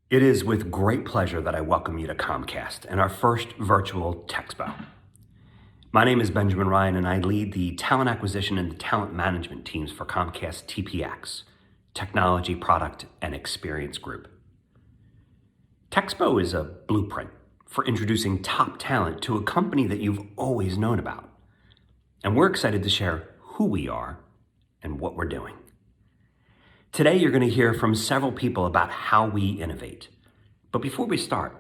It is with great pleasure that I welcome you to Comcast and our first virtual TXPO. My name is Benjamin Ryan and I lead the talent acquisition and the talent management teams for Comcast TPX, Technology, Product, and Experience Group. TXPO is a blueprint for introducing top talent to a company that you've always known about. And we're excited to share who we are and what we're doing. Today, you're going to hear from several people about how we innovate. But before we start,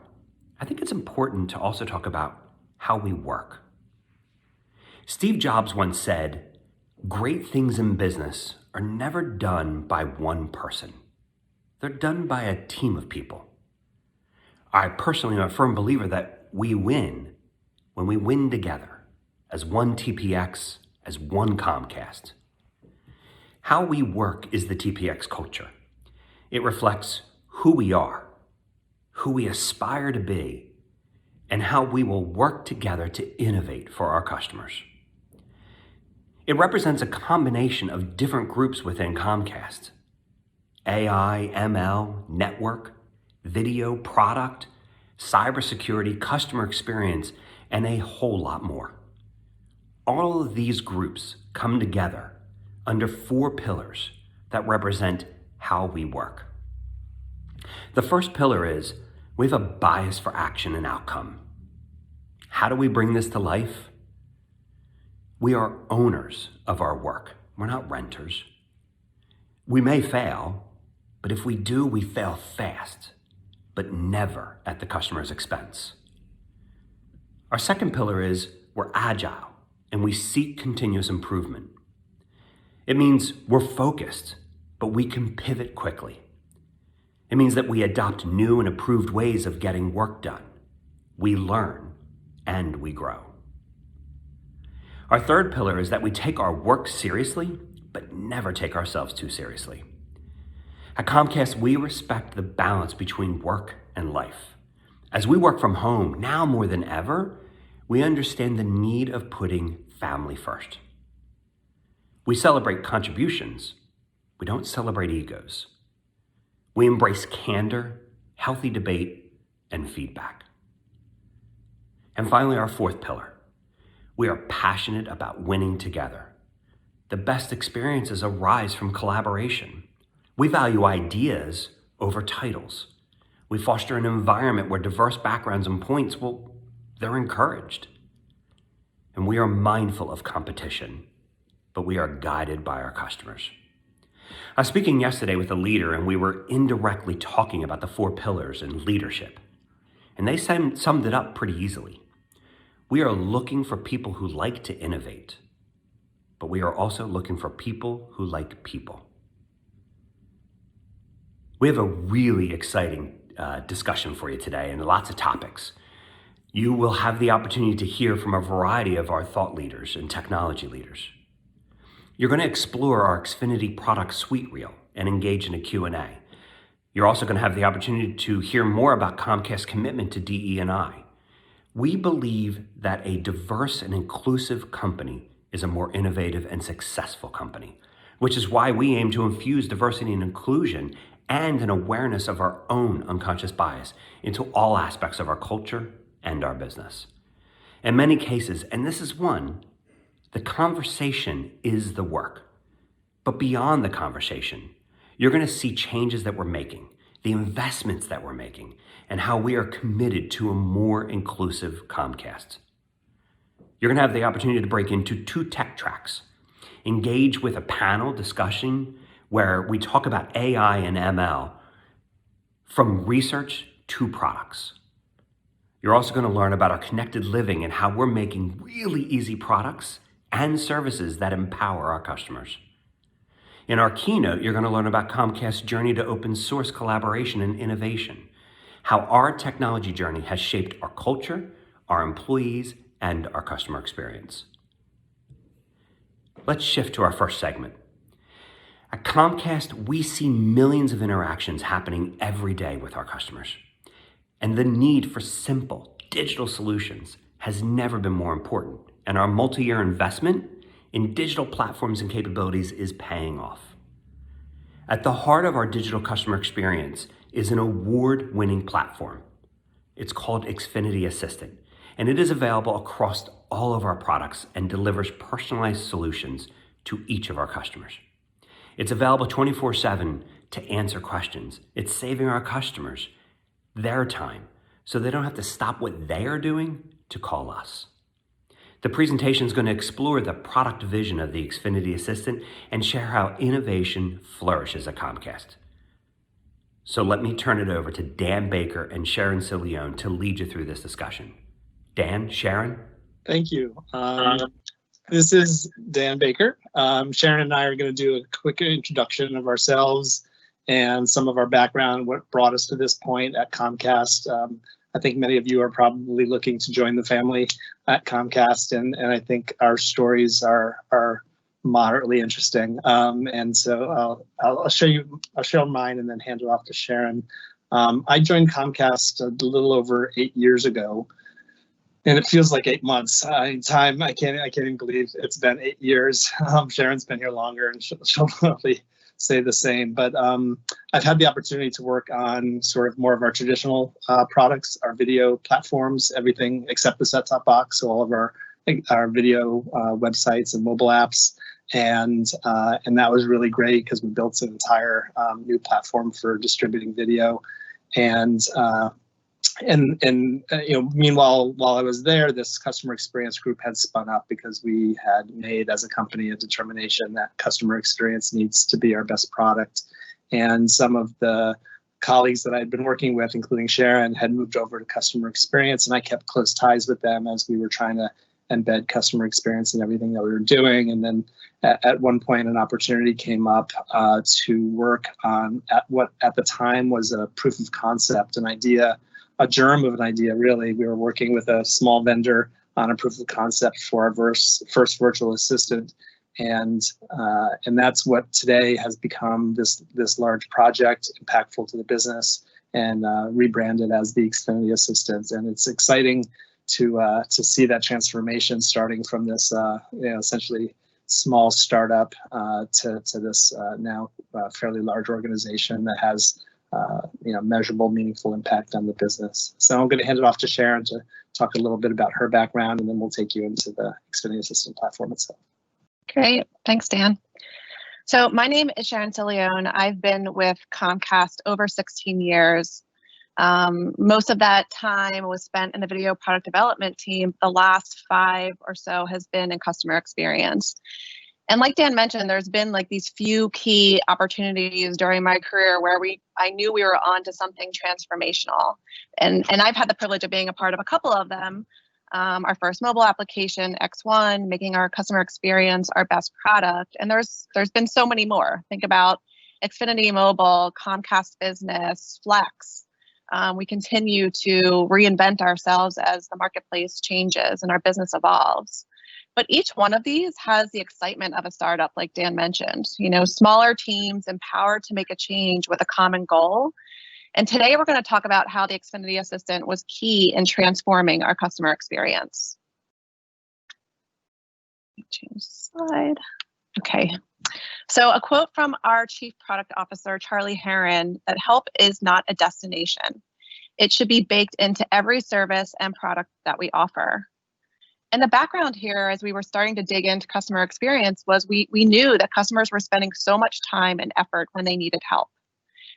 I think it's important to also talk about how we work. Steve Jobs once said, "Great things in business are never done by one person. They're done by a team of people." I personally am a firm believer that we win when we win together as one TPX, as one Comcast. How we work is the TPX culture. It reflects who we are, who we aspire to be, and how we will work together to innovate for our customers. It represents a combination of different groups within Comcast: AI, ML, network, video, product, cybersecurity, customer experience, and a whole lot more. All of these groups come together under 4 pillars that represent how we work. The first pillar is we have a bias for action and outcome. How do we bring this to life? We are owners of our work. We're not renters. We may fail, but if we do, we fail fast, but never at the customer's expense. Our second pillar is we're agile and we seek continuous improvement. It means we're focused, but we can pivot quickly. It means that we adopt new and improved ways of getting work done. We learn and we grow. Our third pillar is that we take our work seriously, but never take ourselves too seriously. At Comcast, we respect the balance between work and life. As we work from home, now more than ever, we understand the need of putting family first. We celebrate contributions. We don't celebrate egos. We embrace candor, healthy debate, and feedback. And finally, our fourth pillar. We are passionate about winning together. The best experiences arise from collaboration. We value ideas over titles. We foster an environment where diverse backgrounds and points, they're encouraged. And we are mindful of competition, but we are guided by our customers. I was speaking yesterday with a leader, and we were indirectly talking about the 4 pillars in leadership. And they summed it up pretty easily. We are looking for people who like to innovate, but we are also looking for people who like people. We have a really exciting discussion for you today and lots of topics. You will have the opportunity to hear from a variety of our thought leaders and technology leaders. You're going to explore our Xfinity product suite reel and engage in a Q&A. You're also going to have the opportunity to hear more about Comcast's commitment to DE&I. We believe that a diverse and inclusive company is a more innovative and successful company, which is why we aim to infuse diversity and inclusion and an awareness of our own unconscious bias into all aspects of our culture and our business. In many cases, and this is one, the conversation is the work. But beyond the conversation, you're going to see changes that we're making, the investments that we're making, and how we are committed to a more inclusive Comcast. You're going to have the opportunity to break into 2 tech tracks, engage with a panel discussion where we talk about AI and ML from research to products. You're also going to learn about our connected living and how we're making really easy products and services that empower our customers. In our keynote, you're going to learn about Comcast's journey to open source collaboration and innovation, how our technology journey has shaped our culture, our employees, and our customer experience. Let's shift to our first segment. At Comcast, we see millions of interactions happening every day with our customers. And the need for simple digital solutions has never been more important. And our multi-year investment in digital platforms and capabilities is paying off. At the heart of our digital customer experience is an award-winning platform. It's called Xfinity Assistant, and it is available across all of our products and delivers personalized solutions to each of our customers. It's available 24/7 to answer questions. It's saving our customers their time so they don't have to stop what they are doing to call us. The presentation is going to explore the product vision of the Xfinity Assistant and share how innovation flourishes at Comcast. So let me turn it over to Dan Baker and Sharon Silione to lead you through this discussion. Dan, Sharon? Thank you. This is Dan Baker. Sharon and I are going to do a quick introduction of ourselves and some of our background, what brought us to this point at Comcast. I think many of you are probably looking to join the family at Comcast, and I think our stories are moderately interesting. And so I'll share mine and then hand it off to Sharon. I joined Comcast a little over 8 years ago, and it feels like 8 months. In time, I can't even believe it's been 8 years. Sharon's been here longer, and she'll probably say the same. But I've had the opportunity to work on sort of more of our traditional products, our video platforms, everything except the set-top box, so all of our video websites and mobile apps. And that was really great because we built an entire new platform for distributing video. And meanwhile, while I was there, this customer experience group had spun up because we had made as a company a determination that customer experience needs to be our best product. And some of the colleagues that I'd been working with, including Sharon, had moved over to customer experience, and I kept close ties with them as we were trying to embed customer experience in everything that we were doing. And then at one point, an opportunity came up to work on what at the time was a proof of concept, an idea, a germ of an idea, really. We were working with a small vendor on a proof of concept for our first virtual assistant. And that's what today has become this large project, impactful to the business, and rebranded as the Xfinity Assistant. And it's exciting to see that transformation starting from this essentially small startup to this now fairly large organization that has measurable, meaningful impact on the business. So I'm going to hand it off to Sharon to talk a little bit about her background, and then we'll take you into the Xfinity Assistant platform itself. Great, thanks, Dan. So my name is Sharon Silione. I've been with Comcast over 16 years. Most of that time was spent in the video product development team. The last 5 or so has been in customer experience. And like Dan mentioned, there's been like these few key opportunities during my career where I knew we were on to something transformational. And I've had the privilege of being a part of a couple of them. Our first mobile application, X1, making our customer experience our best product. And there's been so many more. Think about Xfinity Mobile, Comcast Business, Flex. We continue to reinvent ourselves as the marketplace changes and our business evolves. But each one of these has the excitement of a startup, like Dan mentioned. Smaller teams empowered to make a change with a common goal. And today we're going to talk about how the Xfinity Assistant was key in transforming our customer experience. Change the slide. Okay. So a quote from our Chief Product Officer, Charlie Heron, that help is not a destination. It should be baked into every service and product that we offer. And the background here, as we were starting to dig into customer experience, was we knew that customers were spending so much time and effort when they needed help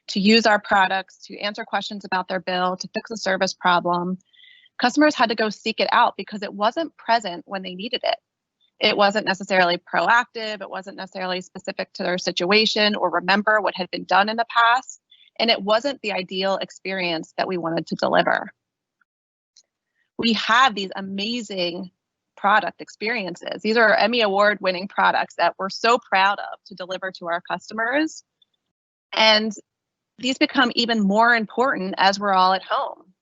to use our products, to answer questions about their bill, to fix a service problem. Customers had to go seek it out because it wasn't present when they needed it. It wasn't necessarily proactive. It wasn't necessarily specific to their situation or remember what had been done in the past. And it wasn't the ideal experience that we wanted to deliver. We have these amazing product experiences. These are Emmy Award-winning products that we're so proud of to deliver to our customers. And these become even more important as we're all at home.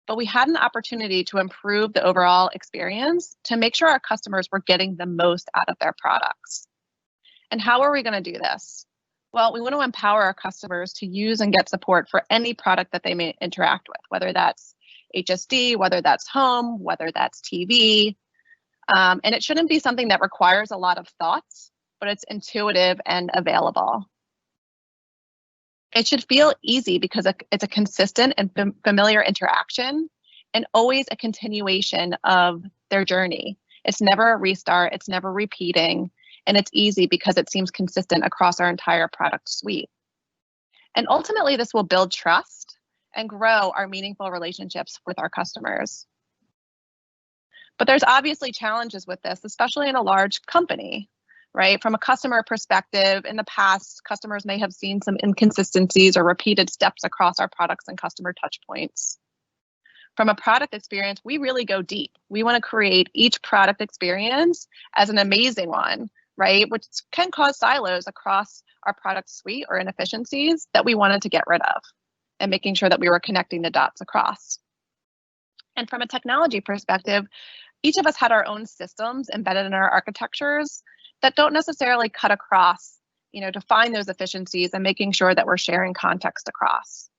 But we had an opportunity to improve the overall experience to make sure our customers were getting the most out of their products. And how are we going to do this? Well, we want to empower our customers to use and get support for any product that they may interact with, whether that's HSD, whether that's home, whether that's TV. And it shouldn't be something that requires a lot of thoughts, but it's intuitive and available. It should feel easy because it's a consistent and familiar interaction and always a continuation of their journey. It's never a restart, it's never repeating, and it's easy because it seems consistent across our entire product suite. And ultimately, this will build trust and grow our meaningful relationships with our customers. But there's obviously challenges with this, especially in a large company, right? From a customer perspective, in the past, customers may have seen some inconsistencies or repeated steps across our products and customer touch points. From a product experience, we really go deep. We want to create each product experience as an amazing one, right? Which can cause silos across our product suite or inefficiencies that we wanted to get rid of, and making sure that we were connecting the dots across. And from a technology perspective, each of us had our own systems embedded in our architectures that don't necessarily cut across, to find those efficiencies and making sure that we're sharing context across.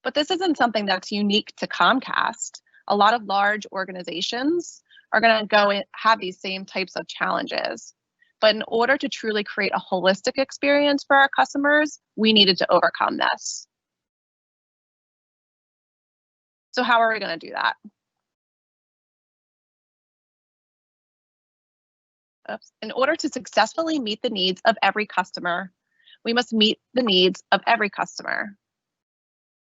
But this isn't something that's unique to Comcast. A lot of large organizations are going to go and have these same types of challenges. But in order to truly create a holistic experience for our customers, we needed to overcome this. So how are we going to do that? In order to successfully meet the needs of every customer, we must meet the needs of every customer.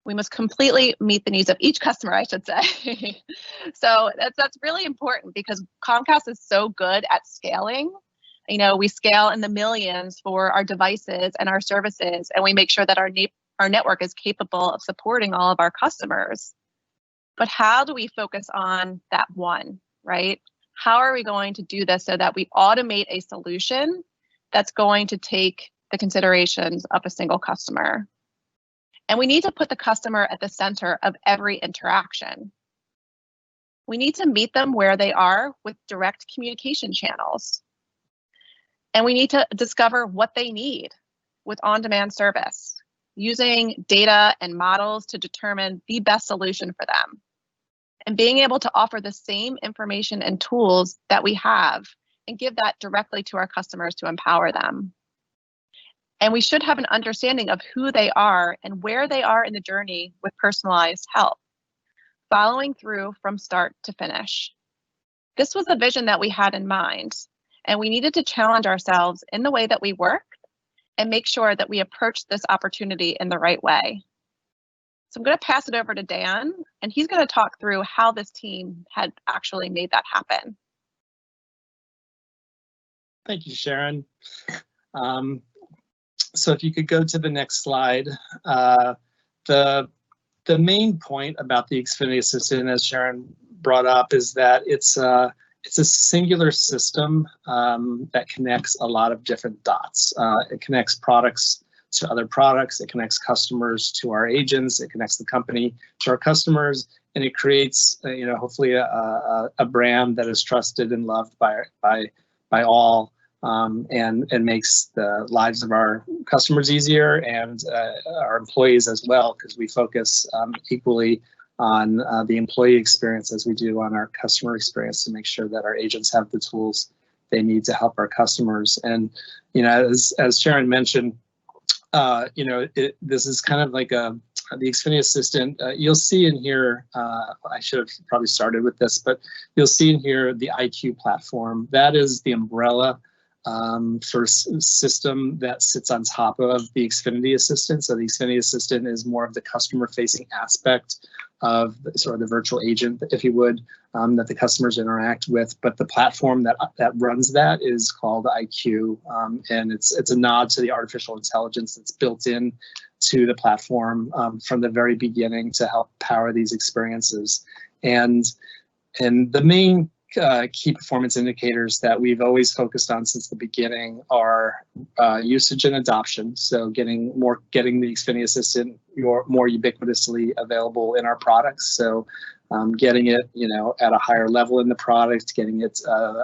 We must completely meet the needs of each customer, I should say. So that's really important because Comcast is so good at scaling. We scale in the millions for our devices and our services, and we make sure that our network is capable of supporting all of our customers. But how do we focus on that one, right? How are we going to do this so that we automate a solution that's going to take the considerations of a single customer? And we need to put the customer at the center of every interaction. We need to meet them where they are with direct communication channels. And we need to discover what they need with on-demand service, using data and models to determine the best solution for them. And being able to offer the same information and tools that we have and give that directly to our customers to empower them. And we should have an understanding of who they are and where they are in the journey with personalized help, following through from start to finish. This was a vision that we had in mind, and we needed to challenge ourselves in the way that we work and make sure that we approach this opportunity in the right way. So I'm going to pass it over to Dan, and he's going to talk through how this team had actually made that happen. Thank you, Sharon. So if you could go to the next slide, the main point about the Xfinity Assistant, as Sharon brought up, is that it's a singular system that connects a lot of different dots. It connects products to other products, it connects customers to our agents, it connects the company to our customers, and it creates, hopefully a brand that is trusted and loved by all. And makes the lives of our customers easier and our employees as well, because we focus equally on the employee experience as we do on our customer experience to make sure that our agents have the tools they need to help our customers. And as Sharon mentioned, this is kind of like the Xfinity Assistant. You'll see in here, I should have probably started with this, but you'll see in here the IQ platform. That is the umbrella for system that sits on top of the Xfinity Assistant. So the Xfinity Assistant is more of the customer-facing aspect of sort of the virtual agent, if you would, that the customers interact with. But the platform that runs that is called IQ, and it's a nod to the artificial intelligence that's built in to the platform from the very beginning to help power these experiences. And the main key performance indicators that we've always focused on since the beginning are usage and adoption. So getting the Xfinity Assistant more ubiquitously available in our products. So getting it, at a higher level in the product, getting it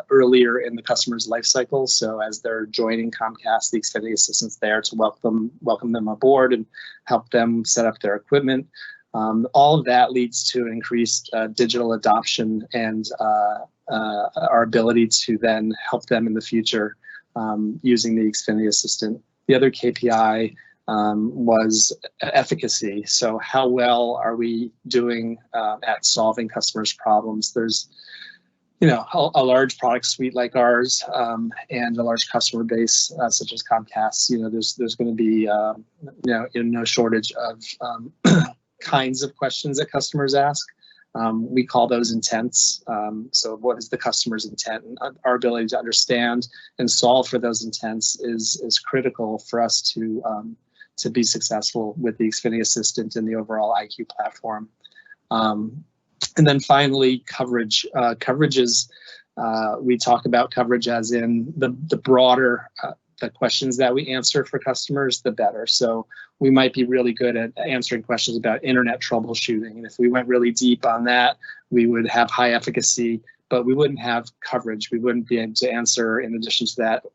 earlier in the customer's life cycle. So as they're joining Comcast, the Xfinity Assistant's there to welcome them aboard and help them set up their equipment. All of that leads to increased digital adoption and our ability to then help them in the future using the Xfinity Assistant. The other KPI was efficacy. So how well are we doing at solving customers' problems? There's a large product suite like ours and a large customer base such as Comcast. There's going to be no shortage of kinds of questions that customers ask. We call those intents. So what is the customer's intent? And our ability to understand and solve for those intents is critical for us to be successful with the Xfinity Assistant and the overall IQ platform. And then finally, coverage. Coverage is, we talk about coverage as in the broader the questions that we answer for customers, the better. So we might be really good at answering questions about internet troubleshooting. And if we went really deep on that, we would have high efficacy, but we wouldn't have coverage. We wouldn't be able to answer, in addition to that,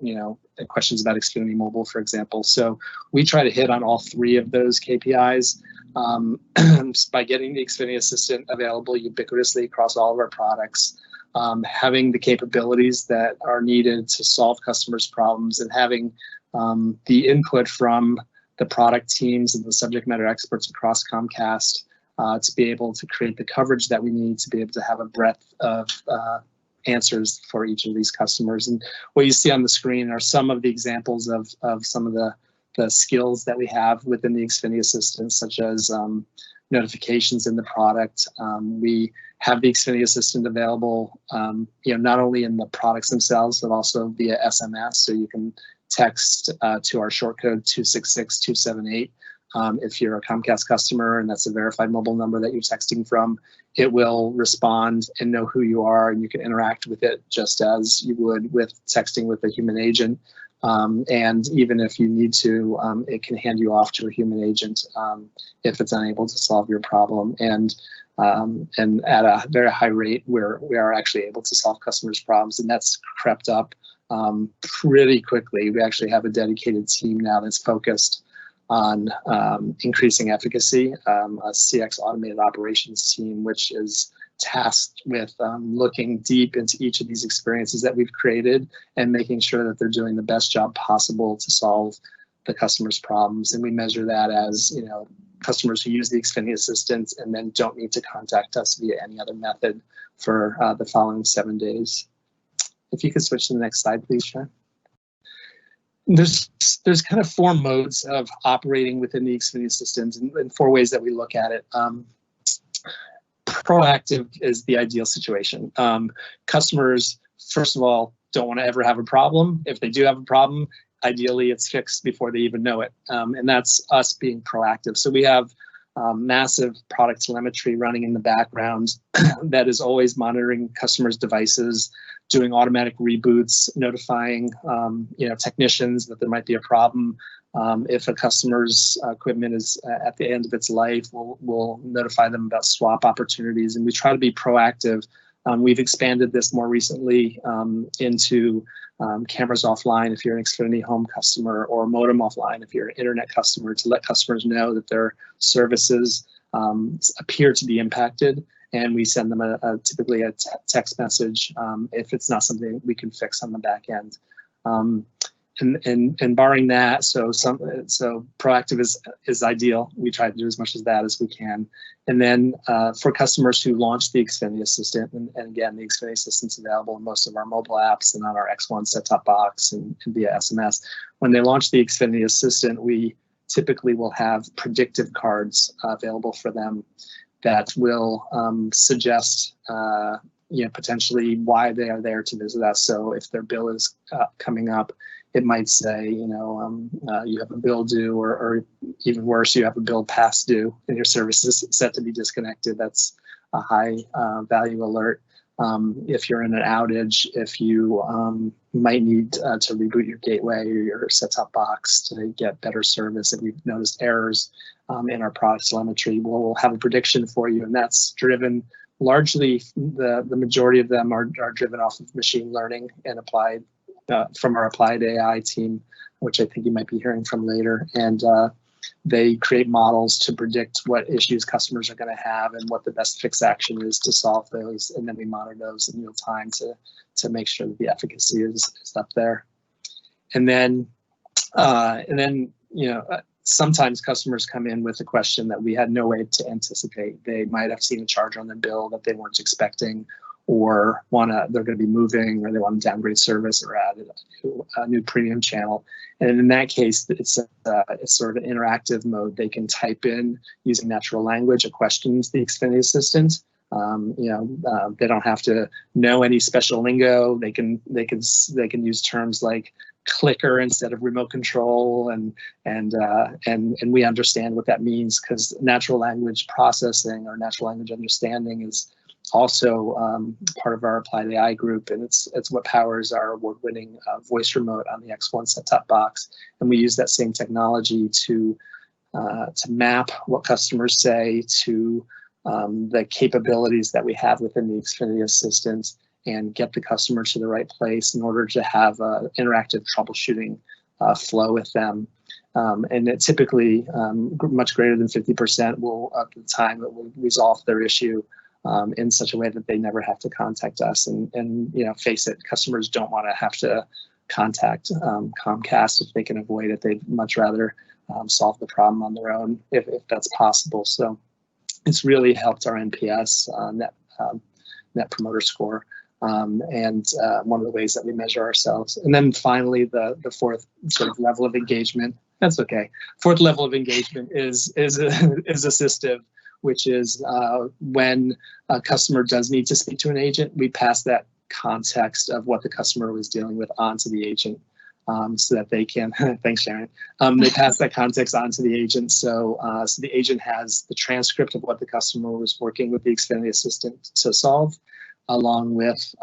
questions about Xfinity Mobile, for example. So we try to hit on all three of those KPIs by getting the Xfinity Assistant available ubiquitously across all of our products, having the capabilities that are needed to solve customers' problems, and having the input from the product teams and the subject matter experts across Comcast to be able to create the coverage that we need to be able to have a breadth of answers for each of these customers. And what you see on the screen are some of the examples of some of the skills that we have within the Xfinity Assistant, such as notifications in the product. We have the Xfinity Assistant available, not only in the products themselves, but also via SMS. So you can text to our short code 266278. If you're a Comcast customer and that's a verified mobile number that you're texting from, it will respond and know who you are, and you can interact with it just as you would with texting with a human agent. And even if you need to, it can hand you off to a human agent if it's unable to solve your problem. And at a very high rate, we are actually able to solve customers' problems, and that's crept up pretty quickly. We actually have a dedicated team now that's focused on increasing efficacy, a CX automated operations team, which is tasked with looking deep into each of these experiences that we've created and making sure that they're doing the best job possible to solve the customer's problems. And we measure that as, customers who use the Xfinity Assistant and then don't need to contact us via any other method for the following 7 days. If you could switch to the next slide, please, Sharon. There's kind of 4 modes of operating within the Xfinity Assistant and 4 ways that we look at it. Proactive is the ideal situation. Customers, first of all, don't want to ever have a problem. If they do have a problem, ideally it's fixed before they even know it. And that's us being proactive. So we have massive product telemetry running in the background that is always monitoring customers' devices, doing automatic reboots, notifying technicians that there might be a problem. If a customer's equipment is at the end of its life, we'll notify them about swap opportunities, and we try to be proactive. We've expanded this more recently into cameras offline if you're an Xfinity Home customer, or modem offline if you're an internet customer, to let customers know that their services appear to be impacted, and we send them typically a text message if it's not something we can fix on the back end. And barring that, so proactive is ideal. We try to do as much of that as we can. And then for customers who launch the Xfinity Assistant, and again, the Xfinity Assistant's available in most of our mobile apps and on our X1 set-top box and via SMS. When they launch the Xfinity Assistant, we typically will have predictive cards available for them that will suggest potentially why they are there to visit us. So if their bill is coming up, it might say, you have a bill due, or even worse, you have a bill past due and your service is set to be disconnected. That's a high value alert. If you're in an outage, if you might need to reboot your gateway or your set-top box to get better service, if we've noticed errors in our product telemetry, we'll have a prediction for you, and that's driven largely, the majority of them are driven off of machine learning and applied from our applied AI team, which I think you might be hearing from later. And they create models to predict what issues customers are going to have and what the best fix action is to solve those. And then we monitor those in real time to make sure that the efficacy is up there. And then sometimes customers come in with a question that we had no way to anticipate. They might have seen a charge on their bill that they weren't expecting, or they're going to be moving, or they want to downgrade service or add a new premium channel. And in that case, it's sort of an interactive mode. They can type in using natural language a question to the Xfinity Assistant. They don't have to know any special lingo. They can use terms like clicker instead of remote control, and we understand what that means, because natural language processing or natural language understanding is also part of our applied AI group, and it's what powers our award-winning voice remote on the X1 set-top box. And we use that same technology to map what customers say to the capabilities that we have within the Xfinity Assistant, and get the customer to the right place in order to have interactive troubleshooting flow with them. And it typically much greater than 50% will, at the time, it will resolve their issue in such a way that they never have to contact us. And face it, customers don't want to have to contact Comcast if they can avoid it. They'd much rather solve the problem on their own if that's possible. So it's really helped our NPS, Net Promoter Score. And one of the ways that we measure ourselves. And then finally, the fourth sort of level of engagement, that's okay. Fourth level of engagement is assistive, which is when a customer does need to speak to an agent, we pass that context of what the customer was dealing with onto the agent, so that they can, thanks Sharon, they pass that context onto the agent. So the agent has the transcript of what the customer was working with the Xfinity Assistant to solve, along with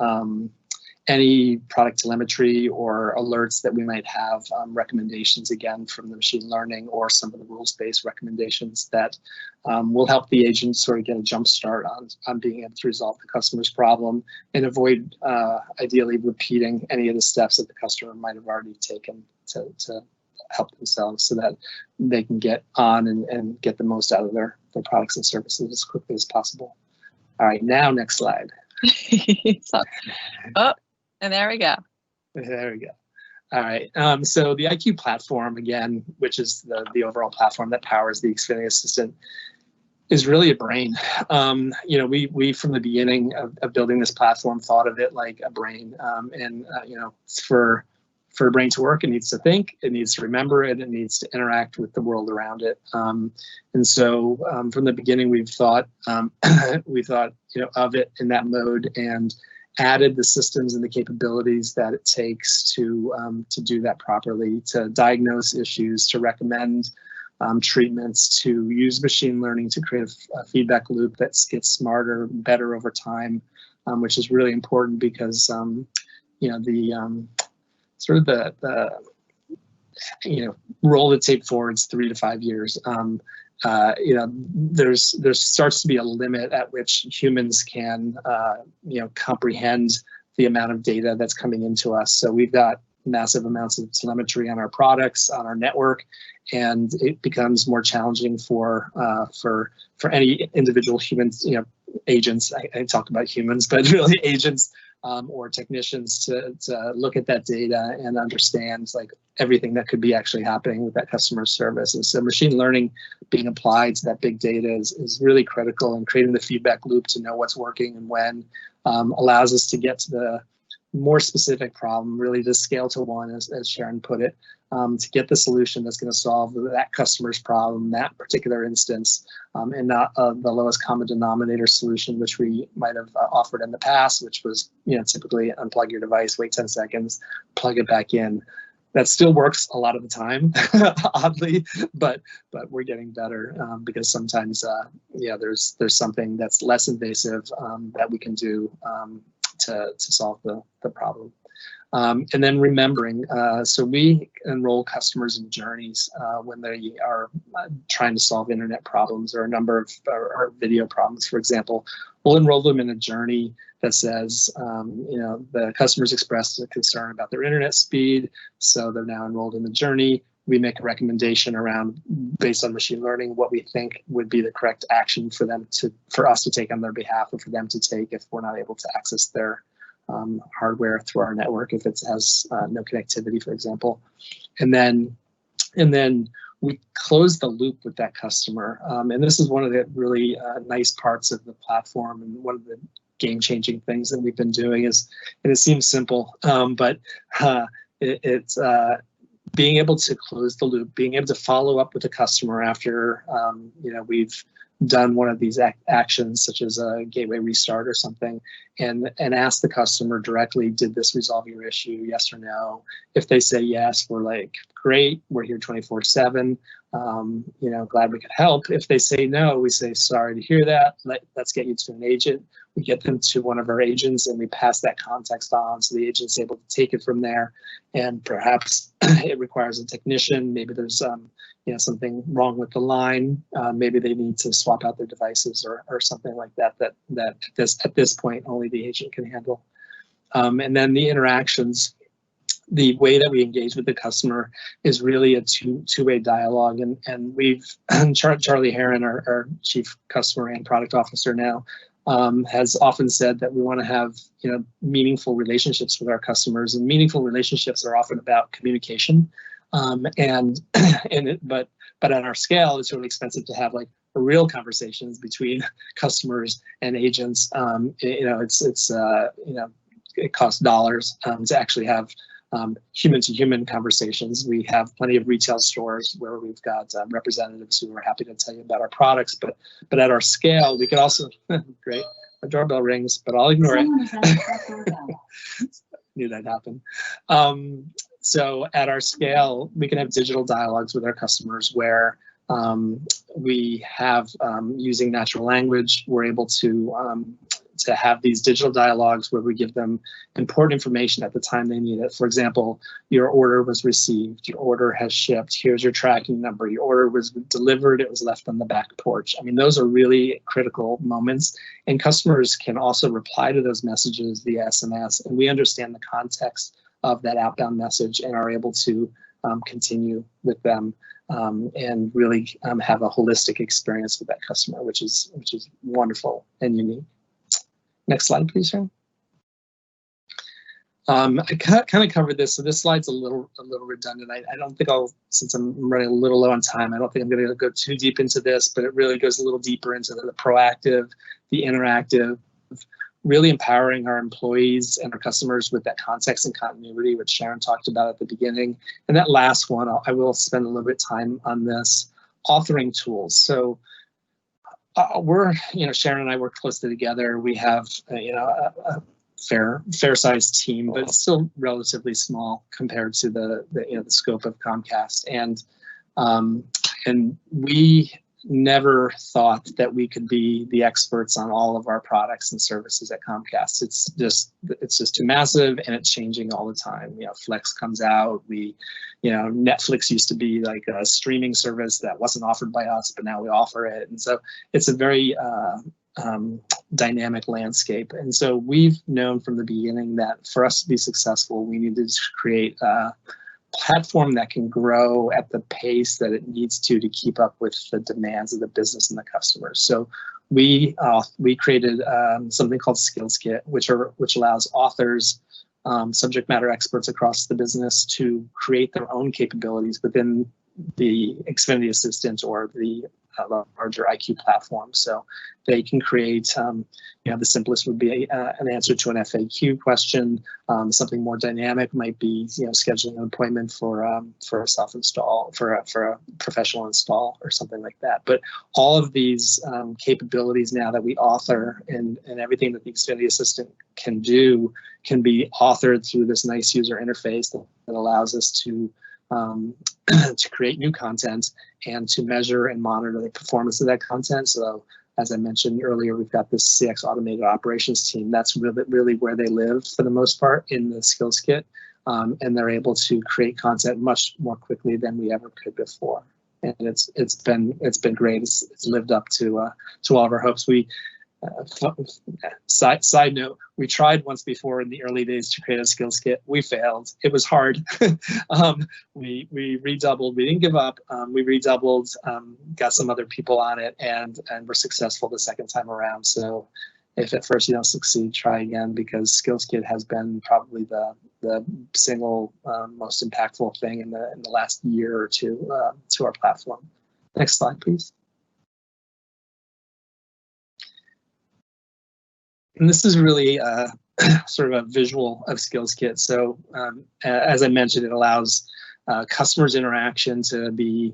any product telemetry or alerts that we might have, recommendations again from the machine learning or some of the rules-based recommendations that will help the agent sort of get a jump start on being able to resolve the customer's problem, and avoid ideally repeating any of the steps that the customer might have already taken to help themselves, so that they can get on and get the most out of their products and services as quickly as possible. All right, now next slide. And there we go. There we go. All right. So the IQ platform, again, which is the overall platform that powers the Xfinity Assistant, is really a brain. We from the beginning of building this platform thought of it like a brain. For a brain to work, it needs to think, it needs to remember it, it needs to interact with the world around it. And so from the beginning, we've thought of it in that mode, and added the systems and the capabilities that it takes to do that properly, to diagnose issues, to recommend treatments, to use machine learning to create a feedback loop that gets smarter, better over time, which is really important, because roll the tape forwards 3 to 5 years. There starts to be a limit at which humans can, comprehend the amount of data that's coming into us. So we've got massive amounts of telemetry on our products, on our network, and it becomes more challenging for any individual humans, agents. I talk about humans, but really agents or technicians to look at that data and understand like everything that could be actually happening with that customer service. And so machine learning being applied to that big data is really critical, and creating the feedback loop to know what's working and when allows us to get to the more specific problem, really to scale to one, as Sharon put it, to get the solution that's going to solve that customer's problem, that particular instance, and not the lowest common denominator solution, which we might have offered in the past, which was typically unplug your device, wait 10 seconds, plug it back in. That still works a lot of the time, oddly, but we're getting better because sometimes there's something that's less invasive that we can do to solve the problem. And then remembering, so we enroll customers in journeys when they are trying to solve internet problems or a number of or video problems, for example. We'll enroll them in a journey that says, the customers expressed a concern about their internet speed, so they're now enrolled in the journey. We make a recommendation around, based on machine learning, what we think would be the correct action for us to take on their behalf, or for them to take if we're not able to access their hardware through our network, if it has no connectivity, for example. And then we close the loop with that customer. And this is one of the really nice parts of the platform, and one of the game-changing things that we've been doing is, and it seems simple, but it's being able to close the loop, being able to follow up with the customer after we've done one of these actions, such as a gateway restart or something, and ask the customer directly, did this resolve your issue, yes or no? If they say yes, we're like, great, we're here 24/7, glad we could help. If they say no, we say, sorry to hear that, let's get you to an agent. We get them to one of our agents, and we pass that context on, so the agent's able to take it from there. And perhaps it requires a technician. Maybe there's something wrong with the line. Maybe they need to swap out their devices or something like that. That at this point only the agent can handle. And then the interactions, the way that we engage with the customer is really a two-way dialogue. And we've Charlie Heron, our Chief Customer and Product Officer now, has often said that we want to have meaningful relationships with our customers, and meaningful relationships are often about communication. But at our scale, it's really expensive to have like real conversations between customers and agents. It costs dollars to actually have human-to-human conversations. We have plenty of retail stores where we've got representatives who are happy to tell you about our products, but at our scale, we could also, great, my doorbell rings, but I'll ignore it. Knew that'd happen. So at our scale, we can have digital dialogues with our customers where we have, using natural language, we're able to have these digital dialogues where we give them important information at the time they need it. For example, your order was received, your order has shipped, here's your tracking number, your order was delivered, it was left on the back porch. I mean, those are really critical moments, and customers can also reply to those messages via SMS, and we understand the context of that outbound message and are able to continue with them and really have a holistic experience with that customer, which is wonderful and unique. Next slide, please, Sharon. I kind of covered this, so this slide's a little redundant. I don't think since I'm running a little low on time, I don't think I'm going to go too deep into this, but it really goes a little deeper into the proactive, the interactive, really empowering our employees and our customers with that context and continuity, which Sharon talked about at the beginning. And that last one, I will spend a little bit of time on this, authoring tools. So Sharon and I work closely together. We have, a fair-sized team, but it's still relatively small compared to the scope of Comcast. And we never thought that we could be the experts on all of our products and services at Comcast. It's just too massive, and it's changing all the time. Flex comes out. Netflix used to be like a streaming service that wasn't offered by us, but now we offer it. And so it's a very dynamic landscape. And so we've known from the beginning that for us to be successful, we needed to create a platform that can grow at the pace that it needs to keep up with the demands of the business and the customers. So we created something called Skills Kit, which allows authors, subject matter experts across the business to create their own capabilities within the Xfinity Assistant or the larger IQ platform. So they can create, the simplest would be an answer to an FAQ question. Something more dynamic might be, scheduling an appointment for a self-install, for a professional install or something like that. But all of these capabilities now that we author and everything that the Xfinity Assistant can do can be authored through this nice user interface that allows us to create new content and to measure and monitor the performance of that content. So as I mentioned earlier, we've got this CX automated operations team. That's really where they live for the most part in the Skills Kit. And they're able to create content much more quickly than we ever could before. And it's been great. It's lived up to all of our hopes. Side note, we tried once before in the early days to create a Skills Kit. We failed. It was hard. We redoubled. We didn't give up. We redoubled, got some other people on it, and were successful the second time around. So if at first you don't succeed, try again, because SkillsKit has been probably the single most impactful thing in the last year or two to our platform. Next slide, please. And this is really sort of a visual of SkillsKit. So as I mentioned, it allows customers' interaction to be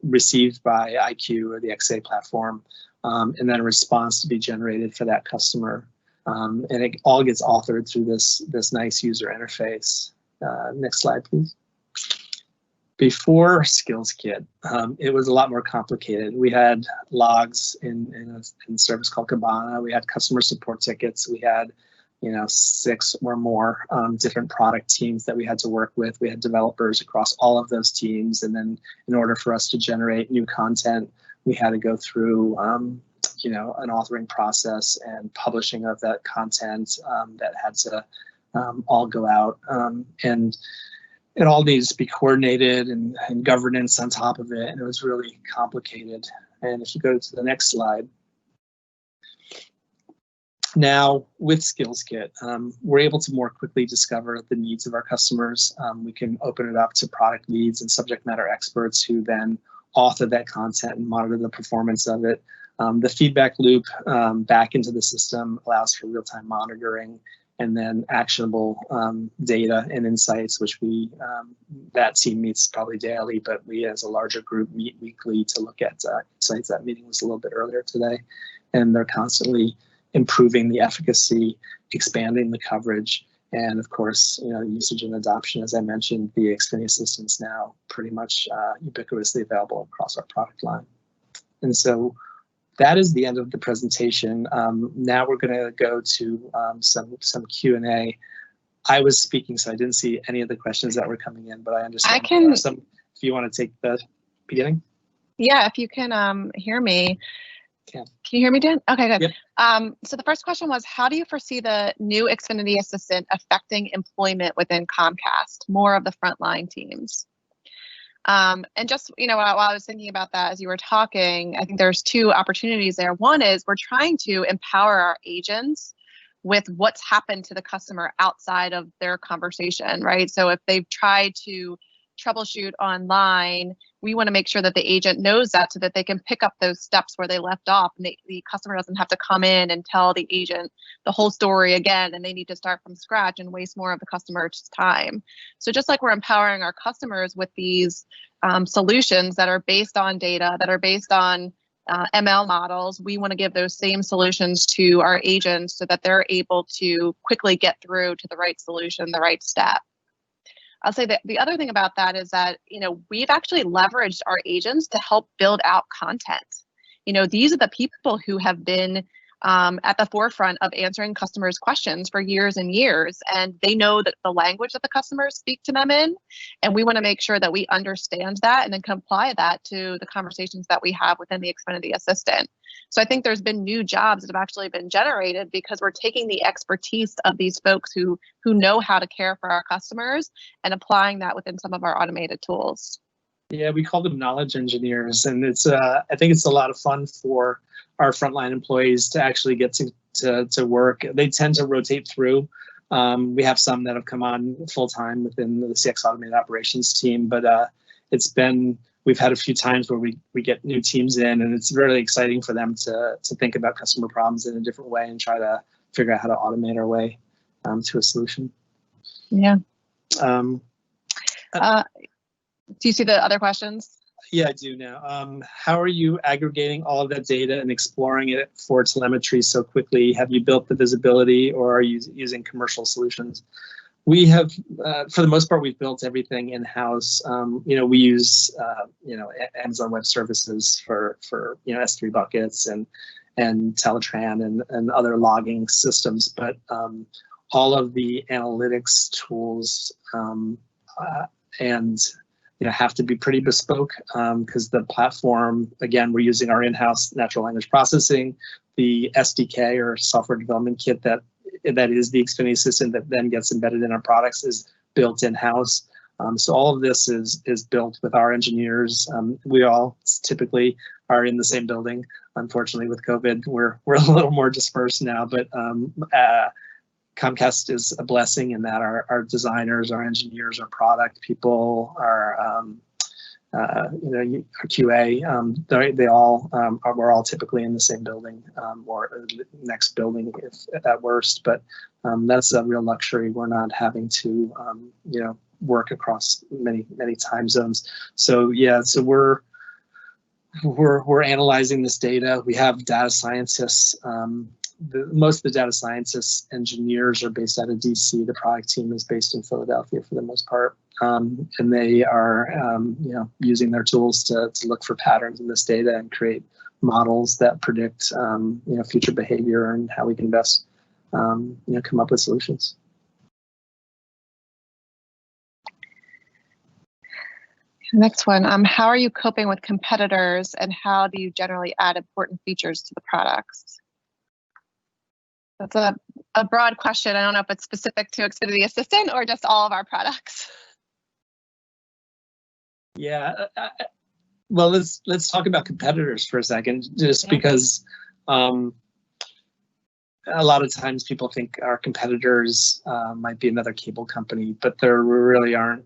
received by IQ or the XA platform, and then a response to be generated for that customer. And it all gets authored through this nice user interface. Next slide, please. Before SkillsKit, it was a lot more complicated. We had logs in a service called Kibana. We had customer support tickets. We had 6 or more different product teams that we had to work with. We had developers across all of those teams. And then in order for us to generate new content, we had to go through an authoring process and publishing of that content that had to all go out. And it all needs to be coordinated and governance on top of it. And it was really complicated. And if you go to the next slide. Now, with SkillsKit, we're able to more quickly discover the needs of our customers. We can open it up to product leads and subject matter experts who then author that content and monitor the performance of it. The feedback loop back into the system allows for real-time monitoring and then actionable data and insights, which that team meets probably daily, but we as a larger group meet weekly to look at insights. That meeting was a little bit earlier today, and they're constantly improving the efficacy, expanding the coverage, and of course, usage and adoption. As I mentioned, the Xfinity Assistant's now pretty much ubiquitously available across our product line. And so that is the end of the presentation. Now we're going to go to some Q&A. I was speaking, so I didn't see any of the questions that were coming in, but I understand there are some. If you want to take the beginning. Yeah, if you can hear me. Can you hear me, Dan? Okay, good. Yep. So the first question was, how do you foresee the new Xfinity Assistant affecting employment within Comcast, more of the frontline teams? And just, while I was thinking about that as you were talking, I think there's 2 opportunities there. One is we're trying to empower our agents with what's happened to the customer outside of their conversation, right? So if they've tried to troubleshoot online, we want to make sure that the agent knows that so that they can pick up those steps where they left off, and the customer doesn't have to come in and tell the agent the whole story again, and they need to start from scratch and waste more of the customer's time. So just like we're empowering our customers with these solutions that are based on data, that are based on ML models, we want to give those same solutions to our agents so that they're able to quickly get through to the right solution, the right step. I'll say that the other thing about that is that, we've actually leveraged our agents to help build out content. These are the people who have been at the forefront of answering customers' questions for years and years, and they know that the language that the customers speak to them in, and we want to make sure that we understand that and then can apply that to the conversations that we have within the Xfinity Assistant. So I think there's been new jobs that have actually been generated because we're taking the expertise of these folks who know how to care for our customers and applying that within some of our automated tools. Yeah, we call them knowledge engineers, and it's I think it's a lot of fun for our frontline employees to actually get to work. They tend to rotate through. We have some that have come on full time within the CX Automated Operations team, but we've had a few times where we get new teams in, and it's really exciting for them to think about customer problems in a different way and try to figure out how to automate our way to a solution. Yeah. Do you see the other questions? Yeah, I do now. How are you aggregating all of that data and exploring it for telemetry so quickly? Have you built the visibility, or are you using commercial solutions? We have, for the most part, we've built everything in-house. We use, Amazon Web Services for S3 buckets and Teletran and other logging systems, but all of the analytics tools have to be pretty bespoke because the platform, again, we're using our in-house natural language processing, the SDK or software development kit that is the Xfinity Assistant that then gets embedded in our products is built in-house. So all of this is built with our engineers. We all typically are in the same building. Unfortunately, with COVID, we're a little more dispersed now, but Comcast is a blessing in that our designers, our engineers, our product people, our our QA, they all we're all typically in the same building or next building if at worst. But that's a real luxury. We're not having to work across many time zones. So yeah, so we're analyzing this data. We have data scientists. Most of the data scientists, engineers are based out of DC. The product team is based in Philadelphia for the most part, and they are using their tools to look for patterns in this data and create models that predict future behavior and how we can best come up with solutions. Next one, how are you coping with competitors, and how do you generally add important features to the products? That's a broad question. I don't know if it's specific to Xfinity Assistant or just all of our products. Yeah, well, let's talk about competitors for a second, just because a lot of times people think our competitors might be another cable company, but there really aren't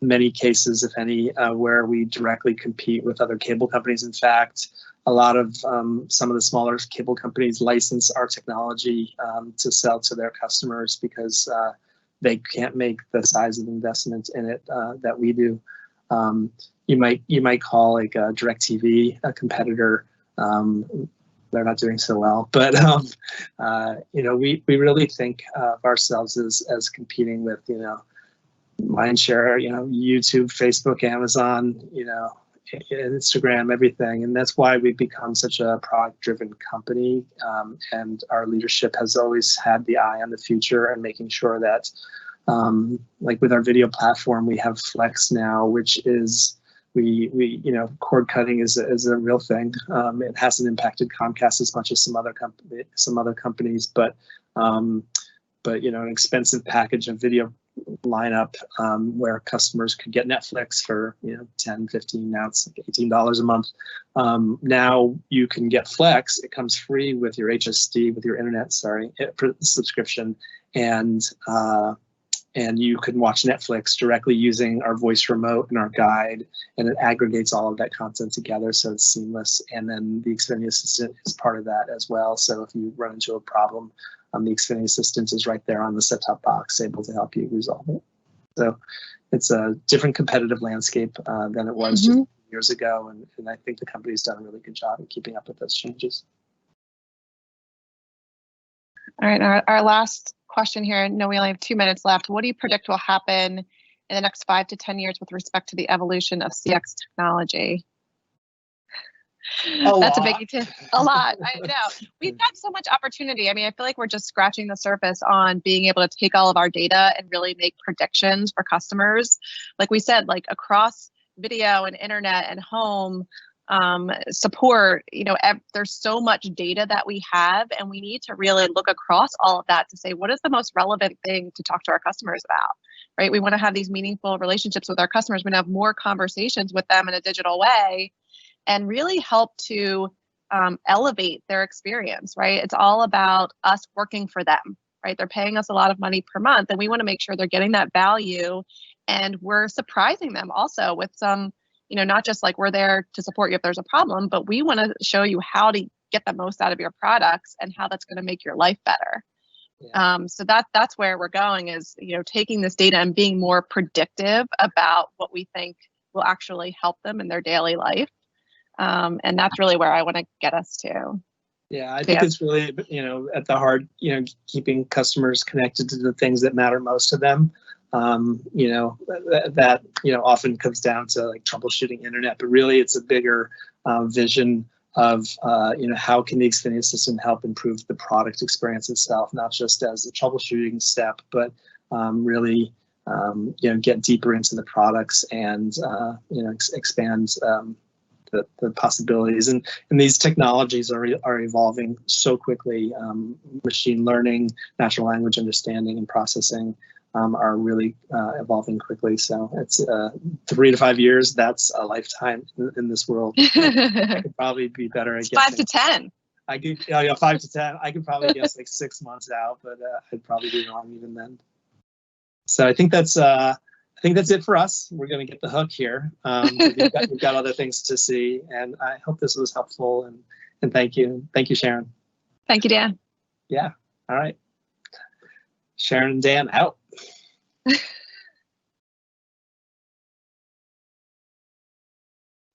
many cases, if any, where we directly compete with other cable companies. In fact, a lot of some of the smaller cable companies license our technology to sell to their customers because they can't make the size of investment in it that we do. You might call like DirecTV a competitor. They're not doing so well, but we really think of ourselves as competing with mindshare, YouTube, Facebook, Amazon, Instagram, everything. And that's why we've become such a product-driven company. And our leadership has always had the eye on the future and making sure that, like with our video platform, we have Flex now, which is cord cutting is a real thing. It hasn't impacted Comcast as much as some other companies, but an expensive package of video lineup where customers could get Netflix for $10, $15, now it's like $18 a month. Now you can get Flex. It comes free with your HSD, with your internet, subscription, and you can watch Netflix directly using our voice remote and our guide, and it aggregates all of that content together so it's seamless. And then the Xfinity Assistant is part of that as well. So if you run into a problem, the Xfinity Assistant is right there on the set-top box, able to help you resolve it. So it's a different competitive landscape than it was just years ago, and I think the company's done a really good job of keeping up with those changes. All right, our last question here. I know we only have 2 minutes left. What do you predict will happen in the next 5 to 10 years with respect to the evolution of CX technology? That's a biggie too. A lot. I know. We've got so much opportunity. I mean, I feel like we're just scratching the surface on being able to take all of our data and really make predictions for customers. Like we said, like across video and internet and home support, there's so much data that we have, and we need to really look across all of that to say, what is the most relevant thing to talk to our customers about, right? We want to have these meaningful relationships with our customers. We want to have more conversations with them in a digital way and really help to elevate their experience, right? It's all about us working for them, right? They're paying us a lot of money per month, and we want to make sure they're getting that value, and we're surprising them also with some, not just like we're there to support you if there's a problem, but we want to show you how to get the most out of your products and how that's going to make your life better. Yeah. So that's where we're going is, taking this data and being more predictive about what we think will actually help them in their daily life. And that's really where I want to get us to. Yeah, I think it's really, at the heart, keeping customers connected to the things that matter most to them. That often comes down to like troubleshooting internet, but really it's a bigger vision of, how can the Xfinity Assistant help improve the product experience itself, not just as a troubleshooting step, but really, get deeper into the products and, expand the possibilities. And these technologies are evolving so quickly, machine learning, natural language understanding and processing. are really evolving quickly. So it's 3 to 5 years. That's a lifetime in this world. I could probably be better at It's 5 to 10. I could, 5 to 10. I could probably guess like 6 months out, but I'd probably be wrong even then. So I think that's it for us. We're going to get the hook here. We've got other things to see, and I hope this was helpful. And thank you, Sharon. Thank you, Dan. Yeah. All right. Sharon and Dan out.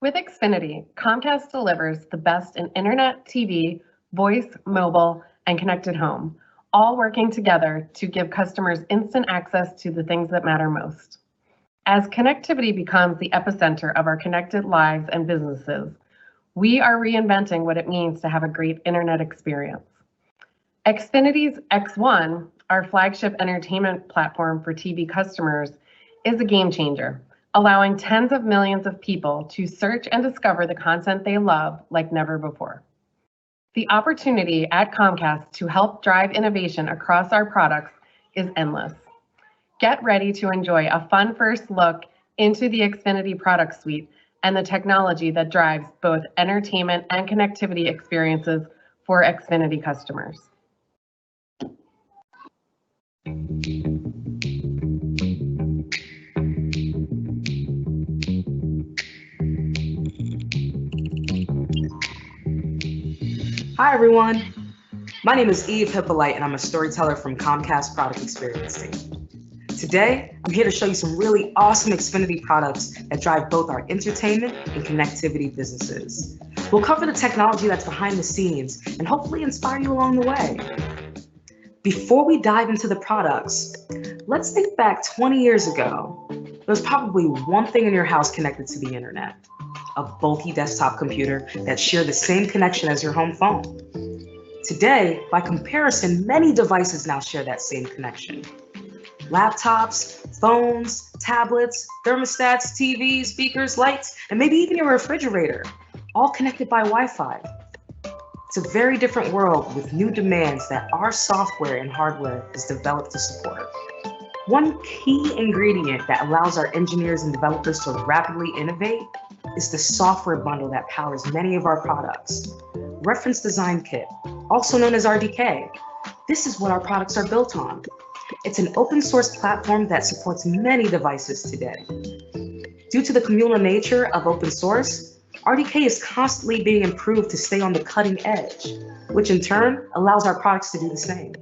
With Xfinity, Comcast delivers the best in internet, TV, voice, mobile, and connected home, all working together to give customers instant access to the things that matter most. As connectivity becomes the epicenter of our connected lives and businesses, we are reinventing what it means to have a great internet experience. Xfinity's X1, our flagship entertainment platform for TV customers, is a game changer, allowing tens of millions of people to search and discover the content they love like never before. The opportunity at Comcast to help drive innovation across our products is endless. Get ready to enjoy a fun first look into the Xfinity product suite and the technology that drives both entertainment and connectivity experiences for Xfinity customers. Hi everyone, my name is Eve Hippolyte and I'm a storyteller from Comcast Product Experience Team. Today, I'm here to show you some really awesome Xfinity products that drive both our entertainment and connectivity businesses. We'll cover the technology that's behind the scenes and hopefully inspire you along the way. Before we dive into the products, let's think back 20 years ago. There was probably one thing in your house connected to the internet. A bulky desktop computer that shared the same connection as your home phone. Today, by comparison, many devices now share that same connection. Laptops, phones, tablets, thermostats, TVs, speakers, lights, and maybe even your refrigerator, all connected by Wi-Fi. It's a very different world with new demands that our software and hardware is developed to support. One key ingredient that allows our engineers and developers to rapidly innovate is the software bundle that powers many of our products. Reference Design Kit, also known as RDK. This is what our products are built on. It's an open source platform that supports many devices today. Due to the communal nature of open source, RDK is constantly being improved to stay on the cutting edge, which in turn allows our products to do the same.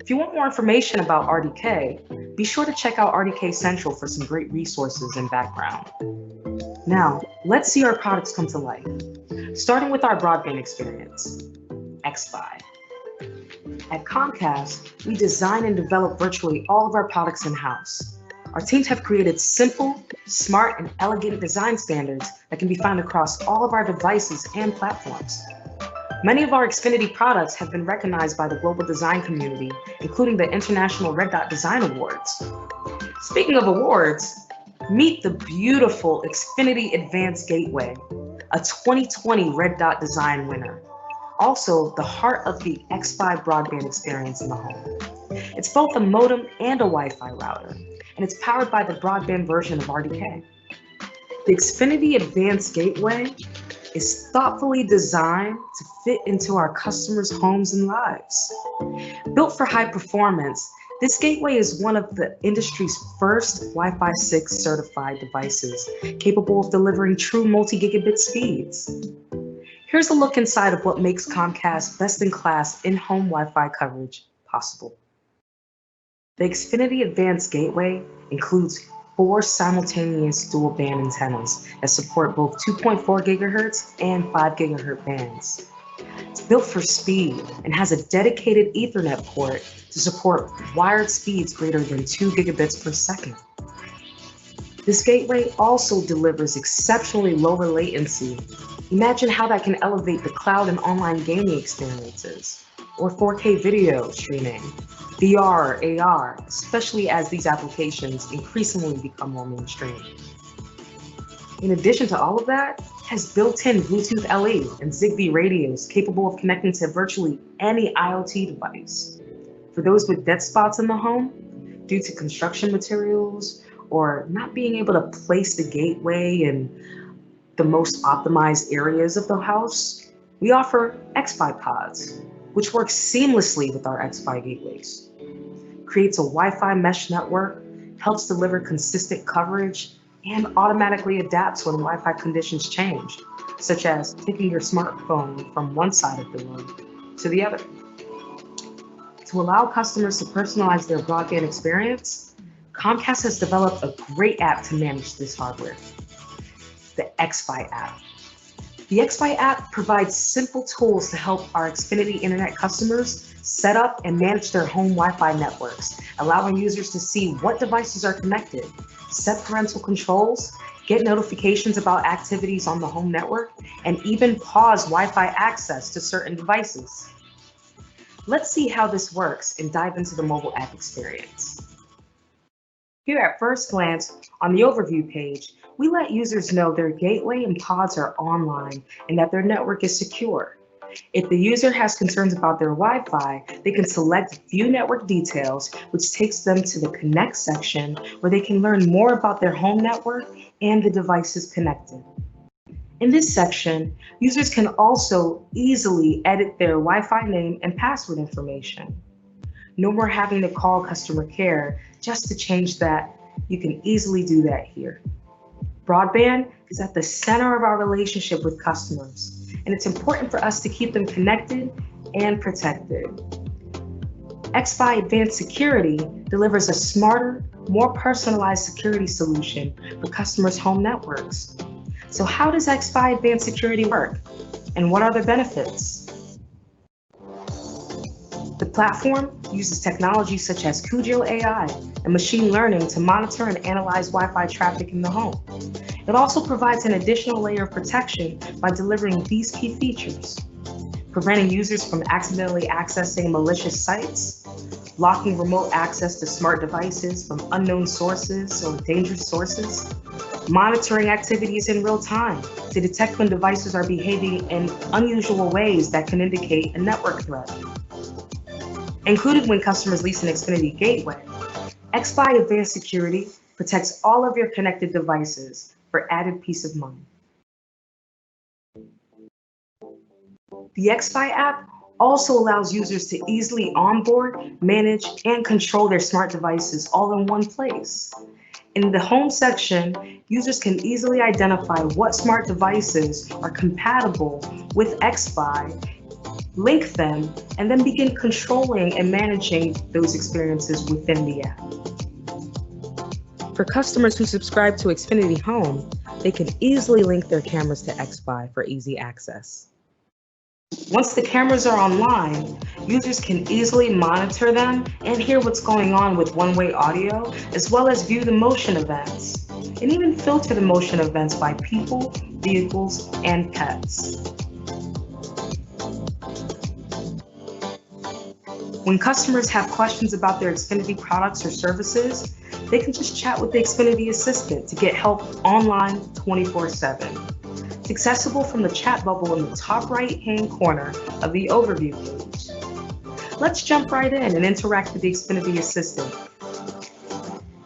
If you want more information about RDK, be sure to check out RDK Central for some great resources and background. Now, let's see our products come to life. Starting with our broadband experience, xFi. At Comcast, we design and develop virtually all of our products in-house. Our teams have created simple, smart, and elegant design standards that can be found across all of our devices and platforms. Many of our Xfinity products have been recognized by the global design community, including the International Red Dot Design Awards. Speaking of awards, meet the beautiful Xfinity Advanced Gateway, a 2020 Red Dot Design winner. Also, the heart of the xFi broadband experience in the home. It's both a modem and a Wi-Fi router, and it's powered by the broadband version of RDK. The Xfinity Advanced Gateway is thoughtfully designed to fit into our customers' homes and lives. Built for high performance, this gateway is one of the industry's first Wi-Fi 6 certified devices, capable of delivering true multi-gigabit speeds. Here's a look inside of what makes Comcast best-in-class in-home Wi-Fi coverage possible. The Xfinity Advanced Gateway includes 4 simultaneous dual-band antennas that support both 2.4 gigahertz and 5 gigahertz bands. It's built for speed and has a dedicated Ethernet port to support wired speeds greater than 2 gigabits per second. This gateway also delivers exceptionally lower latency. Imagine how that can elevate the cloud and online gaming experiences, or 4K video streaming, VR, AR, especially as these applications increasingly become more mainstream. In addition to all of that, it has built-in Bluetooth LE and Zigbee radios capable of connecting to virtually any IoT device. For those with dead spots in the home, due to construction materials or not being able to place the gateway in the most optimized areas of the house, we offer XFi pods, which work seamlessly with our XFi gateways. Creates a Wi-Fi mesh network, helps deliver consistent coverage, and automatically adapts when Wi-Fi conditions change, such as taking your smartphone from one side of the room to the other. To allow customers to personalize their broadband experience, Comcast has developed a great app to manage this hardware, the XFi app. The XFi app provides simple tools to help our Xfinity Internet customers set up and manage their home Wi-Fi networks, allowing users to see what devices are connected, set parental controls, get notifications about activities on the home network, and even pause Wi-Fi access to certain devices. Let's see how this works and dive into the mobile app experience. Here at first glance, on the overview page, we let users know their gateway and pods are online and that their network is secure. If the user has concerns about their Wi-Fi, they can select View Network Details, which takes them to the Connect section where they can learn more about their home network and the devices connected. In this section, users can also easily edit their Wi-Fi name and password information. No more having to call customer care just to change that. You can easily do that here. Broadband is at the center of our relationship with customers, and it's important for us to keep them connected and protected. XFi Advanced Security delivers a smarter, more personalized security solution for customers' home networks. So how does XFi Advanced Security work, and what are the benefits? The platform uses technology such as Cujo AI and machine learning to monitor and analyze Wi-Fi traffic in the home. It also provides an additional layer of protection by delivering these key features: preventing users from accidentally accessing malicious sites, blocking remote access to smart devices from unknown sources or dangerous sources, monitoring activities in real time to detect when devices are behaving in unusual ways that can indicate a network threat. Included when customers lease an Xfinity gateway, XFi Advanced Security protects all of your connected devices for added peace of mind. The XFi app also allows users to easily onboard, manage, and control their smart devices all in one place. In the Home section, users can easily identify what smart devices are compatible with XFi, link them, and then begin controlling and managing those experiences within the app. For customers who subscribe to Xfinity Home, they can easily link their cameras to XFi for easy access. Once the cameras are online, users can easily monitor them and hear what's going on with one-way audio, as well as view the motion events, and even filter the motion events by people, vehicles, and pets. When customers have questions about their Xfinity products or services, they can just chat with the Xfinity Assistant to get help online 24/7. It's accessible from the chat bubble in the top right-hand corner of the overview page. Let's jump right in and interact with the Xfinity Assistant.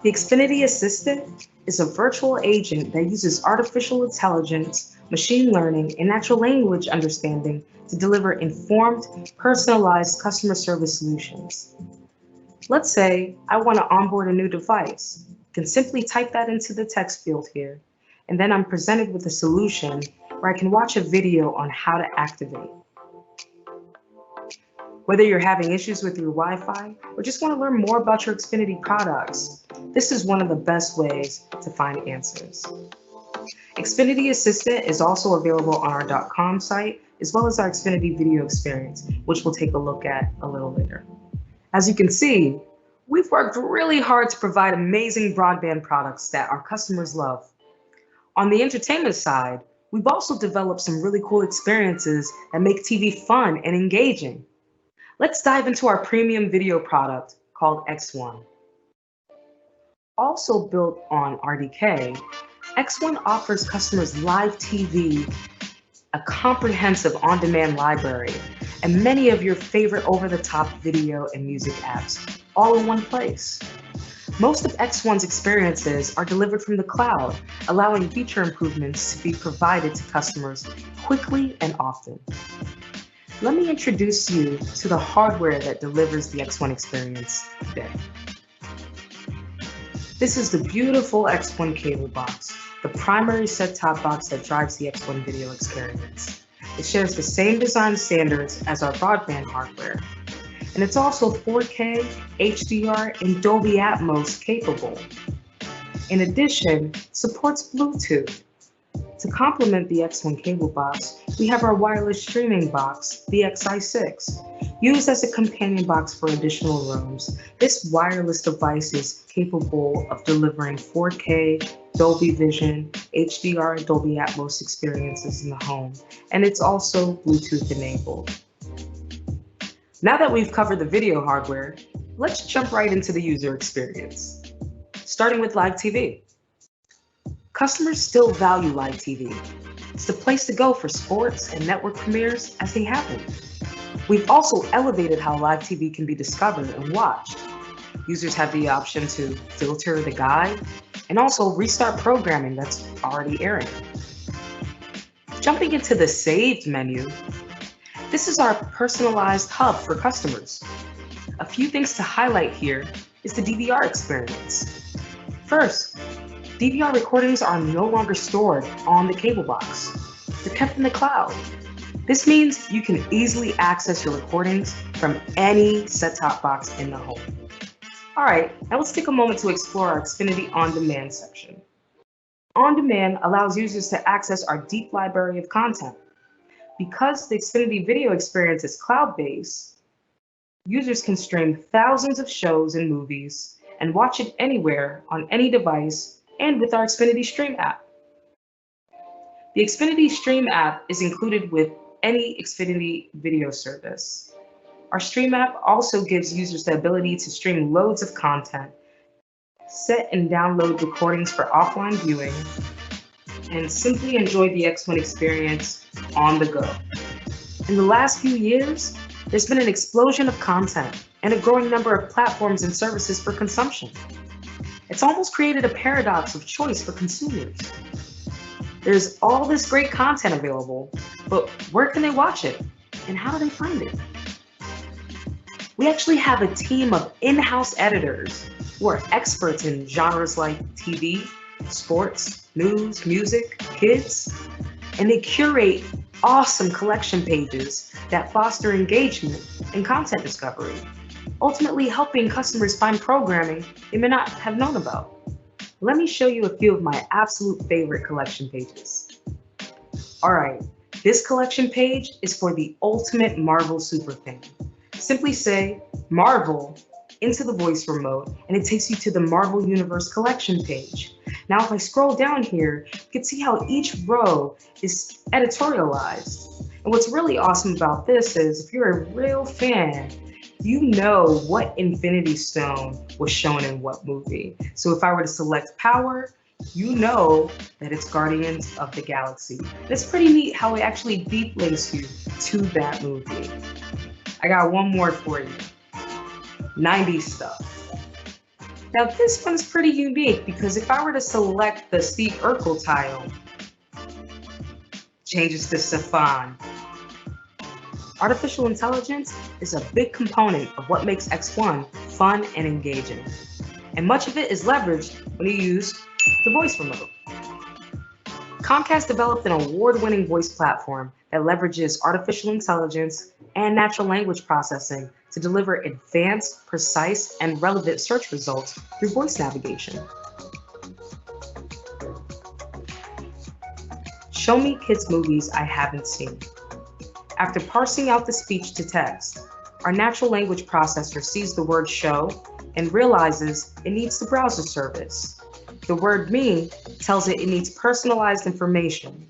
The Xfinity Assistant is a virtual agent that uses artificial intelligence, machine learning, and natural language understanding to deliver informed, personalized customer service solutions. Let's say I want to onboard a new device. I can simply type that into the text field here, and then I'm presented with a solution where I can watch a video on how to activate. Whether you're having issues with your Wi-Fi or just want to learn more about your Xfinity products, this is one of the best ways to find answers. Xfinity Assistant is also available on our .com site, as well as our Xfinity video experience, which we'll take a look at a little later. As you can see, we've worked really hard to provide amazing broadband products that our customers love. On the entertainment side, we've also developed some really cool experiences that make TV fun and engaging. Let's dive into our premium video product called X1. Also built on RDK, X1 offers customers live TV, a comprehensive on-demand library, and many of your favorite over-the-top video and music apps, all in one place. Most of X1's experiences are delivered from the cloud, allowing feature improvements to be provided to customers quickly and often. Let me introduce you to the hardware that delivers the X1 experience today. This is the beautiful X1 cable box, the primary set-top box that drives the X1 video experience. It shares the same design standards as our broadband hardware, and it's also 4K, HDR, and Dolby Atmos capable. In addition, it supports Bluetooth. To complement the X1 cable box, we have our wireless streaming box, the XI6. Used as a companion box for additional rooms, this wireless device is capable of delivering 4K, Dolby Vision, HDR, and Dolby Atmos experiences in the home, and it's also Bluetooth enabled. Now that we've covered the video hardware, let's jump right into the user experience. Starting with live TV. Customers still value live TV. It's the place to go for sports and network premieres as they happen. We've also elevated how live TV can be discovered and watched. Users have the option to filter the guide and also restart programming that's already airing. Jumping into the saved menu, this is our personalized hub for customers. A few things to highlight here is the DVR experience. First, DVR recordings are no longer stored on the cable box. They're kept in the cloud. This means you can easily access your recordings from any set-top box in the home. All right, now let's take a moment to explore our Xfinity On Demand section. On Demand allows users to access our deep library of content. Because the Xfinity video experience is cloud-based, users can stream thousands of shows and movies and watch it anywhere on any device and with our Xfinity Stream app. The Xfinity Stream app is included with any Xfinity video service. Our Stream app also gives users the ability to stream loads of content, set and download recordings for offline viewing, and simply enjoy the X1 experience on the go. In the last few years, there's been an explosion of content and a growing number of platforms and services for consumption. It's almost created a paradox of choice for consumers. There's all this great content available, but where can they watch it? And how do they find it? We actually have a team of in-house editors who are experts in genres like TV, sports, news, music, kids, and they curate awesome collection pages that foster engagement and content discovery, ultimately helping customers find programming they may not have known about. Let me show you a few of my absolute favorite collection pages. All right, this collection page is for the ultimate Marvel superfan. Simply say Marvel into the voice remote and it takes you to the Marvel Universe collection page. Now, if I scroll down here, you can see how each row is editorialized. And what's really awesome about this is if you're a real fan, you know what Infinity Stone was shown in what movie. So if I were to select Power, you know that it's Guardians of the Galaxy. And it's pretty neat how it actually deep links you to that movie. I got one more for you. 90s stuff. Now this one's pretty unique because if I were to select the Steve Urkel tile, changes to Stefan. Artificial intelligence is a big component of what makes X1 fun and engaging. And much of it is leveraged when you use the voice remote. Comcast developed an award-winning voice platform that leverages artificial intelligence and natural language processing to deliver advanced, precise, and relevant search results through voice navigation. Show me kids' movies I haven't seen. After parsing out the speech to text, our natural language processor sees the word show and realizes it needs the browser service. The word me tells it needs personalized information.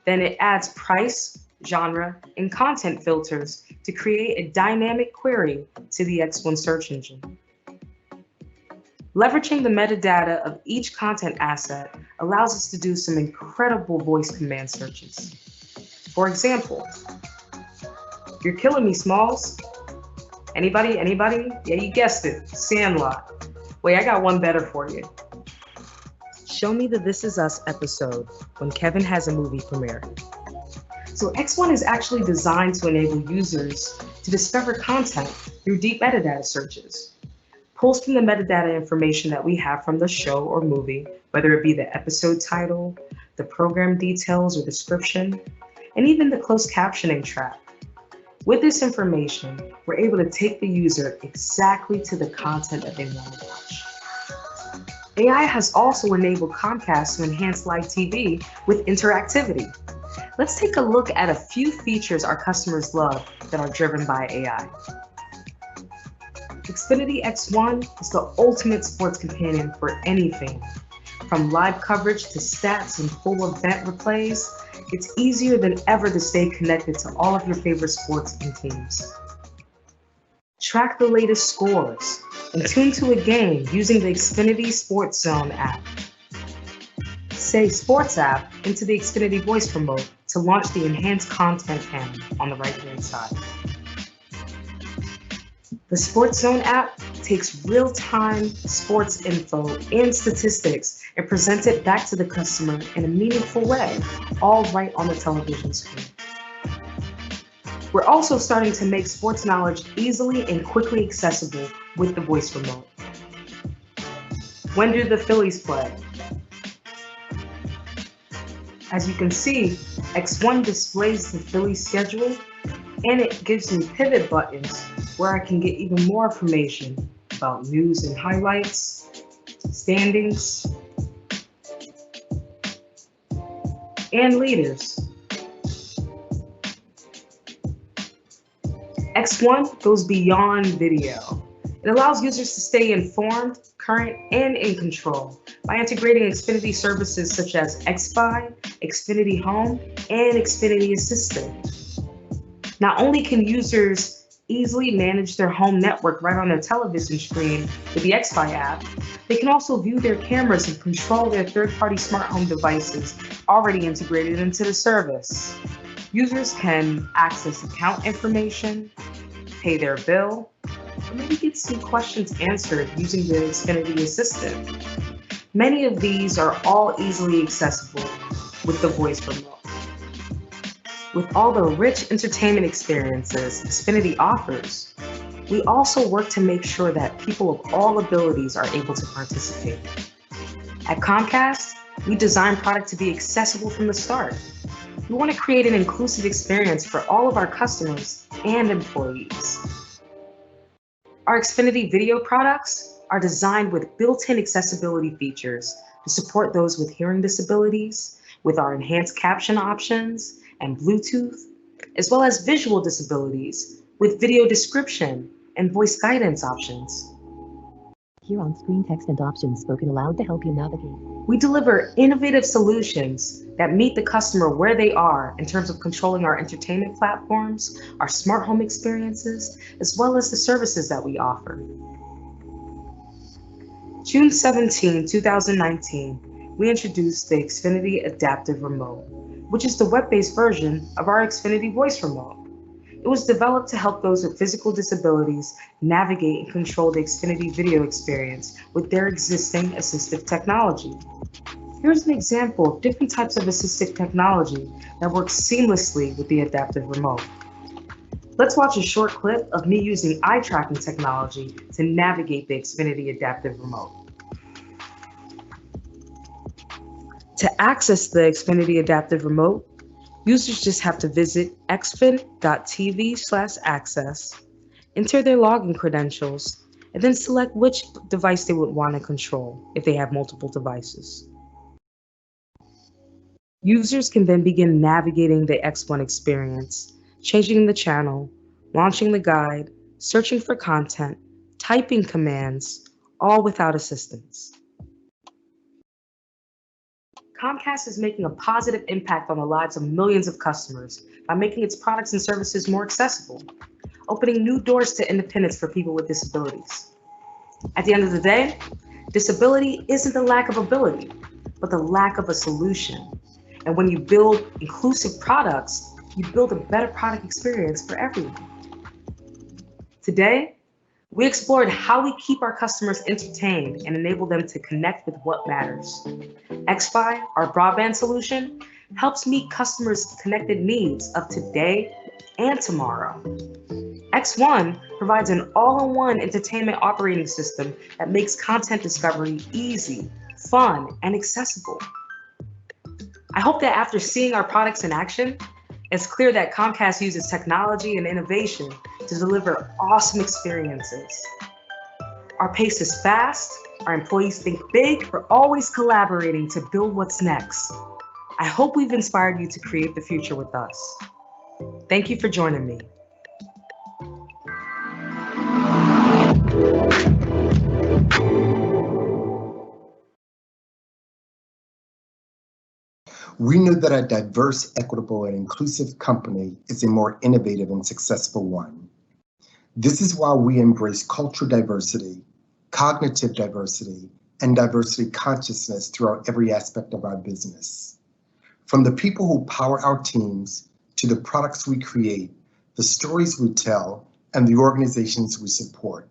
Then it adds price, genre, and content filters to create a dynamic query to the X1 search engine. Leveraging the metadata of each content asset allows us to do some incredible voice command searches. For example, "You're killing me, Smalls." Anybody? Yeah, you guessed it, Sandlot. Wait, I got one better for you. Show me the This Is Us episode when Kevin has a movie premiere. So X1 is actually designed to enable users to discover content through deep metadata searches. Pulls from the metadata information that we have from the show or movie, whether it be the episode title, the program details or description, and even the closed captioning track. With this information, we're able to take the user exactly to the content that they want to watch. AI has also enabled Comcast to enhance live TV with interactivity. Let's take a look at a few features our customers love that are driven by AI. Xfinity X1 is the ultimate sports companion for any fan. From live coverage to stats and full event replays, it's easier than ever to stay connected to all of your favorite sports and teams. Track the latest scores and tune to a game using the Xfinity Sports Zone app. Say Sports app into the Xfinity voice remote to launch the enhanced content panel on the right-hand side. The Sports Zone app takes real-time sports info and statistics and presents it back to the customer in a meaningful way, all right on the television screen. We're also starting to make sports knowledge easily and quickly accessible with the voice remote. When do the Phillies play? As you can see, X1 displays the Phillies schedule and it gives me pivot buttons where I can get even more information about news and highlights, standings, and leaders. X1 goes beyond video. It allows users to stay informed, current, and in control by integrating Xfinity services such as Xfi, Xfinity Home, and Xfinity Assistant. Not only can users easily manage their home network right on their television screen with the Xfi app, they can also view their cameras and control their third-party smart home devices already integrated into the service. Users can access account information, pay their bill, or maybe get some questions answered using the Xfinity Assistant. Many of these are all easily accessible with the voice remote. With all the rich entertainment experiences Xfinity offers, we also work to make sure that people of all abilities are able to participate. At Comcast, we design product to be accessible from the start. We want to create an inclusive experience for all of our customers and employees. Our Xfinity video products are designed with built-in accessibility features to support those with hearing disabilities, with our enhanced caption options and Bluetooth, as well as visual disabilities with video description and voice guidance options. Here on-screen text and options spoken aloud to help you navigate. We deliver innovative solutions that meet the customer where they are in terms of controlling our entertainment platforms, our smart home experiences, as well as the services that we offer. June 17, 2019, we introduced the Xfinity Adaptive Remote, which is the web-based version of our Xfinity voice remote. It was developed to help those with physical disabilities navigate and control the Xfinity video experience with their existing assistive technology. Here's an example of different types of assistive technology that works seamlessly with the adaptive remote. Let's watch a short clip of me using eye tracking technology to navigate the Xfinity adaptive remote. To access the Xfinity adaptive remote, users just have to visit xfin.tv/access, enter their login credentials, and then select which device they would want to control if they have multiple devices. Users can then begin navigating the X1 experience, changing the channel, launching the guide, searching for content, typing commands, all without assistance. Comcast is making a positive impact on the lives of millions of customers by making its products and services more accessible, opening new doors to independence for people with disabilities. At the end of the day, disability isn't the lack of ability, but the lack of a solution. And when you build inclusive products, you build a better product experience for everyone. Today, We explored how we keep our customers entertained and enable them to connect with what matters. XFi, our broadband solution, helps meet customers' connected needs of today and tomorrow. X1 provides an all-in-one entertainment operating system that makes content discovery easy, fun, and accessible. I hope that after seeing our products in action, it's clear that Comcast uses technology and innovation to deliver awesome experiences. Our pace is fast, our employees think big, we're always collaborating to build what's next. I hope we've inspired you to create the future with us. Thank you for joining me. We knew that a diverse, equitable, and inclusive company is a more innovative and successful one. This is why we embrace cultural diversity, cognitive diversity, and diversity consciousness throughout every aspect of our business. From the people who power our teams, to the products we create, the stories we tell, and the organizations we support.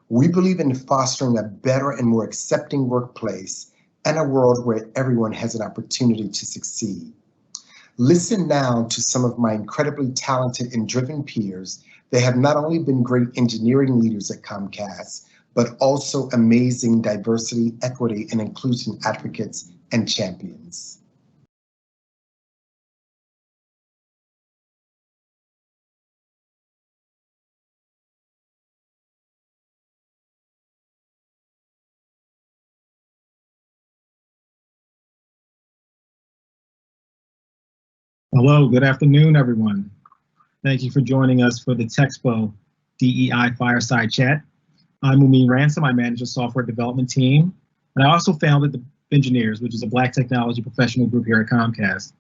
We believe in fostering a better and more accepting workplace and a world where everyone has an opportunity to succeed. Listen now to some of my incredibly talented and driven peers that have not only been great engineering leaders at Comcast, but also amazing diversity, equity, and inclusion advocates and champions. Hello, good afternoon, everyone. Thank you for joining us for the TXPO DEI Fireside Chat. I'm Mumin Ransom. I manage the software development team, and I also founded the Engineers, which is a Black technology professional group here at Comcast.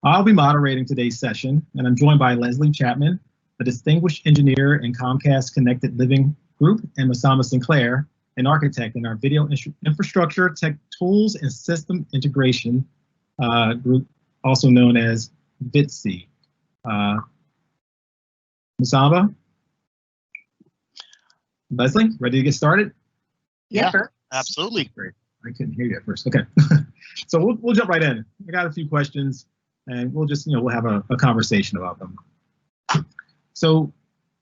I'll be moderating today's session, and I'm joined by Leslie Chapman, a distinguished engineer in Comcast Connected Living Group, and Masamba Sinclair, an architect in our video infrastructure, tech tools, and system integration group, also known as VITC. Masamba? Leslie, ready to get started? Yeah, absolutely. Great. I couldn't hear you at first. Okay. So we'll jump right in. I got a few questions and we'll just, we'll have a conversation about them. So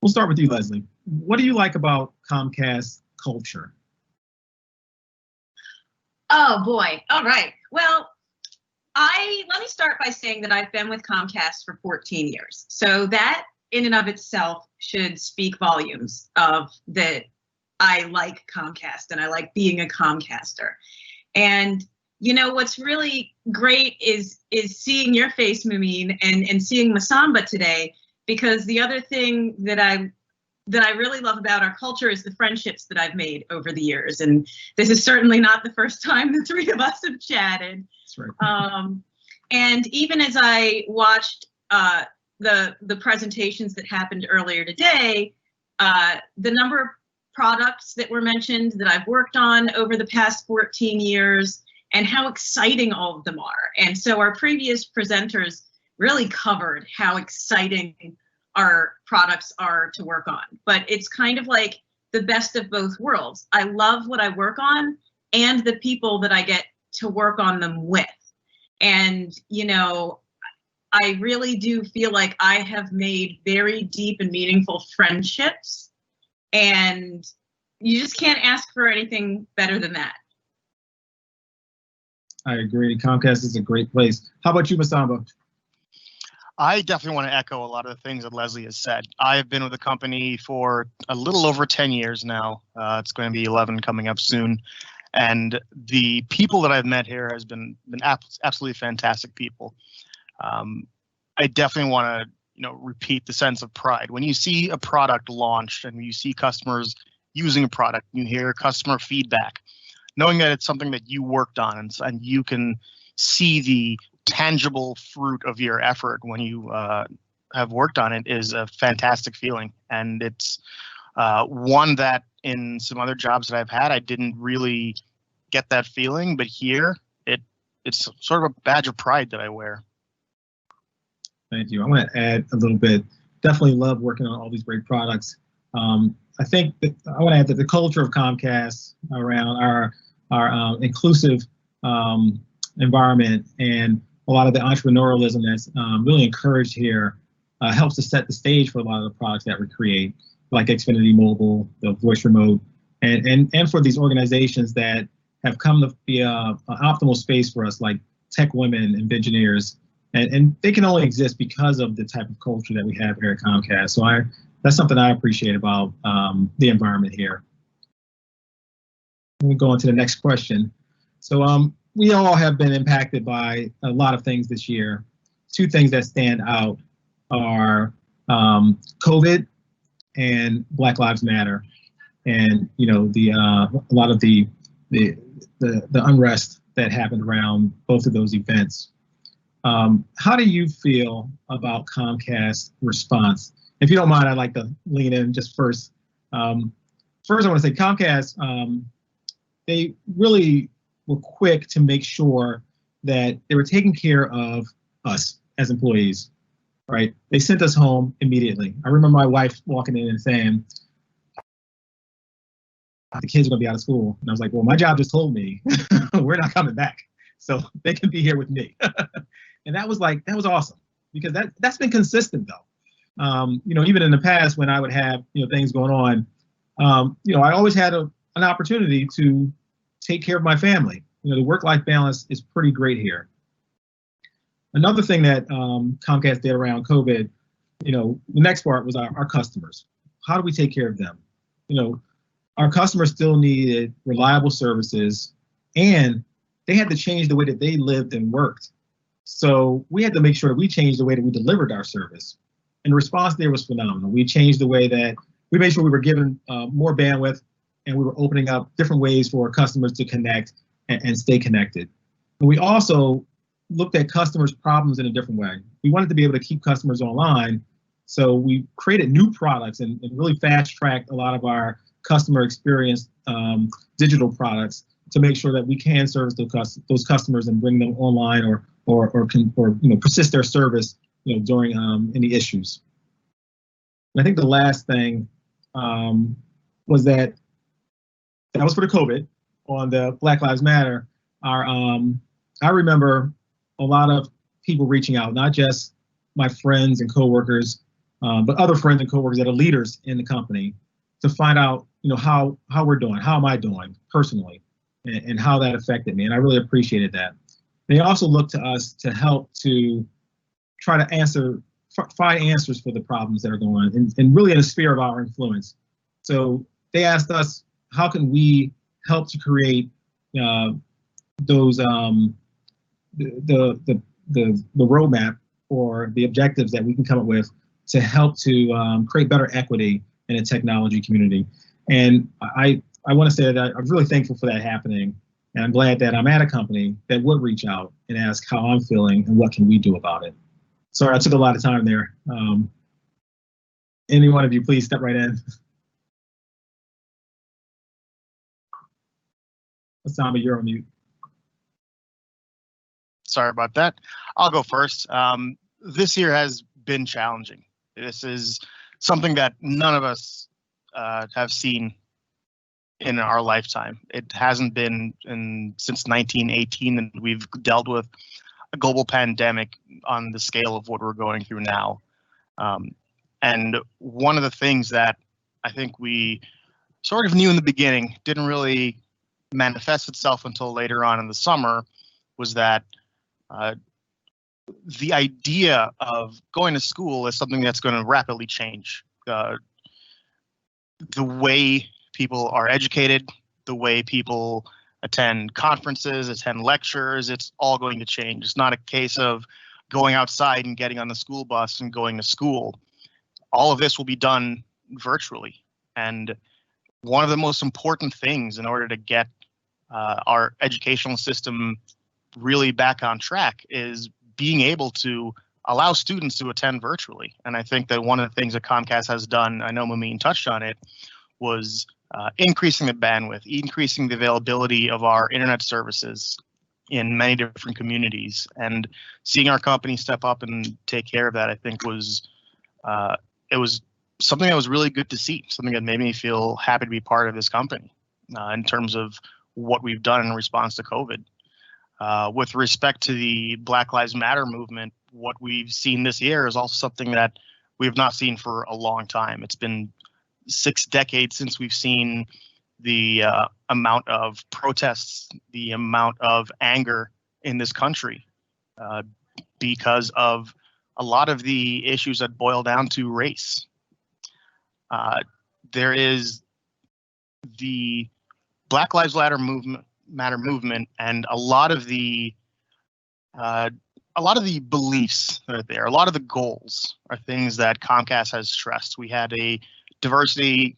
we'll start with you, Leslie. What do you like about Comcast culture? Oh boy. All right. Well, let me start by saying that I've been with Comcast for 14 years. So that in and of itself should speak volumes of that I like Comcast and I like being a Comcaster. And what's really great is seeing your face, Mumin, and seeing Masamba today, because the other thing that I really love about our culture is the friendships that I've made over the years. And this is certainly not the first time the three of us have chatted. That's right. And even as I watched the presentations that happened earlier today, the number of products that were mentioned that I've worked on over the past 14 years and how exciting all of them are. And so our previous presenters really covered how exciting our products are to work on. But it's kind of like the best of both worlds. I love what I work on and the people that I get to work on them with. And, I really do feel like I have made very deep and meaningful friendships, and you just can't ask for anything better than that. I agree. Comcast is a great place. How about you, Masamba? I definitely want to echo a lot of the things that Leslie has said. I have been with the company for a little over 10 years now. It's going to be 11 coming up soon. And the people that I've met here has been absolutely fantastic people. I definitely want to, repeat the sense of pride. When you see a product launched and you see customers using a product, you hear customer feedback, knowing that it's something that you worked on and you can see the tangible fruit of your effort when you have worked on it is a fantastic feeling. And it's one that in some other jobs that I've had, I didn't really get that feeling, but here it's sort of a badge of pride that I wear. Thank you. I want to add a little bit. Definitely love working on all these great products. I think that I want to add that the culture of Comcast around our inclusive environment and a lot of the entrepreneurialism that's really encouraged here helps to set the stage for a lot of the products that we create, like Xfinity Mobile, the voice remote, and for these organizations that have come to be an optimal space for us, like tech women and engineers, and they can only exist because of the type of culture that we have here at Comcast. So that's something I appreciate about the environment here. We'll go on to the next question. So we all have been impacted by a lot of things this year. Two things that stand out are COVID and Black Lives Matter, and a lot of the unrest that happened around both of those events. How do you feel about Comcast's response? If you don't mind, I'd like to lean in just first. First, I want to say Comcast, they really were quick to make sure that they were taking care of us as employees, right? They sent us home immediately. I remember my wife walking in and saying, the kids are gonna be out of school. And I was like, well, my job just told me we're not coming back. So they can be here with me. And that was awesome, because that's been consistent though. Even in the past when I would have, things going on, I always had an opportunity to take care of my family. The work-life balance is pretty great here. Another thing that Comcast did around COVID, the next part was our customers. How do we take care of them? Our customers still needed reliable services, and they had to change the way that they lived and worked. So we had to make sure that we changed the way that we delivered our service. And the response there was phenomenal. We changed the way that we made sure we were given more bandwidth, and we were opening up different ways for our customers to connect and stay connected. And we also looked at customers' problems in a different way. We wanted to be able to keep customers online, so we created new products and really fast-tracked a lot of our customer experience digital products to make sure that we can service those customers and bring them online or persist their service during any issues. And I think the last thing was that was for the COVID. On the Black Lives Matter, I remember a lot of people reaching out, not just my friends and coworkers, but other friends and coworkers that are leaders in the company, to find out how we're doing, how am I doing personally, and how that affected me. And I really appreciated that. They also looked to us to help to try to find answers for the problems that are going on, and really in the sphere of our influence. So they asked us, how can we help to create those the roadmap or the objectives that we can come up with to help to create better equity in the technology community. And I want to say that I'm really thankful for that happening, and I'm glad that I'm at a company that would reach out and ask how I'm feeling and what can we do about it. Sorry, I took a lot of time there. Any one of you, please step right in. Osama, you're on mute. Sorry about that. I'll go first. This year has been challenging. This is something that none of us have seen in our lifetime. It hasn't been since 1918 that we've dealt with a global pandemic on the scale of what we're going through now. And one of the things that I think we sort of knew in the beginning didn't really manifest itself until later on in the summer was that the idea of going to school is something that's going to rapidly change. The way people are educated, the way people attend conferences, attend lectures, it's all going to change. It's not a case of going outside and getting on the school bus and going to school. All of this will be done virtually. And one of the most important things in order to get our educational system really back on track is being able to allow students to attend virtually. And I think that one of the things that Comcast has done, I know Mumin touched on it, was increasing the bandwidth, increasing the availability of our internet services in many different communities, and seeing our company step up and take care of that, I think was it was something that was really good to see, something that made me feel happy to be part of this company in terms of what we've done in response to COVID. With respect to the Black Lives Matter movement, what we've seen this year is also something that we have not seen for a long time. It's been 6 decades since we've seen the amount of protests, the amount of anger in this country because of a lot of the issues that boil down to race. There is the Black Lives Matter movement, and a lot of the beliefs that are there, a lot of the goals are things that Comcast has stressed. We had a diversity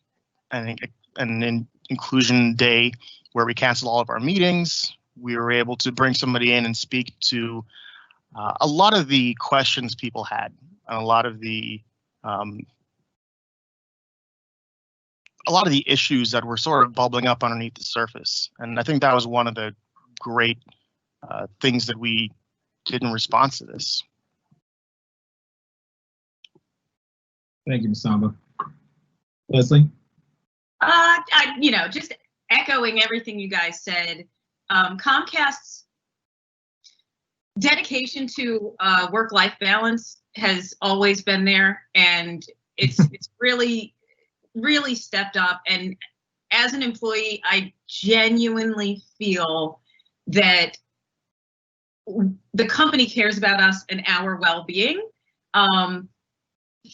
and an inclusion day where we canceled all of our meetings. We were able to bring somebody in and speak to a lot of the questions people had, and a lot of the issues that were sort of bubbling up underneath the surface. And I think that was one of the great things that we did in response to this. Thank you, Ms. Samba. Leslie? Just echoing everything you guys said, Comcast's dedication to work-life balance has always been there, and it's really stepped up. And as an employee, I genuinely feel that the company cares about us and our well-being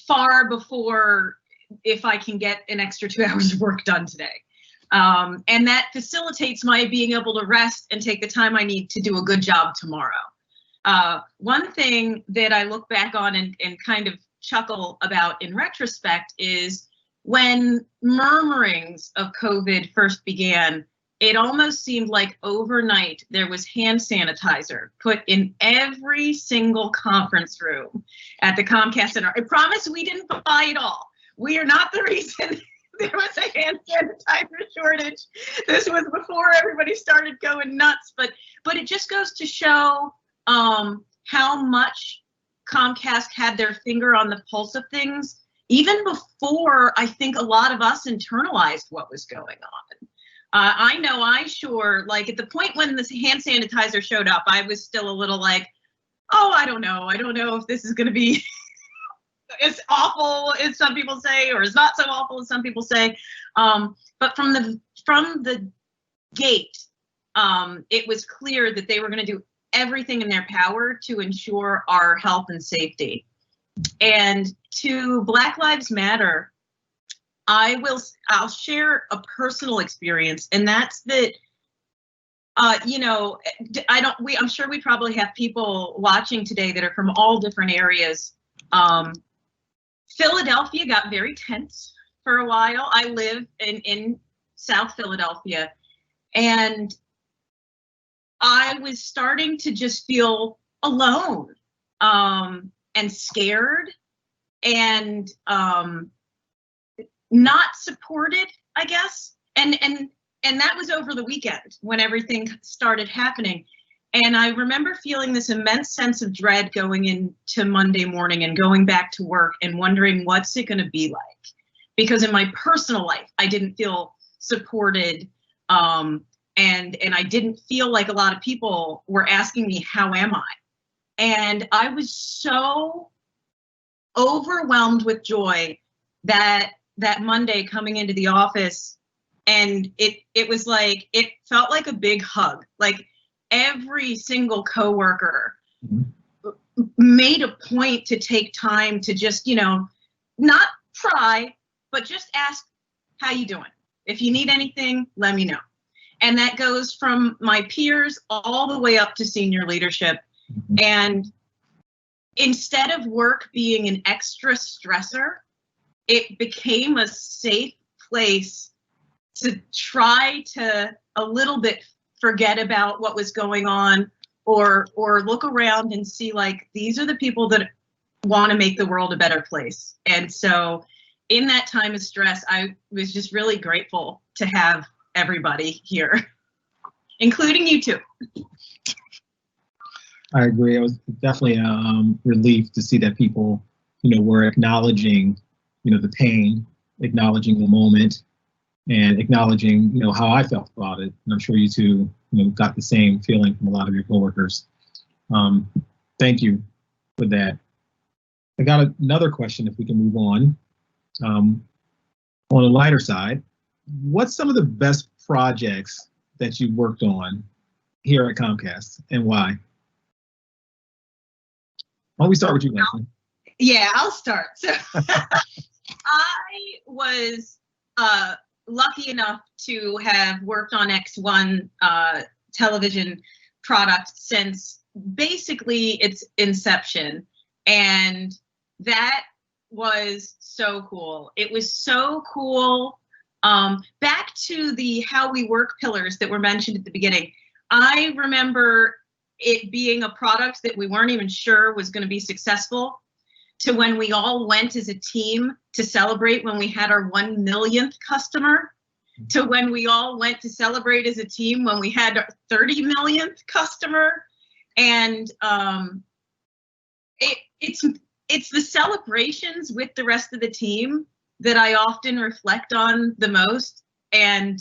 far before if I can get an extra 2 hours of work done today. And that facilitates my being able to rest and take the time I need to do a good job tomorrow. One thing that I look back on and kind of chuckle about in retrospect is when murmurings of COVID first began, it almost seemed like overnight there was hand sanitizer put in every single conference room at the Comcast Center. I promise we didn't buy it all. We are not the reason there was a hand sanitizer shortage. This was before everybody started going nuts, but it just goes to show how much Comcast had their finger on the pulse of things, even before I think a lot of us internalized what was going on. I know like at the point when this hand sanitizer showed up, I was still a little like, oh, I don't know if this is going to be as awful as some people say, or is not so awful as some people say. But from the gate, it was clear that they were going to do everything in their power to ensure our health and safety. And to Black Lives Matter, I'll share a personal experience, and that's that, I'm sure we probably have people watching today that are from all different areas. Philadelphia got very tense for a while. I live in South Philadelphia, and I was starting to just feel alone and scared and not supported, I guess. And that was over the weekend when everything started happening. And I remember feeling this immense sense of dread going into Monday morning and going back to work and wondering what's it going to be like. Because in my personal life, I didn't feel supported. And I didn't feel like a lot of people were asking me, how am I? And I was so overwhelmed with joy that Monday coming into the office, and it was like, it felt like a big hug. Like every single coworker made a point to take time to just, not try, but just ask, how you doing? If you need anything, let me know. And that goes from my peers all the way up to senior leadership. And instead of work being an extra stressor, it became a safe place to try to a little bit forget about what was going on, or look around and see like, these are the people that want to make the world a better place. And so in that time of stress, I was just really grateful to have everybody here, including you two. I agree. It was definitely a relief to see that people, were acknowledging the pain, acknowledging the moment, and acknowledging, how I felt about it. And I'm sure you two, got the same feeling from a lot of your coworkers. Thank you for that. I got another question, if we can move on. On a lighter side, what's some of the best projects that you worked on here at Comcast, and why? Why don't we start with you, Leslie? Yeah, I'll start. So I was lucky enough to have worked on X1 television product since basically its inception. And that was so cool. It was so cool. Back to the how we work pillars that were mentioned at the beginning. I remember it being a product that we weren't even sure was going to be successful, to when we all went as a team to celebrate when we had our 1 millionth customer, to when we all went to celebrate as a team when we had our 30 millionth customer. And it's the celebrations with the rest of the team that I often reflect on the most. And,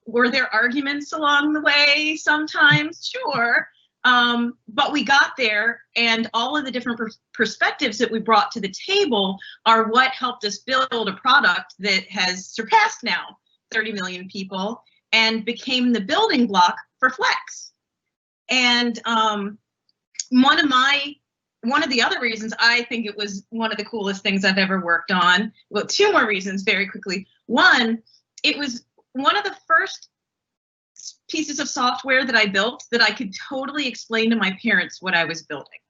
were there arguments along the way sometimes? Sure. But we got there, and all of the different perspectives that we brought to the table are what helped us build a product that has surpassed now 30 million people and became the building block for Flex. And one of the other reasons I think it was one of the coolest things I've ever worked on, well, two more reasons very quickly. One, it was one of the first pieces of software that I built that I could totally explain to my parents what I was building.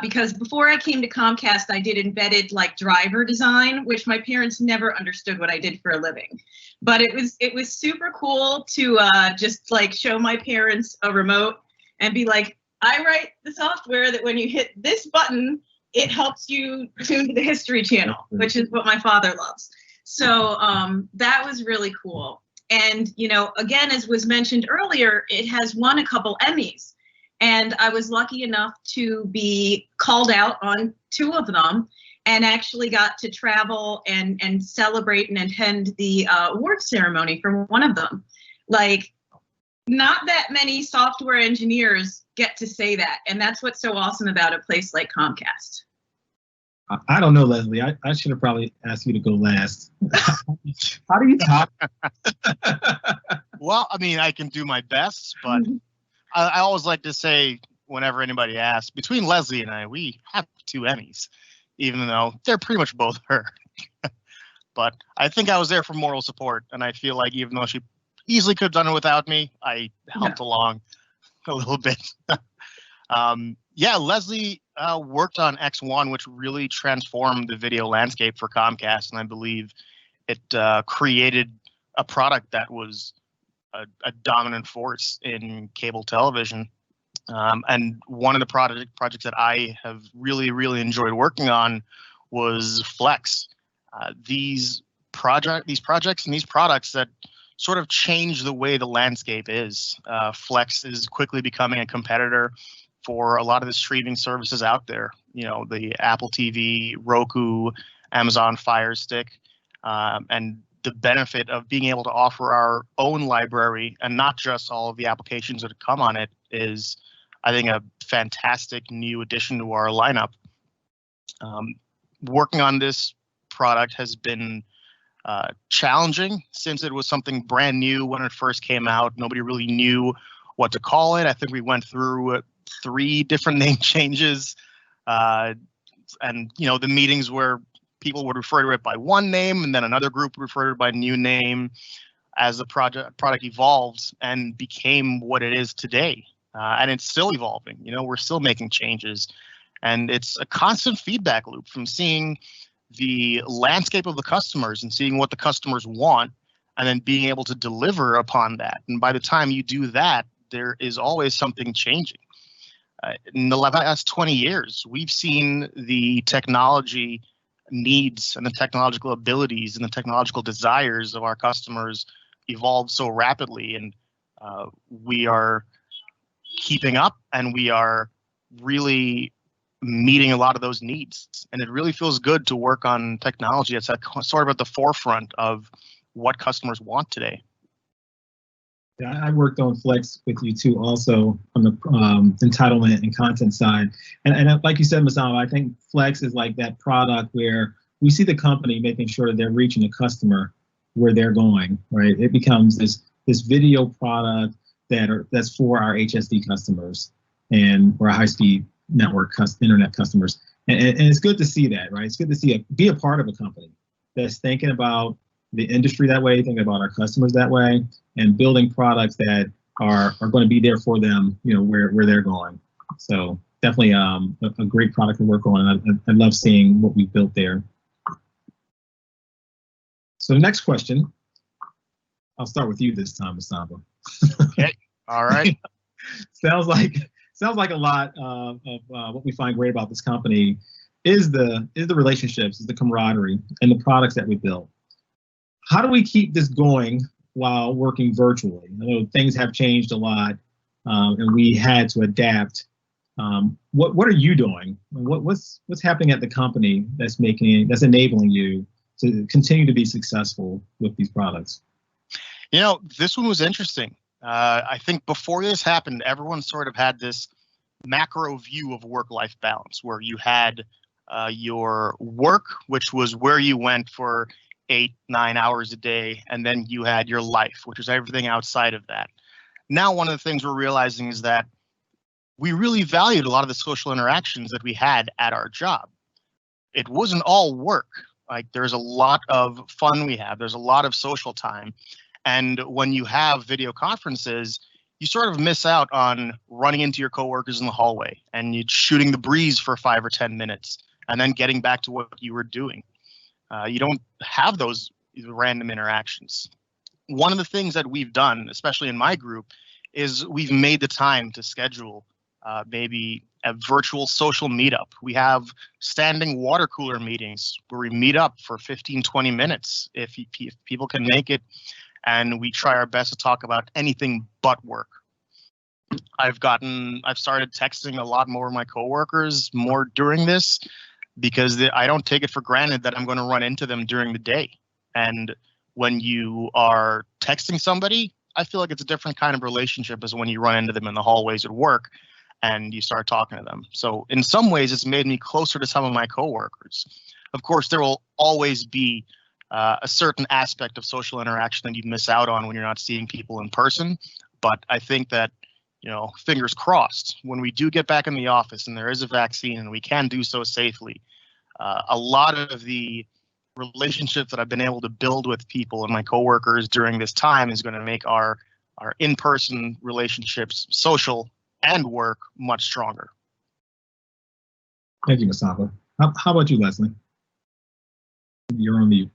Because before I came to Comcast, I did embedded driver design, which my parents never understood what I did for a living. But it was super cool to just show my parents a remote and be like, I write the software that when you hit this button, it helps you tune to the History Channel, which is what my father loves. So that was really cool. And, again, as was mentioned earlier, it has won a couple Emmys. And I was lucky enough to be called out on 2 of them, and actually got to travel and celebrate and attend the award ceremony for one of them. Not that many software engineers get to say that. And that's what's so awesome about a place like Comcast. I don't know, Leslie. I should have probably asked you to go last. How do you talk? Well, I can do my best, but I always like to say, whenever anybody asks, between Leslie and I, we have 2 Emmys, even though they're pretty much both her. But I think I was there for moral support, and I feel like even though she easily could have done it without me, I helped along a little bit. Leslie worked on X1, which really transformed the video landscape for Comcast, and I believe it created a product that was a dominant force in cable television. And one of the projects that I have really, really enjoyed working on was Flex. These projects and these products that sort of change the way the landscape is. Flex is quickly becoming a competitor for a lot of the streaming services out there. The Apple TV, Roku, Amazon Fire Stick, and the benefit of being able to offer our own library and not just all of the applications that come on it is, I think, a fantastic new addition to our lineup. Working on this product has been challenging since it was something brand new when it first came out. Nobody really knew what to call it. I think we went through 3 different name changes, and the meetings where people would refer to it by one name and then another group would refer to it by a new name as the product evolved and became what it is today. And it's still evolving. We're still making changes, and it's a constant feedback loop from seeing the landscape of the customers and seeing what the customers want and then being able to deliver upon that. And by the time you do that, there is always something changing. In the last 20 years, we've seen the technology needs and the technological abilities and the technological desires of our customers evolve so rapidly, and we are keeping up, and we are really meeting a lot of those needs. And it really feels good to work on technology that's sort of at the forefront of what customers want today. Yeah, I worked on Flex with you too, also on the entitlement and content side. And like you said, Masama, I think Flex is like that product where we see the company making sure that they're reaching the customer where they're going, right? It becomes this video product that's for our HSD customers and or high-speed network internet customers. And it's good to see that, right? It's good to be a part of a company that's thinking about the industry that way, thinking about our customers that way, and building products that are going to be there for them, where they're going. So definitely a great product to work on. And I love seeing what we built there. So the next question, I'll start with you this time, Masamba. Okay. All right. Sounds like a lot of what we find great about this company is the relationships, is the camaraderie, and the products that we built. How do we keep this going while working virtually? I know things have changed a lot, and we had to adapt. What are you doing? What's happening at the company that's enabling you to continue to be successful with these products? This one was interesting. I think before this happened, everyone sort of had this macro view of work-life balance, where you had your work, which was where you went for 8-9 hours a day, and then you had your life, which was everything outside of that. Now, one of the things we're realizing is that we really valued a lot of the social interactions that we had at our job. It wasn't all work. Like, there's a lot of fun we have. There's a lot of social time. And when you have video conferences, you sort of miss out on running into your coworkers in the hallway and you shooting the breeze for 5 or 10 minutes and then getting back to what you were doing. You don't have those random interactions. One of the things that we've done, especially in my group, is we've made the time to schedule maybe a virtual social meetup. We have standing water cooler meetings where we meet up for 15-20 minutes if people can make it, and we try our best to talk about anything but work. I've started texting a lot more of my coworkers more during this, because I don't take it for granted that I'm going to run into them during the day. And when you are texting somebody, I feel like it's a different kind of relationship as when you run into them in the hallways at work and you start talking to them. So in some ways, it's made me closer to some of my coworkers. Of course, there will always be a certain aspect of social interaction that you miss out on when you're not seeing people in person. But I think that, fingers crossed, when we do get back in the office and there is a vaccine and we can do so safely, a lot of the relationships that I've been able to build with people and my coworkers during this time is going to make our in-person relationships, social and work, much stronger. Thank you, Masaba. How about you, Leslie? You're on mute.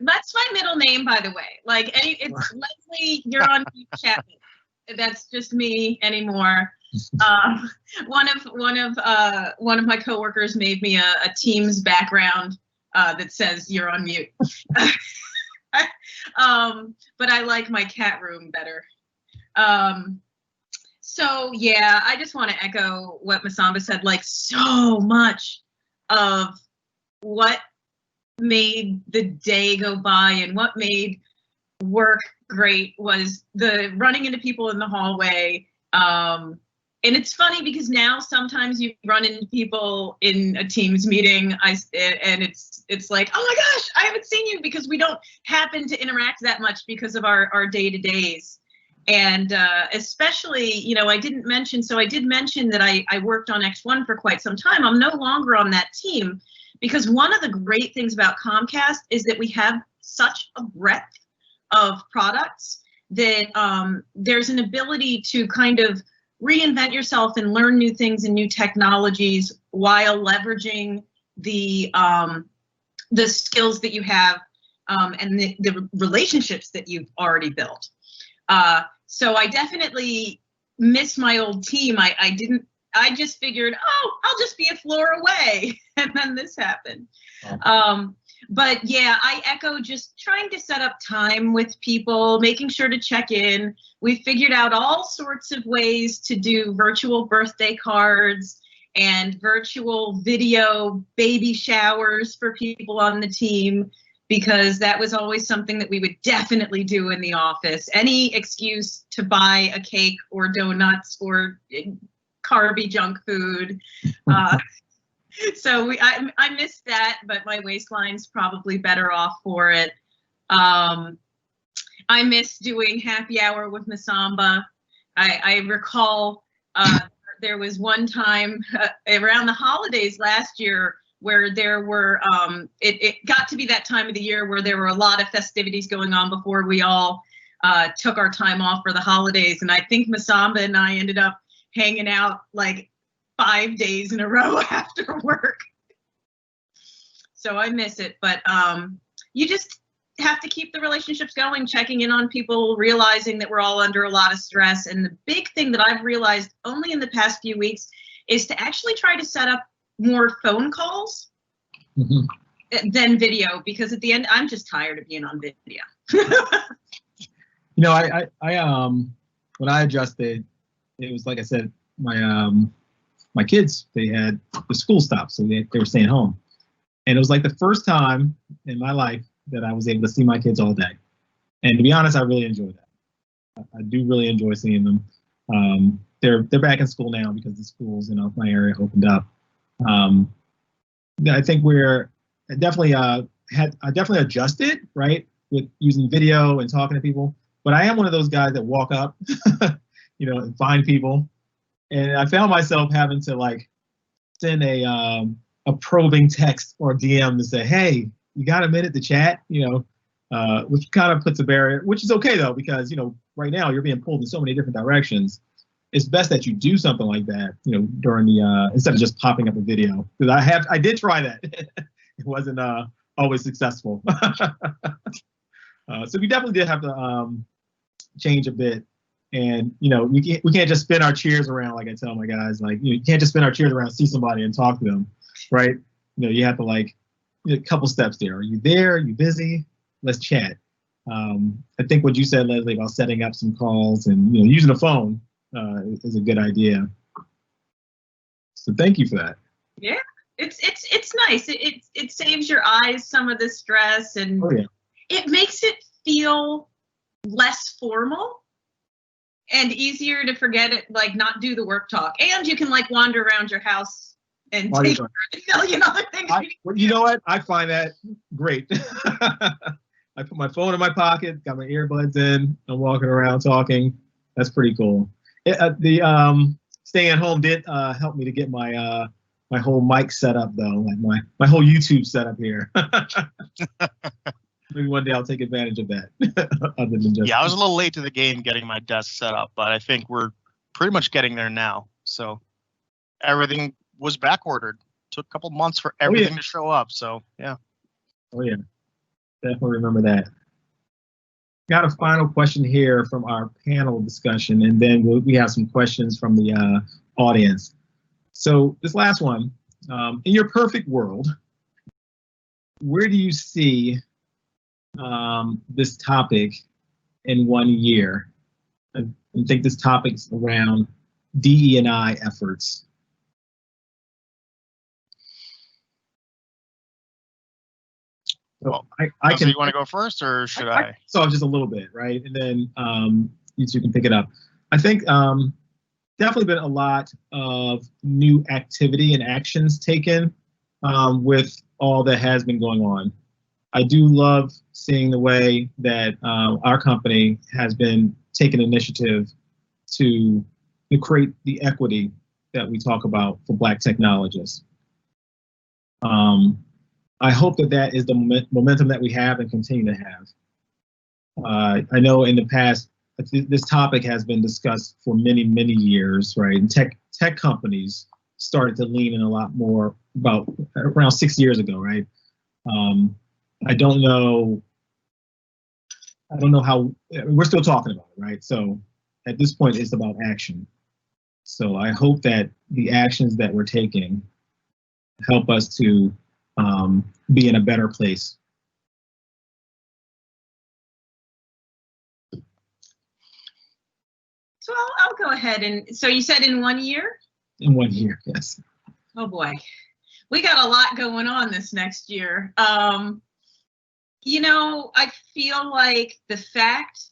That's my middle name, by the way. It's Leslie. You're on mute, Chapman. That's just me anymore. One of my coworkers made me a Teams background that says you're on mute. But I like my cat room better. So yeah, I just want to echo what Masamba said. Like, so much of what made the day go by and what made work great was the running into people in the hallway. And it's funny because now sometimes you run into people in a Teams meeting and it's like, oh my gosh, I haven't seen you, because we don't happen to interact that much because of our day-to-days. And especially, I did mention that I worked on X1 for quite some time. I'm no longer on that team, because one of the great things about Comcast is that we have such a breadth of products that there's an ability to kind of reinvent yourself and learn new things and new technologies while leveraging the skills that you have and the relationships that you've already built. So I definitely miss my old team. I didn't I just figured, oh, I'll just be a floor away. And then this happened. But yeah, I echo just trying to set up time with people, making sure to check in. We figured out all sorts of ways to do virtual birthday cards and virtual video baby showers for people on the team, because that was always something that we would definitely do in the office. Any excuse to buy a cake or donuts or carby junk food. So I missed that, but my waistline's probably better off for it. I miss doing happy hour with Masamba. I recall there was one time around the holidays last year where there were, it got to be that time of the year where there were a lot of festivities going on before we all took our time off for the holidays. And I think Masamba and I ended up hanging out like 5 days in a row after work. So I miss it, but you just have to keep the relationships going, checking in on people, realizing that we're all under a lot of stress. And the big thing that I've realized only in the past few weeks is to actually try to set up more phone calls than video, because at the end, I'm just tired of being on video. You know, I when I adjusted, it was like I said, my kids, they had the school stopped, so they were staying home. And it was like the first time in my life that I was able to see my kids all day. And to be honest, I really enjoy that. I do really enjoy seeing them. They're back in school now because the schools in my area opened up. I think I definitely adjusted, right, with using video and talking to people. But I am one of those guys that walk up, you know, and find people. And I found myself having to like send a probing text or DM to say, hey, you got a minute to chat, you know, which kind of puts a barrier, which is okay though, because, you know, right now you're being pulled in so many different directions. It's best that you do something like that, you know, during the, instead of just popping up a video. Because I did try that. It wasn't always successful. So we definitely did have to change a bit. And, you know, we can't just spin our chairs around, like I tell my guys, like, you can't just spin our chairs around, see somebody and talk to them, right? You know, you have to like, a couple steps there. Are you there? Are you busy? Let's chat. I think what you said, Leslie, about setting up some calls and, you know, using the phone is a good idea. So thank you for that. Yeah, it's nice. It saves your eyes some of the stress, and it makes it feel less formal and easier to forget it, like not do the work talk. And you can like wander around your house and take a million other things. You know what? I find that great. I put my phone in my pocket, got my earbuds in, I'm walking around talking. That's pretty cool. The staying at home did help me to get my my whole mic set up though, like my whole YouTube setup here. Maybe one day I'll take advantage of that. Other than just I was a little late to the game getting my desk set up, but I think we're pretty much getting there now. So everything was back ordered. Took a couple months for everything to show up. So yeah. Oh yeah, definitely remember that. Got a final question here from our panel discussion, and then we have some questions from the audience. So this last one, in your perfect world, where do you see this topic in 1 year? I think this topic's around DE&I efforts. Well, I can. You want to go first, or should I? So just a little bit, right, and then you two can pick it up. I think definitely been a lot of new activity and actions taken with all that has been going on. I do love seeing the way that our company has been taking initiative to create the equity that we talk about for Black technologists. I hope that that is the momentum that we have and continue to have. I know in the past, this topic has been discussed for many, many years, right? And tech companies started to lean in a lot more about around 6 years ago, right? I don't know how, we're still talking about it, right? So at this point, it's about action. So I hope that the actions that we're taking help us to be in a better place. So I'll go ahead and, so you said in 1 year? In 1 year, yes. Oh boy, we got a lot going on this next year. You know, I feel like the fact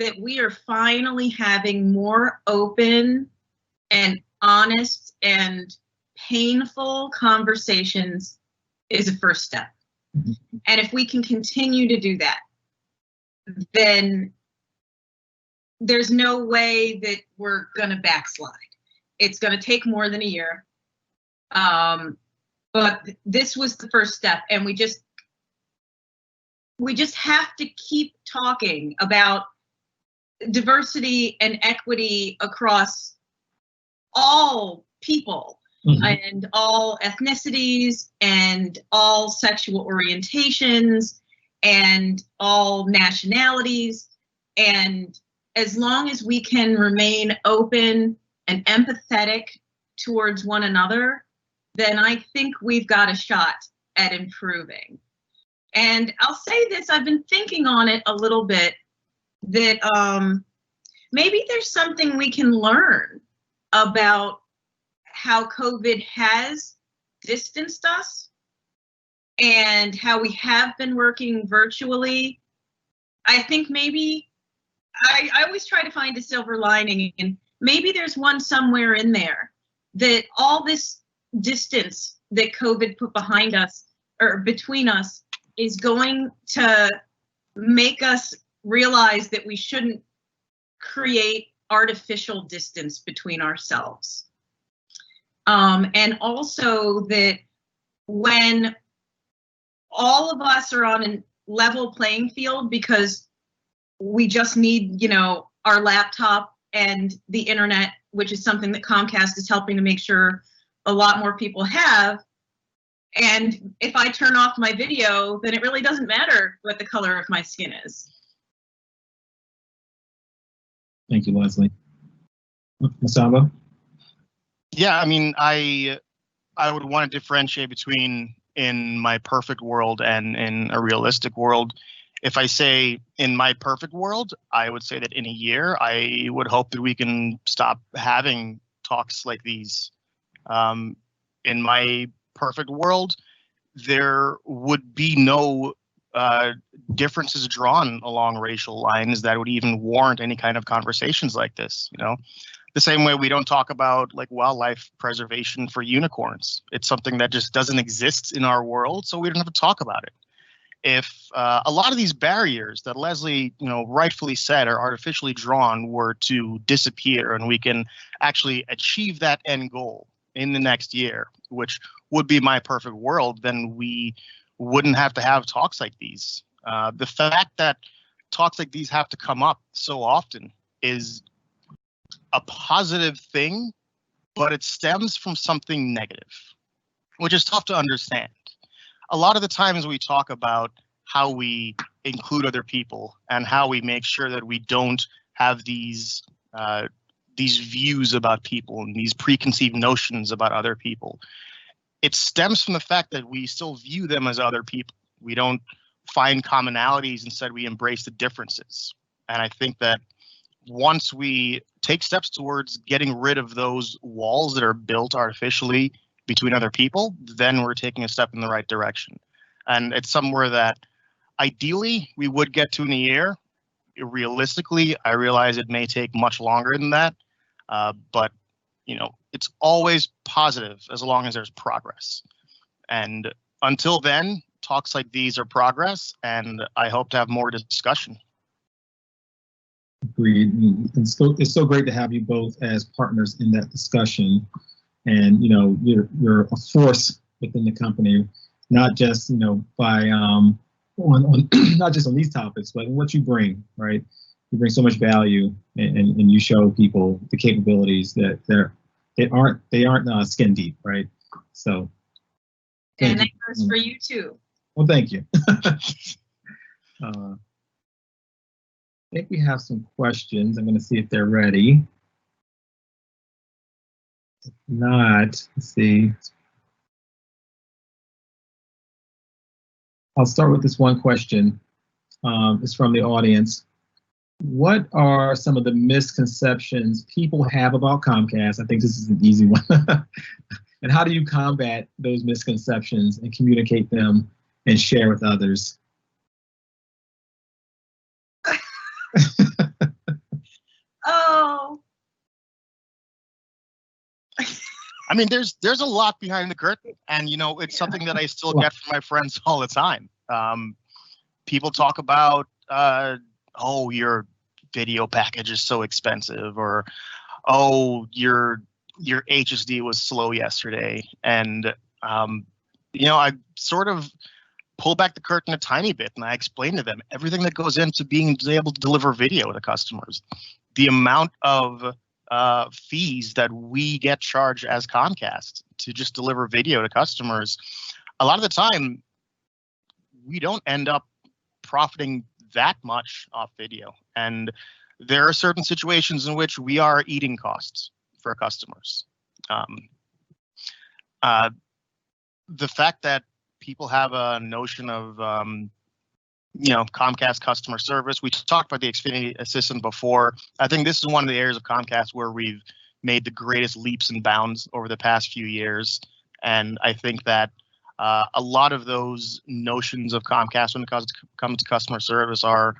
that we are finally having more open and honest and painful conversations is a first step. And if we can continue to do that, then there's no way that we're going to backslide. It's going to take more than a year. But this was the first step, and we just have to keep talking about diversity and equity across all people and all ethnicities and all sexual orientations and all nationalities. And as long as we can remain open and empathetic towards one another, then I think we've got a shot at improving. And I'll say this, I've been thinking on it a little bit, that maybe there's something we can learn about how COVID has distanced us and how we have been working virtually. I think maybe, I always try to find a silver lining, and maybe there's one somewhere in there, that all this distance that COVID put behind us or between us is going to make us realize that we shouldn't create artificial distance between ourselves. And also that when all of us are on a level playing field because we just need, you know, our laptop and the internet, which is something that Comcast is helping to make sure a lot more people have. And if I turn off my video, then it really doesn't matter what the color of my skin is. Thank you, Leslie. Masaba? Yeah, I mean, I would want to differentiate between in my perfect world and in a realistic world. If I say in my perfect world, I would say that in a year, I would hope that we can stop having talks like these. In my perfect world, there would be no differences drawn along racial lines that would even warrant any kind of conversations like this. You know, the same way we don't talk about like wildlife preservation for unicorns. It's something that just doesn't exist in our world, so we don't have to talk about it. If a lot of these barriers that Leslie, you know, rightfully said are artificially drawn were to disappear, and we can actually achieve that end goal in the next year, which would be my perfect world, then we wouldn't have to have talks like these. The fact that talks like these have to come up so often is a positive thing, but it stems from something negative, which is tough to understand. A lot of the times we talk about how we include other people and how we make sure that we don't have these views about people and these preconceived notions about other people. It stems from the fact that we still view them as other people. We don't find commonalities, instead we embrace the differences. And I think that once we take steps towards getting rid of those walls that are built artificially between other people, then we're taking a step in the right direction. And it's somewhere that ideally we would get to in a year. Realistically, I realize it may take much longer than that, but you know, it's always positive as long as there's progress. And until then, talks like these are progress, and I hope to have more discussion. Agreed. It's so great to have you both as partners in that discussion. And you know, you're a force within the company, not just, you know, by on not just on these topics, but in what you bring, right? You bring so much value, and you show people the capabilities that they aren't skin deep, right? So. And that goes for you too. Well, thank you. I think we have some questions. I'm going to see if they're ready. Not, let's see. I'll start with this one question. It's from the audience. What are some of the misconceptions people have about Comcast? I think this is an easy one. And how do you combat those misconceptions and communicate them and share with others? Oh. I mean, there's a lot behind the curtain, and it's something that I still get from my friends all the time. People talk about, oh, your video package is so expensive, or oh, your HSD was slow yesterday, and I sort of pull back the curtain a tiny bit, and I explain to them everything that goes into being able to deliver video to customers, the amount of fees that we get charged as Comcast to just deliver video to customers. A lot of the time, we don't end up profiting that much off video. And there are certain situations in which we are eating costs for customers. The fact that people have a notion of Comcast customer service. We talked about the Xfinity Assistant before. I think this is one of the areas of Comcast where we've made the greatest leaps and bounds over the past few years. And I think that a lot of those notions of Comcast when it comes to customer service are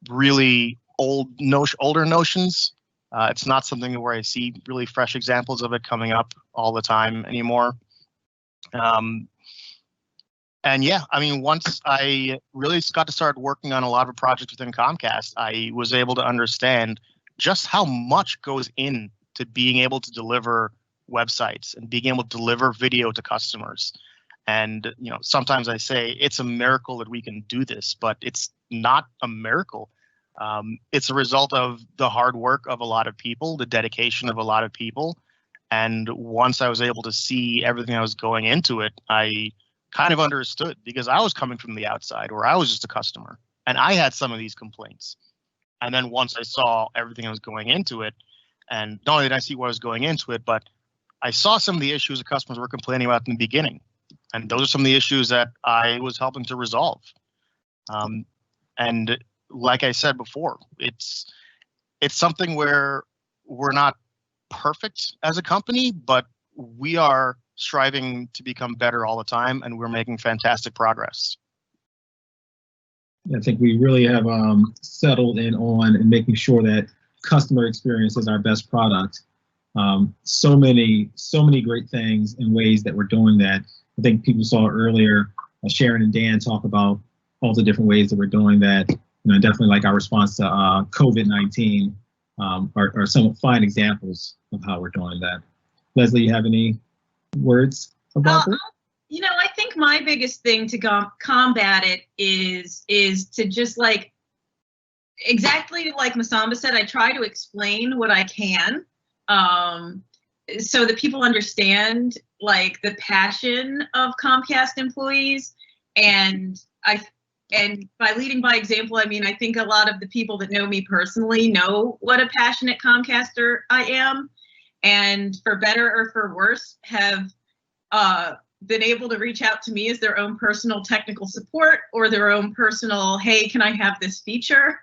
really older notions. It's not something where I see really fresh examples of it coming up all the time anymore. And yeah, I mean, once I really got to start working on a lot of projects within Comcast, I was able to understand just how much goes into being able to deliver websites and being able to deliver video to customers. And, sometimes I say it's a miracle that we can do this, but it's not a miracle. It's a result of the hard work of a lot of people, the dedication of a lot of people. And once I was able to see everything that was going into it, I kind of understood, because I was coming from the outside where I was just a customer and I had some of these complaints. And then once I saw everything that was going into it, and not only did I see what was going into it, but I saw some of the issues that customers were complaining about in the beginning. And those are some of the issues that I was helping to resolve. And like I said before, it's something where we're not perfect as a company, but we are striving to become better all the time, and we're making fantastic progress. I think we really have settled in on and making sure that customer experience is our best product. So many great things and ways that we're doing that. I think people saw earlier, Sharon and Dan talk about all the different ways that we're doing that. Definitely like our response to COVID-19 are some fine examples of how we're doing that. Leslie, you have any words about that? I think my biggest thing to combat it is to just exactly like Masamba said, I try to explain what I can so that people understand the passion of Comcast employees. And by leading by example, I mean, I think a lot of the people that know me personally know what a passionate Comcaster I am, and for better or for worse have been able to reach out to me as their own personal technical support or their own personal, hey, can I have this feature?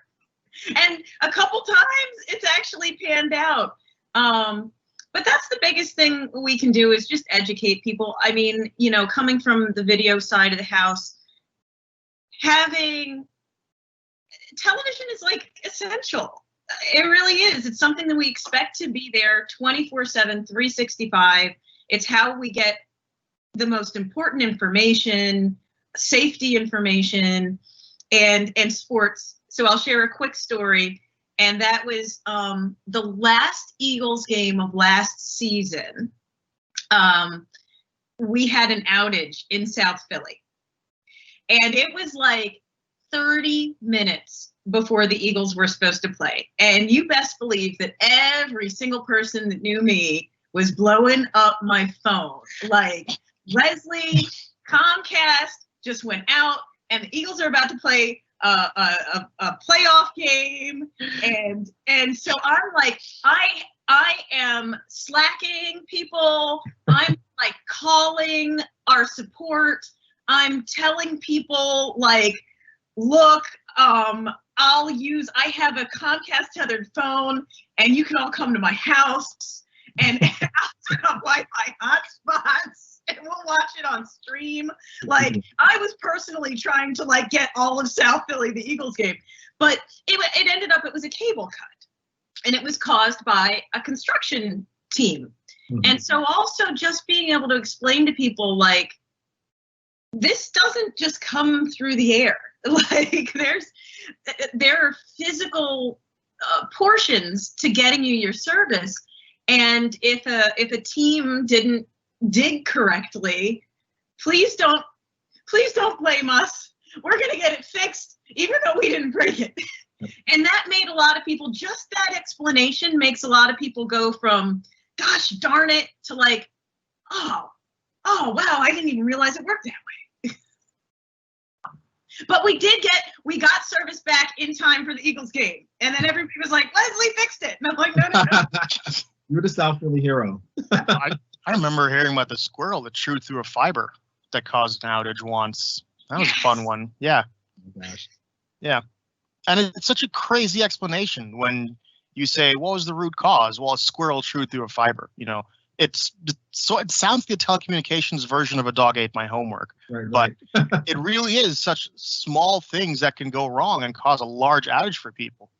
And a couple times it's actually panned out. But that's the biggest thing we can do is just educate people. I mean, coming from the video side of the house, having television is essential. It really is. It's something that we expect to be there 24/7, 365. It's how we get the most important information, safety information, and sports. So I'll share a quick story. And that was the last Eagles game of last season. We had an outage in South Philly. And it was 30 minutes before the Eagles were supposed to play. And you best believe that every single person that knew me was blowing up my phone. Leslie, Comcast just went out and the Eagles are about to play a playoff game. And so I'm I am slacking people. I'm like calling our support. I'm telling people like, look, I have a Comcast tethered phone and you can all come to my house and I'll set up Wi-Fi hotspots and we'll watch it on stream. Like I was personally trying to like get all of South Philly, the Eagles game, but it ended up, it was a cable cut and it was caused by a construction team. Mm-hmm. And so also just being able to explain to people like, this doesn't just come through the air. Like there are physical portions to getting you your service, and if a team didn't dig correctly, please don't blame us. We're gonna get it fixed, even though we didn't break it. And that made a lot of people, just that explanation makes a lot of people go from gosh darn it to like, oh wow, I didn't even realize it worked that way. But we got service back in time for the Eagles game. And then everybody was like, Leslie fixed it. And I'm like, no. You're the South Philly hero. I remember hearing about the squirrel that chewed through a fiber that caused an outage once. That was a fun one. Yeah. Oh, gosh. Yeah. And it's such a crazy explanation when you say, what was the root cause? Well, a squirrel chewed through a fiber, you know. It sounds like a telecommunications version of a dog ate my homework, right. But it really is such small things that can go wrong and cause a large outage for people.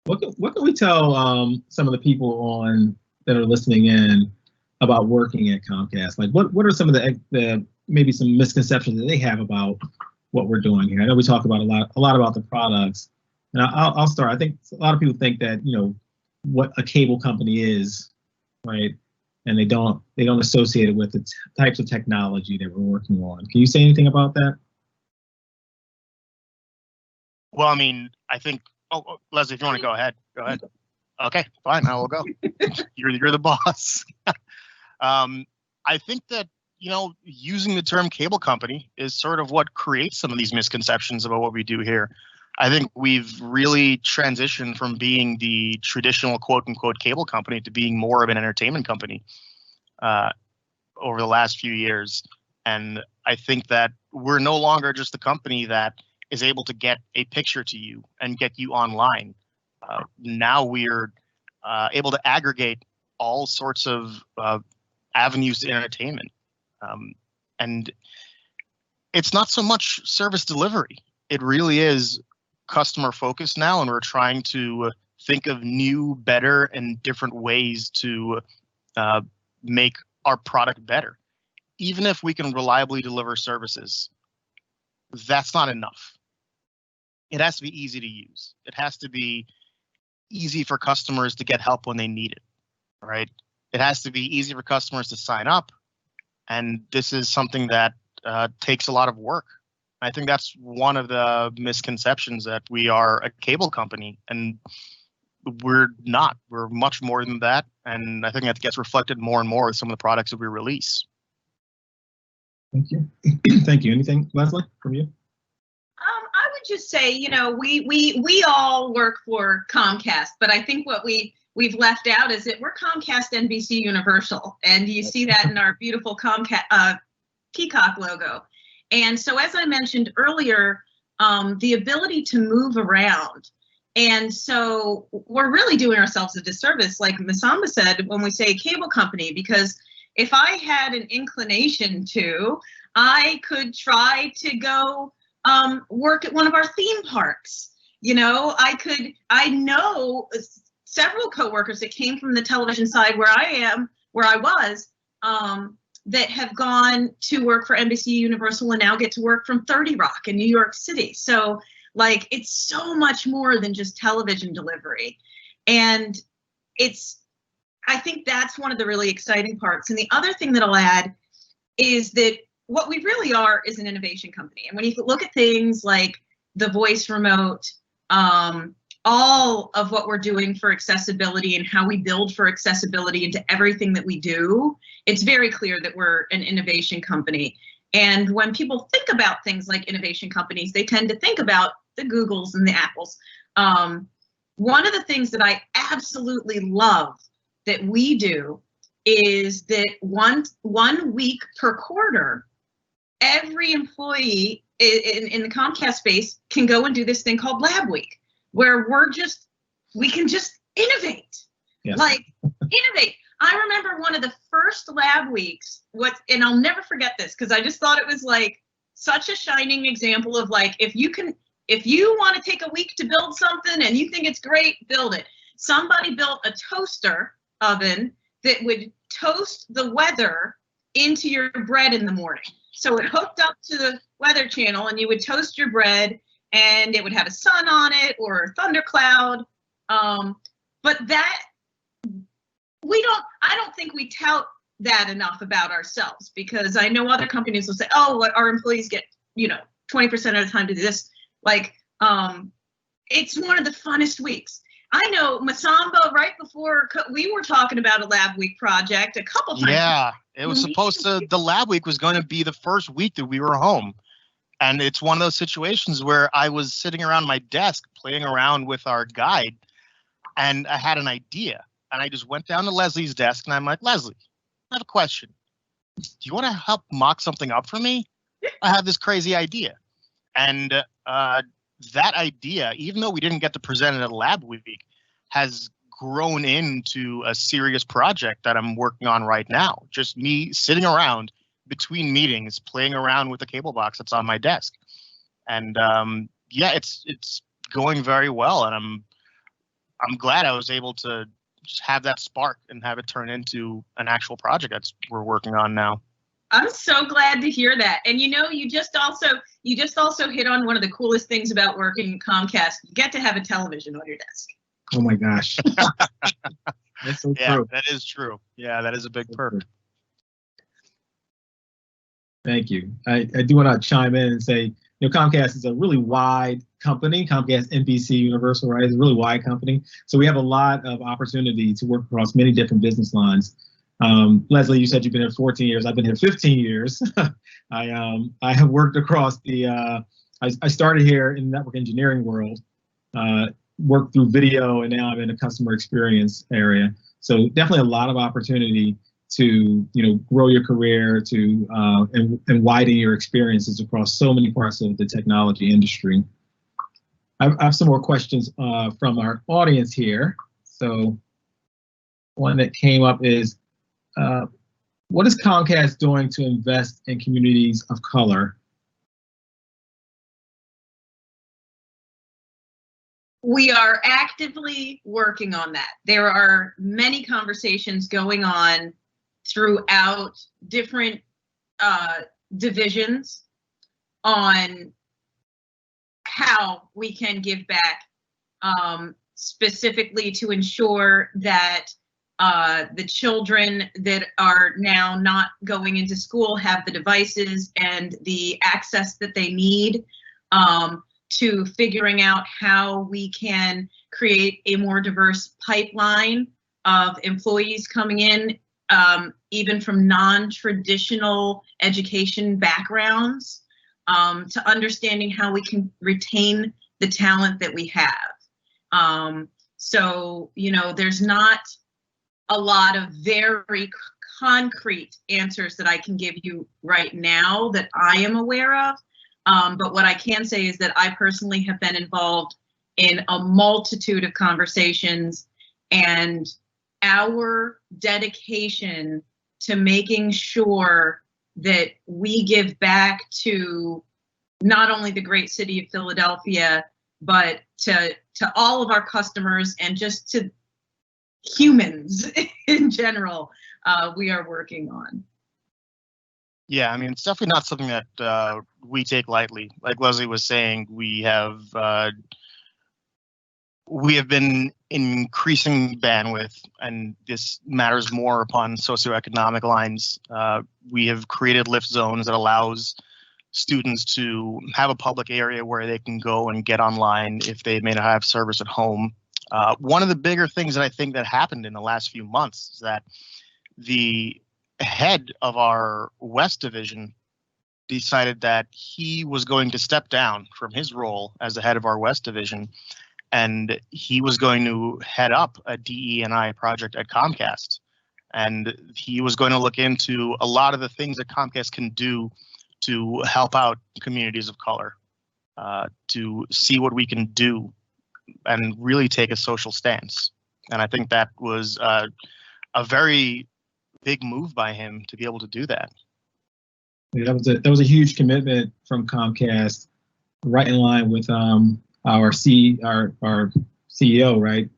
What can we tell some of the people that are listening in about working at Comcast? Like what are some of the maybe some misconceptions that they have about what we're doing here? I know we talk about a lot about the products, and I'll start. I think a lot of people think that, you know, what a cable company is, right? And they don't associate it with the types of technology that we're working on. Can you say anything about that? Well, I mean, I think, Leslie, if you want to go ahead, go ahead. Okay, fine, I will go. You're the boss. I think that, you know, using the term cable company is sort of what creates some of these misconceptions about what we do here. I think we've really transitioned from being the traditional quote unquote cable company to being more of an entertainment company over the last few years. And I think that we're no longer just a company that is able to get a picture to you and get you online. Now we're able to aggregate all sorts of avenues to entertainment. And it's not so much service delivery. It really is customer focused now, and we're trying to think of new, better, and different ways to make our product better. Even if we can reliably deliver services, that's not enough. It has to be easy to use. It has to be easy for customers to get help when they need it, right? It has to be easy for customers to sign up. And this is something that takes a lot of work. I think that's one of the misconceptions, that we are a cable company, and we're not. We're much more than that. And I think that gets reflected more and more with some of the products that we release. Thank you. Thank you. Anything, Leslie, from you? I would just say, you know, we all work for Comcast, but I think what we've left out is that we're Comcast NBC Universal, and you see that in our beautiful Comcast Peacock logo. And so, as I mentioned earlier, the ability to move around. And so we're really doing ourselves a disservice, like Masamba said, when we say cable company, because if I had an inclination to, I could try to go work at one of our theme parks. You know, I know several coworkers that came from the television side where I was, that have gone to work for NBC Universal and now get to work from 30 Rock in New York City. So like, it's so much more than just television delivery. And I think that's one of the really exciting parts. And the other thing that I'll add is that what we really are is an innovation company. And when you look at things like the voice remote, all of what we're doing for accessibility and how we build for accessibility into everything that we do, it's very clear that we're an innovation company. And when people think about things like innovation companies, they tend to think about the Googles and the Apples. one of the things that I absolutely love that we do is that one week per quarter, every employee in the Comcast space can go and do this thing called Lab Week, where we can just innovate. Yes. Like innovate. I remember one of the first Lab Weeks, and I'll never forget this because I just thought it was like such a shining example of like, if you want to take a week to build something and you think it's great, build it. Somebody built a toaster oven that would toast the weather into your bread in the morning. So it hooked up to the Weather Channel and you would toast your bread and it would have a sun on it or a thundercloud. But that, I don't think we tout that enough about ourselves, because I know other companies will say, oh, what our employees get, 20% of the time to do this. Like, it's one of the funnest weeks. I know Masamba, right before we were talking about a Lab Week project a couple times. Yeah, it was supposed to, the Lab Week was going to be the first week that we were home. And it's one of those situations where I was sitting around my desk playing around with our guide, and I had an idea. And I just went down to Leslie's desk and I'm like, Leslie, I have a question. Do you want to help mock something up for me? I have this crazy idea. And that idea, even though we didn't get to present it at Lab Week, has grown into a serious project that I'm working on right now. Just me sitting around between meetings, playing around with the cable box that's on my desk. And yeah, it's going very well. And I'm glad I was able to just have that spark and have it turn into an actual project we're working on now. I'm so glad to hear that. And you just also hit on one of the coolest things about working at Comcast. You get to have a television on your desk. Oh my gosh. That's so Yeah, true. that is true. Yeah, that is a big perk. Thank you. I do want to chime in and say, Comcast is a really wide company. Comcast, NBC, Universal, right? It's a really wide company. So we have a lot of opportunity to work across many different business lines. Leslie, you said you've been here 14 years. I've been here 15 years. I have worked across I started here in the network engineering world, worked through video, and now I'm in a customer experience area. So definitely a lot of opportunity to grow your career, to and widen your experiences across so many parts of the technology industry. I have some more questions from our audience here. So one that came up is, what is Comcast doing to invest in communities of color? We are actively working on that. There are many conversations going on throughout different divisions on how we can give back, specifically to ensure that the children that are now not going into school have the devices and the access that they need, to figuring out how we can create a more diverse pipeline of employees coming in, even from non-traditional education backgrounds, to understanding how we can retain the talent that we have. So, there's not a lot of very concrete answers that I can give you right now that I am aware of. But what I can say is that I personally have been involved in a multitude of conversations, and our dedication to making sure that we give back to not only the great city of Philadelphia, but to all of our customers and just to humans in general, we are working on. Yeah, I mean, it's definitely not something that we take lightly. Like Leslie was saying, we have been increasing bandwidth, and this matters more upon socioeconomic lines. We have created lift zones that allows students to have a public area where they can go and get online if they may not have service at home. One of the bigger things that I think that happened in the last few months is that the head of our West Division decided that he was going to step down from his role as the head of our West Division and he was going to head up a DE&I project at Comcast. And he was going to look into a lot of the things that Comcast can do to help out communities of color, to see what we can do and really take a social stance. And I think that was a very big move by him to be able to do that. Yeah, that was a huge commitment from Comcast, right in line with our CEO, right,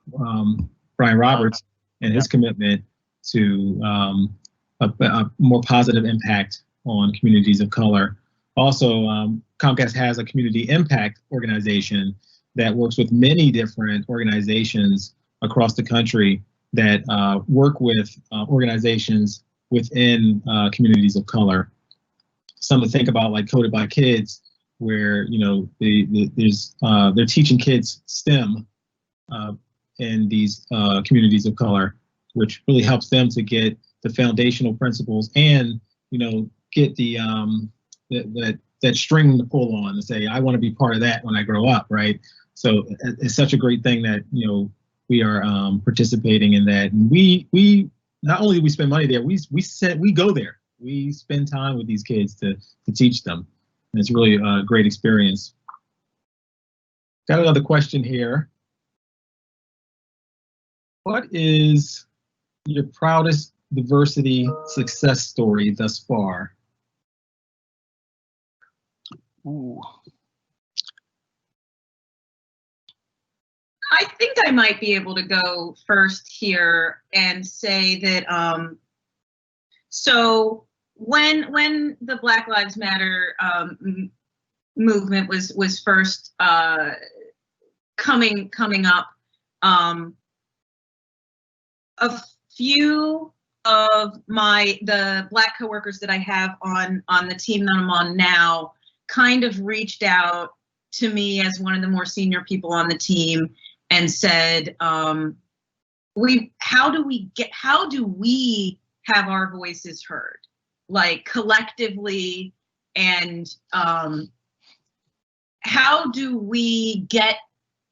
Brian Roberts, and his commitment to a more positive impact on communities of color. Also, Comcast has a community impact organization that works with many different organizations across the country that work with organizations within communities of color. Some to think about, like Coded by Kids, where they're teaching kids STEM in these communities of color, which really helps them to get the foundational principles and get the that string to pull on and say, I want to be part of that when I grow up, right? So it's such a great thing that we are participating in that. And we not only do we spend money there, we go there. We spend time with these kids to teach them. And it's really a great experience. Got another question here. What is your proudest diversity success story thus far? Ooh. I think I might be able to go first here and say that so when the Black Lives Matter movement was first coming up, a few of the Black coworkers that I have on the team that I'm on now kind of reached out to me as one of the more senior people on the team and said, how do we have our voices heard, like collectively, and how do we get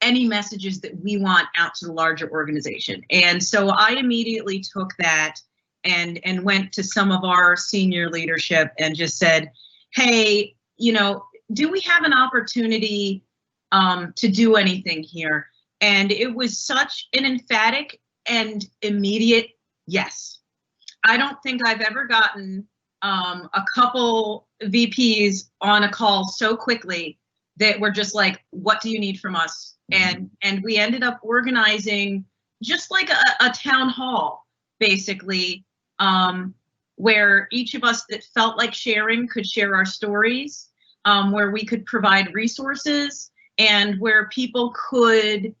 any messages that we want out to the larger organization? And so I immediately took that and went to some of our senior leadership and just said, hey, do we have an opportunity to do anything here? And it was such an emphatic and immediate yes. I don't think I've ever gotten a couple VPs on a call so quickly that were just like, what do you need from us? And we ended up organizing just like a town hall, basically, where each of us that felt like sharing could share our stories, where we could provide resources, and where people could,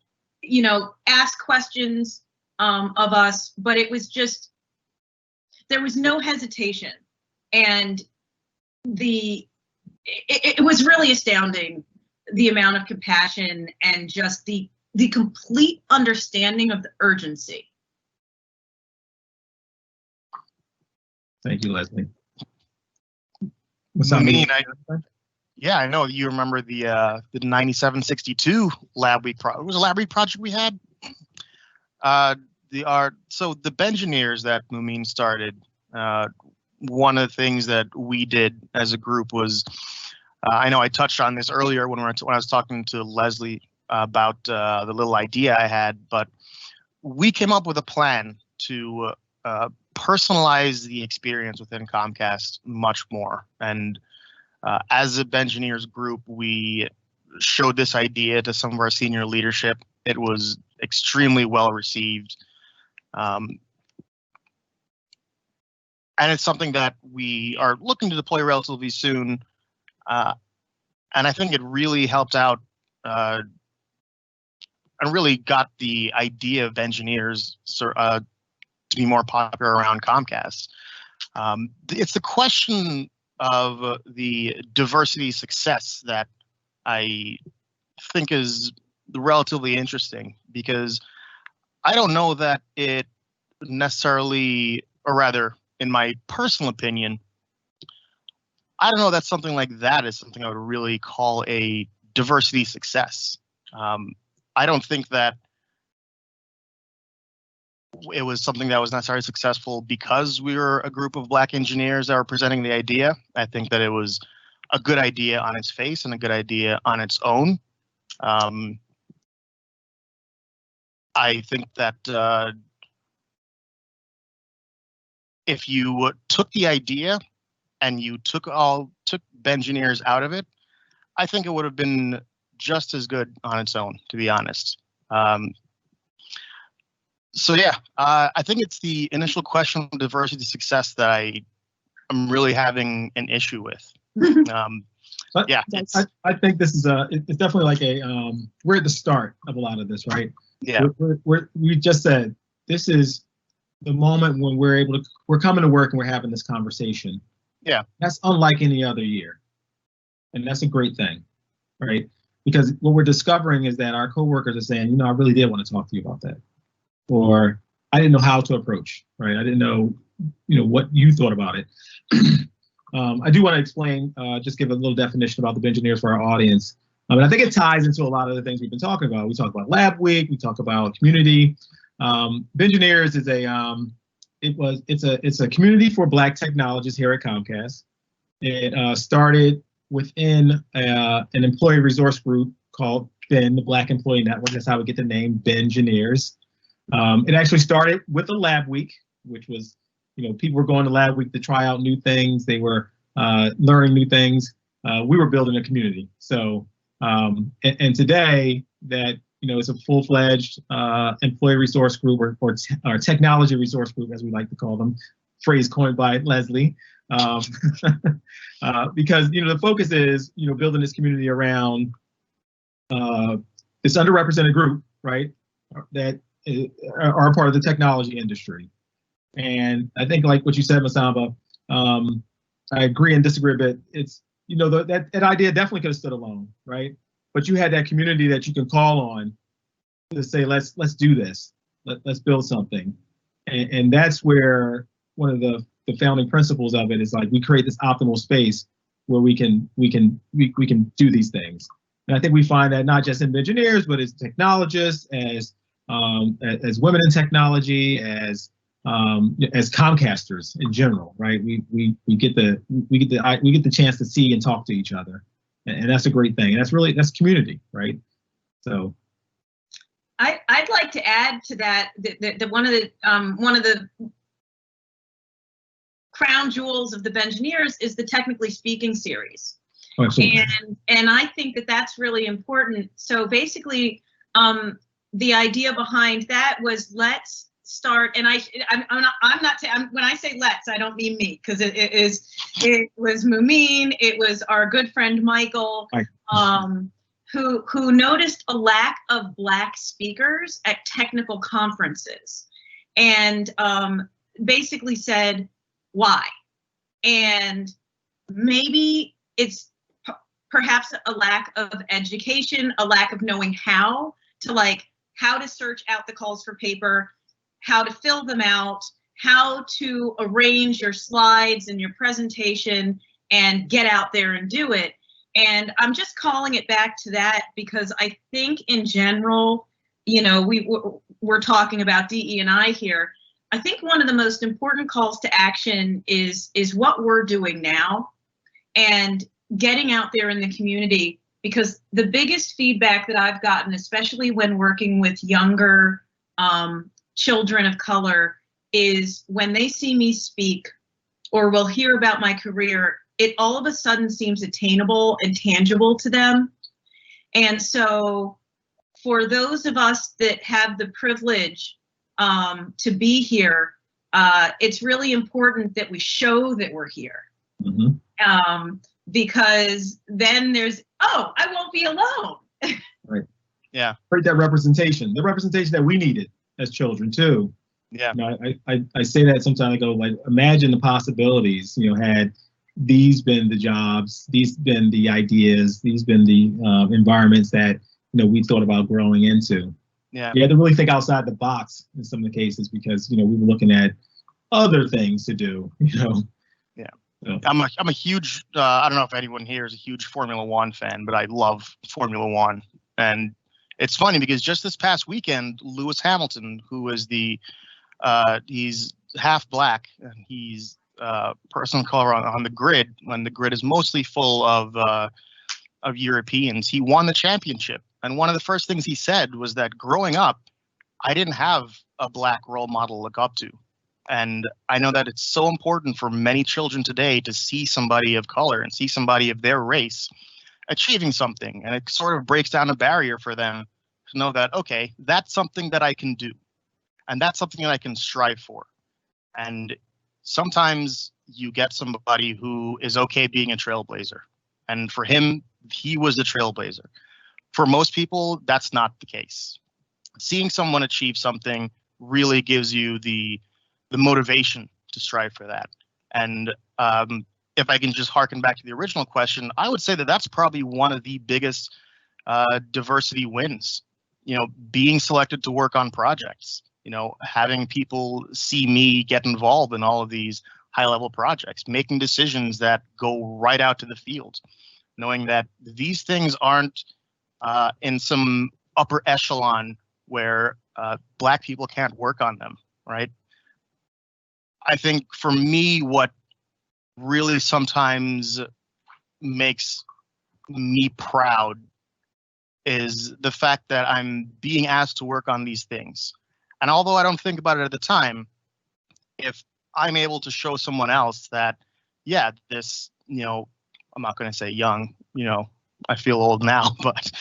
ask questions of us, but it was just, there was no hesitation. And it was really astounding, the amount of compassion and just the complete understanding of the urgency. Thank you, Leslie. Yeah, I know you remember the 9762 lab week. It was a lab week project we had. So the Bengineers that Mumin started, one of the things that we did as a group was, I know I touched on this earlier when I was talking to Leslie about the little idea I had, but we came up with a plan to personalize the experience within Comcast much more. And as a Bengineers group, we showed this idea to some of our senior leadership. It was extremely well received. And it's something that we are looking to deploy relatively soon. And I think it really helped out and really got the idea of engineers to be more popular around Comcast. It's the question of the diversity success that I think is relatively interesting, because I don't know that it necessarily, or rather, in my personal opinion, I don't know that something like that is something I would really call a diversity success. I don't think that it was something that was necessarily successful because we were a group of Black engineers that were presenting the idea. I think that it was a good idea on its face and a good idea on its own. I think that if you took the idea and you took engineers out of it, I think it would have been just as good on its own, to be honest. So yeah, I think it's the initial question of diversity success that I'm really having an issue with. Yeah, I think this is it's definitely like we're at the start of a lot of this, right? Yeah, we just said this is the moment when we're coming to work and we're having this conversation. Yeah, that's unlike any other year, and that's a great thing, right? Because what we're discovering is that our coworkers are saying, I really did want to talk to you about that, or I didn't know how to approach, right? I didn't know, what you thought about it. I do want to explain, just give a little definition about the Bengineers for our audience. And I think it ties into a lot of the things we've been talking about. We talk about Lab Week, we talk about community. Bengineers is it's a community for Black technologists here at Comcast. It started within an employee resource group called BEN, the Black Employee Network. That's how we get the name Bengineers. It actually started with a Lab Week, which was, people were going to Lab Week to try out new things. They were learning new things. We were building a community. So, and today that, it's a full-fledged employee resource group or technology resource group, as we like to call them, phrase coined by Leslie. Because, the focus is, building this community around this underrepresented group, right, that are part of the technology industry. And I think, like what you said, Masamba, I agree and disagree a bit. It's, that idea definitely could have stood alone, right? But you had that community that you can call on to say, let's do this, let's build something. And that's where one of the founding principles of it is like, we create this optimal space where we can do these things. And I think we find that not just in engineers, but as technologists, as women in technology, as Comcasters in general, right? We get the chance to see and talk to each other, and that's a great thing. And that's community, right? So, I'd like to add to that one of the crown jewels of the Bengineers is the Technically Speaking series. Oh, and I think that that's really important. So basically, the idea behind that was let's start, and when I say let's, I don't mean me, because it was Mumin, it was our good friend Michael, who noticed a lack of Black speakers at technical conferences, and basically said, why? And maybe it's perhaps a lack of education, a lack of knowing how to search out the calls for paper, how to fill them out, how to arrange your slides and your presentation and get out there and do it. And I'm just calling it back to that because I think in general, we're talking about DE&I here. I think one of the most important calls to action is what we're doing now and getting out there in the community, because the biggest feedback that I've gotten, especially when working with younger children of color, is when they see me speak or will hear about my career, it all of a sudden seems attainable and tangible to them. And so for those of us that have the privilege to be here, it's really important that we show that we're here. Mm-hmm. Because then there's, I won't be alone. Right. Yeah. Right, that representation, the representation that we needed as children too. Yeah. I say that sometimes. I go, like, imagine the possibilities, had these been the jobs, these been the ideas, these been the environments that, we thought about growing into. Yeah. You had to really think outside the box in some of the cases, because, we were looking at other things to do, Yeah. So. I'm a huge, I don't know if anyone here is a huge Formula One fan, but I love Formula One. And it's funny because just this past weekend, Lewis Hamilton, who is he's half black and he's person of color on the grid, when the grid is mostly full of Europeans, he won the championship. And one of the first things he said was that growing up, I didn't have a black role model to look up to. And I know that it's so important for many children today to see somebody of color and see somebody of their race achieving something. And it sort of breaks down a barrier for them to know that, okay, that's something that I can do. And that's something that I can strive for. And sometimes you get somebody who is okay being a trailblazer. And for him, he was the trailblazer. For most people, that's not the case. Seeing someone achieve something really gives you the motivation to strive for that. And if I can just harken back to the original question, I would say that that's probably one of the biggest diversity wins. You know, being selected to work on projects, you know, having people see me get involved in all of these high-level projects, making decisions that go right out to the field, knowing that these things aren't in some upper echelon where Black people can't work on them, right? I think for me, what really sometimes makes me proud is the fact that I'm being asked to work on these things. And although I don't think about it at the time, if I'm able to show someone else that, yeah, this, you know, I'm not going to say young, you know, I feel old now, but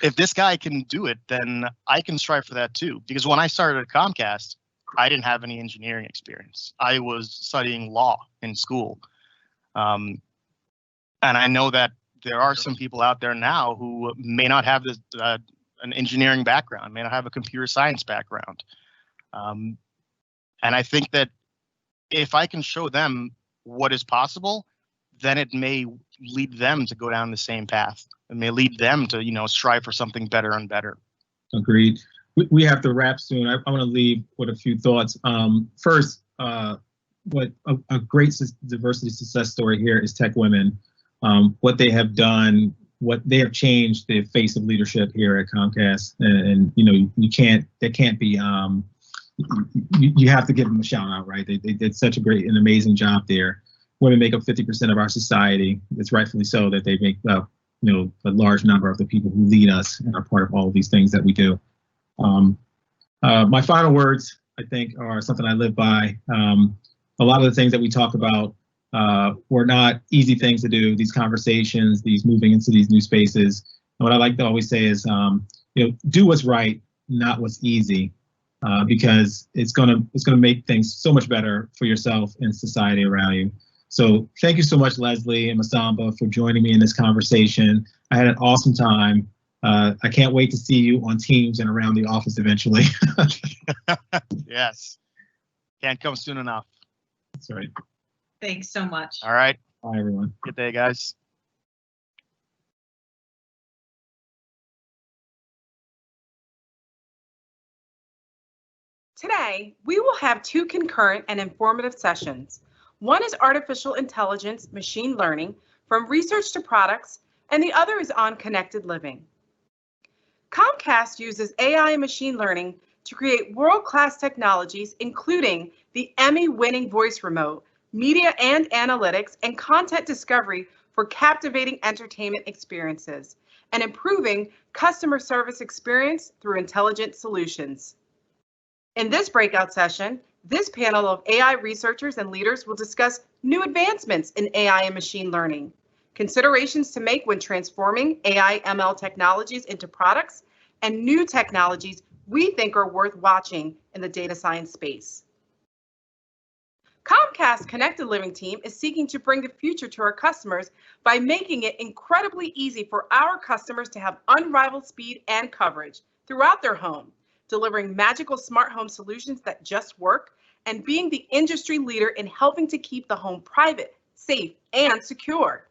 if this guy can do it, then I can strive for that too. Because when I started at Comcast, I didn't have any engineering experience. I was studying law in school. And I know that there are some people out there now who may not have this, an engineering background, may not have a computer science background. And I think that if I can show them what is possible, then it may lead them to go down the same path. It may lead them to, you know, strive for something better and better. Agreed. We have to wrap soon. I want to leave with a few thoughts. First, what a great diversity success story here is Tech Women. What they have done, what they have changed the face of leadership here at Comcast, and you know, that can't be. You have to give them a shout out, right? They did such a great and amazing job there. Women make up 50% of our society. It's rightfully so that they make up, you know, a large number of the people who lead us and are part of all of these things that we do. My final words, I think, are something I live by. A lot of the things that we talk about were not easy things to do. These conversations, these moving into these new spaces. And what I like to always say is, you know, do what's right, not what's easy, because it's gonna make things so much better for yourself and society around you. So thank you so much, Leslie and Masamba, for joining me in this conversation. I had an awesome time. I can't wait to see you on Teams and around the office eventually. Yes. Can't come soon enough. That's right. Thanks so much. All right. Bye, everyone. Good day, guys. Today, we will have two concurrent and informative sessions. One is artificial intelligence, machine learning, from research to products, and the other is on connected living. Comcast uses AI and machine learning to create world-class technologies, including the Emmy-winning voice remote, media and analytics, and content discovery for captivating entertainment experiences, and improving customer service experience through intelligent solutions. In this breakout session, this panel of AI researchers and leaders will discuss new advancements in AI and machine learning, considerations to make when transforming AI ML technologies into products, and new technologies we think are worth watching in the data science space. Comcast Connected Living team is seeking to bring the future to our customers by making it incredibly easy for our customers to have unrivaled speed and coverage throughout their home, delivering magical smart home solutions that just work, and being the industry leader in helping to keep the home private, safe, and secure.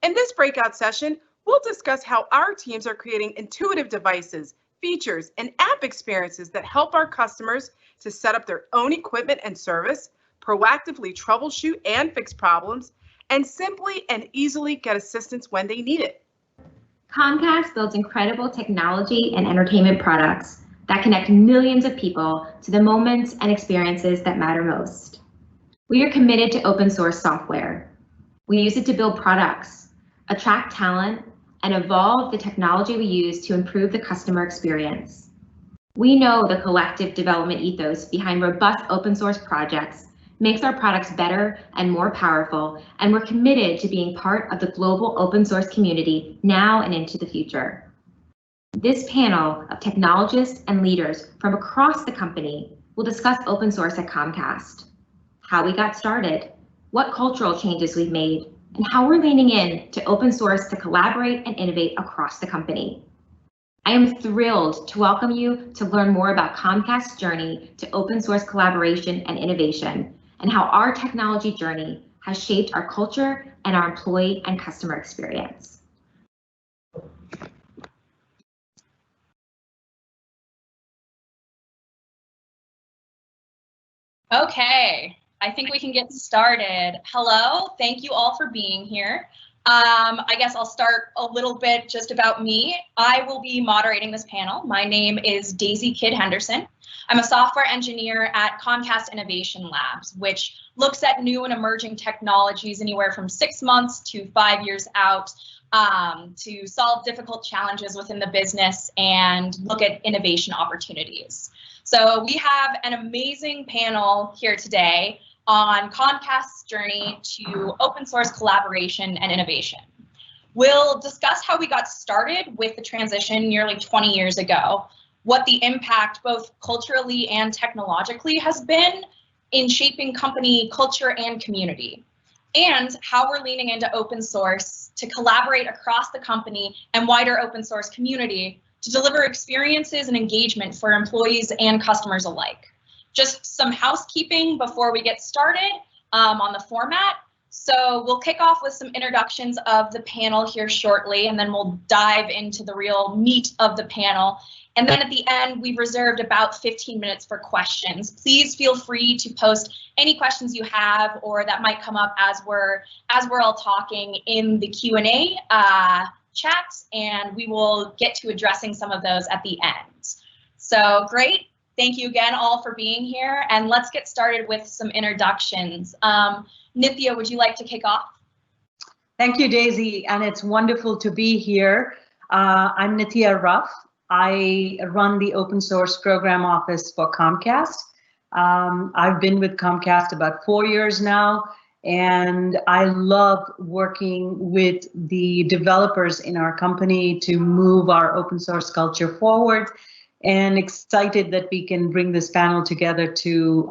In this breakout session, we'll discuss how our teams are creating intuitive devices, features, and app experiences that help our customers to set up their own equipment and service, proactively troubleshoot and fix problems, and simply and easily get assistance when they need it. Comcast builds incredible technology and entertainment products that connect millions of people to the moments and experiences that matter most. We are committed to open source software. We use it to build products, attract talent, and evolve the technology we use to improve the customer experience. We know the collective development ethos behind robust open source projects makes our products better and more powerful, and we're committed to being part of the global open source community now and into the future. This panel of technologists and leaders from across the company will discuss open source at Comcast, how we got started, what cultural changes we've made, and how we're leaning in to open source to collaborate and innovate across the company. I am thrilled to welcome you to learn more about Comcast's journey to open source collaboration and innovation, and how our technology journey has shaped our culture and our employee and customer experience. Okay, I think we can get started. Hello, thank you all for being here. I guess I'll start a little bit just about me. I will be moderating this panel. My name is Daisy Kidd Henderson. I'm a software engineer at Comcast Innovation Labs, which looks at new and emerging technologies anywhere from 6 months to 5 years out to solve difficult challenges within the business and look at innovation opportunities. So we have an amazing panel here today on Comcast's journey to open source collaboration and innovation. We'll discuss how we got started with the transition nearly 20 years ago, what the impact both culturally and technologically has been in shaping company culture and community, and how we're leaning into open source to collaborate across the company and wider open source community to deliver experiences and engagement for employees and customers alike. Just some housekeeping before we get started on the format. So we'll kick off with some introductions of the panel here shortly, and then we'll dive into the real meat of the panel. And then at the end, we've reserved about 15 minutes for questions. Please feel free to post any questions you have or that might come up as we're all talking in the Q&A chat, and we will get to addressing some of those at the end. So great. Thank you again all for being here, and let's get started with some introductions. Nithya, would you like to kick off? Thank you, Daisy, and it's wonderful to be here. I'm Nithya Ruff. I run the open source program office for Comcast. I've been with Comcast about 4 years now, and I love working with the developers in our company to move our open source culture forward, and excited that we can bring this panel together to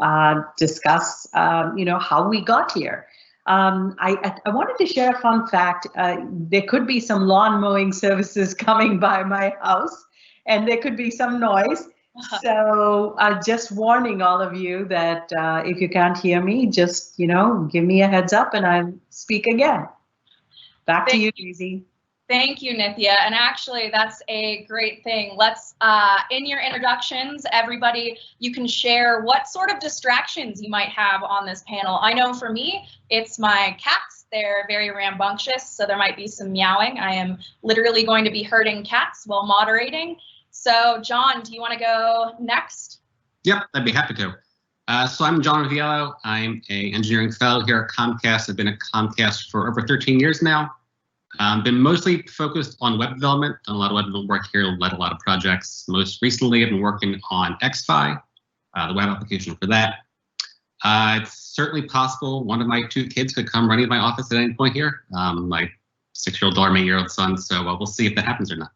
discuss how we got here. I wanted to share a fun fact. There could be some lawn mowing services coming by my house, and there could be some noise. So just warning all of you that if you can't hear me, just give me a heads up and I'll speak again. Back to you, Daisy. Thank you, Nithya. And actually, that's a great thing. Let's, in your introductions, everybody, you can share what sort of distractions you might have on this panel. I know for me, it's my cats. They're very rambunctious, so there might be some meowing. I am literally going to be herding cats while moderating. So, John, do you want to go next? Yep, I'd be happy to. So I'm John Riviello. I'm an engineering fellow here at Comcast. I've been at Comcast for over 13 years now. Been mostly focused on web development, done a lot of web development work here, led a lot of projects. Most recently, I've been working on Expo, the web application for that. It's certainly possible one of my 2 kids could come running to my office at any point here. My 6-year-old daughter, my 8-year-old son, so we'll see if that happens or not.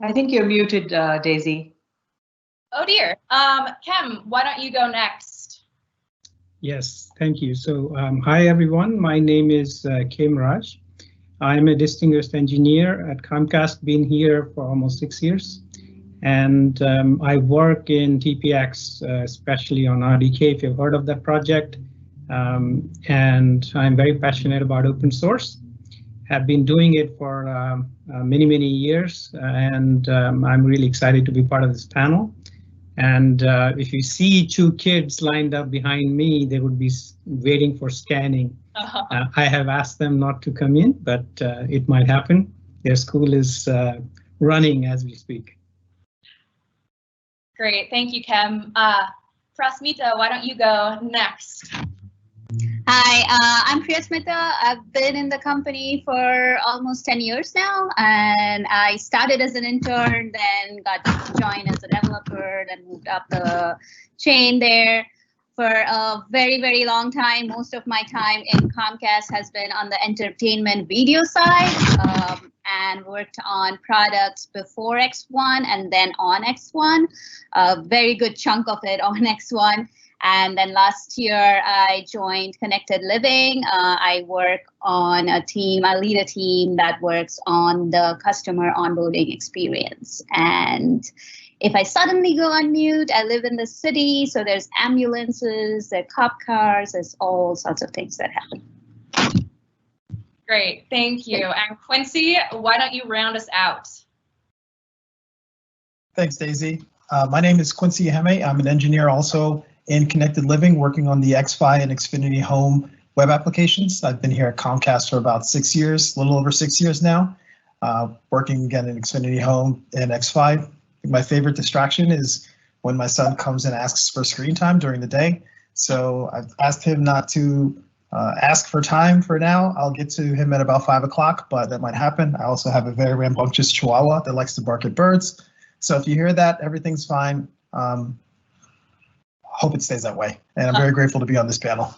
I think you're muted, Daisy. Oh dear. Kem, why don't you go next? Yes, thank you. So hi everyone, my name is Kim Raj. I'm a distinguished engineer at Comcast, been here for almost 6 years. And I work in TPX, especially on RDK, if you've heard of that project. And I'm very passionate about open source. Have been doing it for many years, and I'm really excited to be part of this panel. And if you see two kids lined up behind me, they would be waiting for scanning. I have asked them not to come in, but it might happen. Their school is running as we speak. Great, thank you, Kem. Prasmita, why don't you go next? Hi, I'm Priyasmita. I've been in the company for almost 10 years now, and I started as an intern, then got joined as a developer, then moved up the chain there for a very, very long time. Most of my time in Comcast has been on the entertainment video side, and worked on products before X1 and then on X1. A very good chunk of it on X1. And then last year, I joined Connected Living. I work on a team, I lead a team that works on the customer onboarding experience. And if I suddenly go on mute, I live in the city, so there's ambulances, there are cop cars, there's all sorts of things that happen. Great, thank you. And Quincy, why don't you round us out? Thanks, Daisy. My name is Quincy Heme. I'm an engineer also in Connected Living, working on the X-Fi and Xfinity Home web applications. I've been here at Comcast for about 6 years, a little over 6 years now, working again in Xfinity Home and X-Fi. My favorite distraction is when my son comes and asks for screen time during the day. So I've asked him not to ask for time for now. I'll get to him at about 5 o'clock, but that might happen. I also have a very rambunctious Chihuahua that likes to bark at birds. So if you hear that, everything's fine. Hope it stays that way. And I'm very grateful to be on this panel.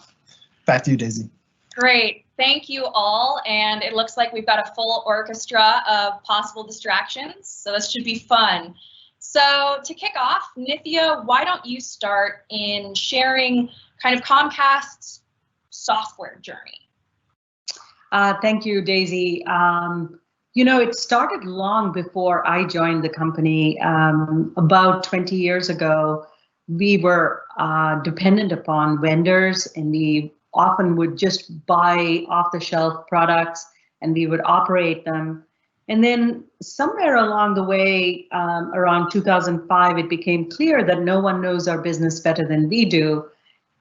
Back to you, Daisy. Great, thank you all. And it looks like we've got a full orchestra of possible distractions, so this should be fun. So to kick off, Nithya, why don't you start in sharing kind of Comcast's software journey? Thank you, Daisy. You know, it started long before I joined the company. About 20 years ago, we were dependent upon vendors, and we often would just buy off-the-shelf products and we would operate them. And then somewhere along the way, around 2005, it became clear that no one knows our business better than we do.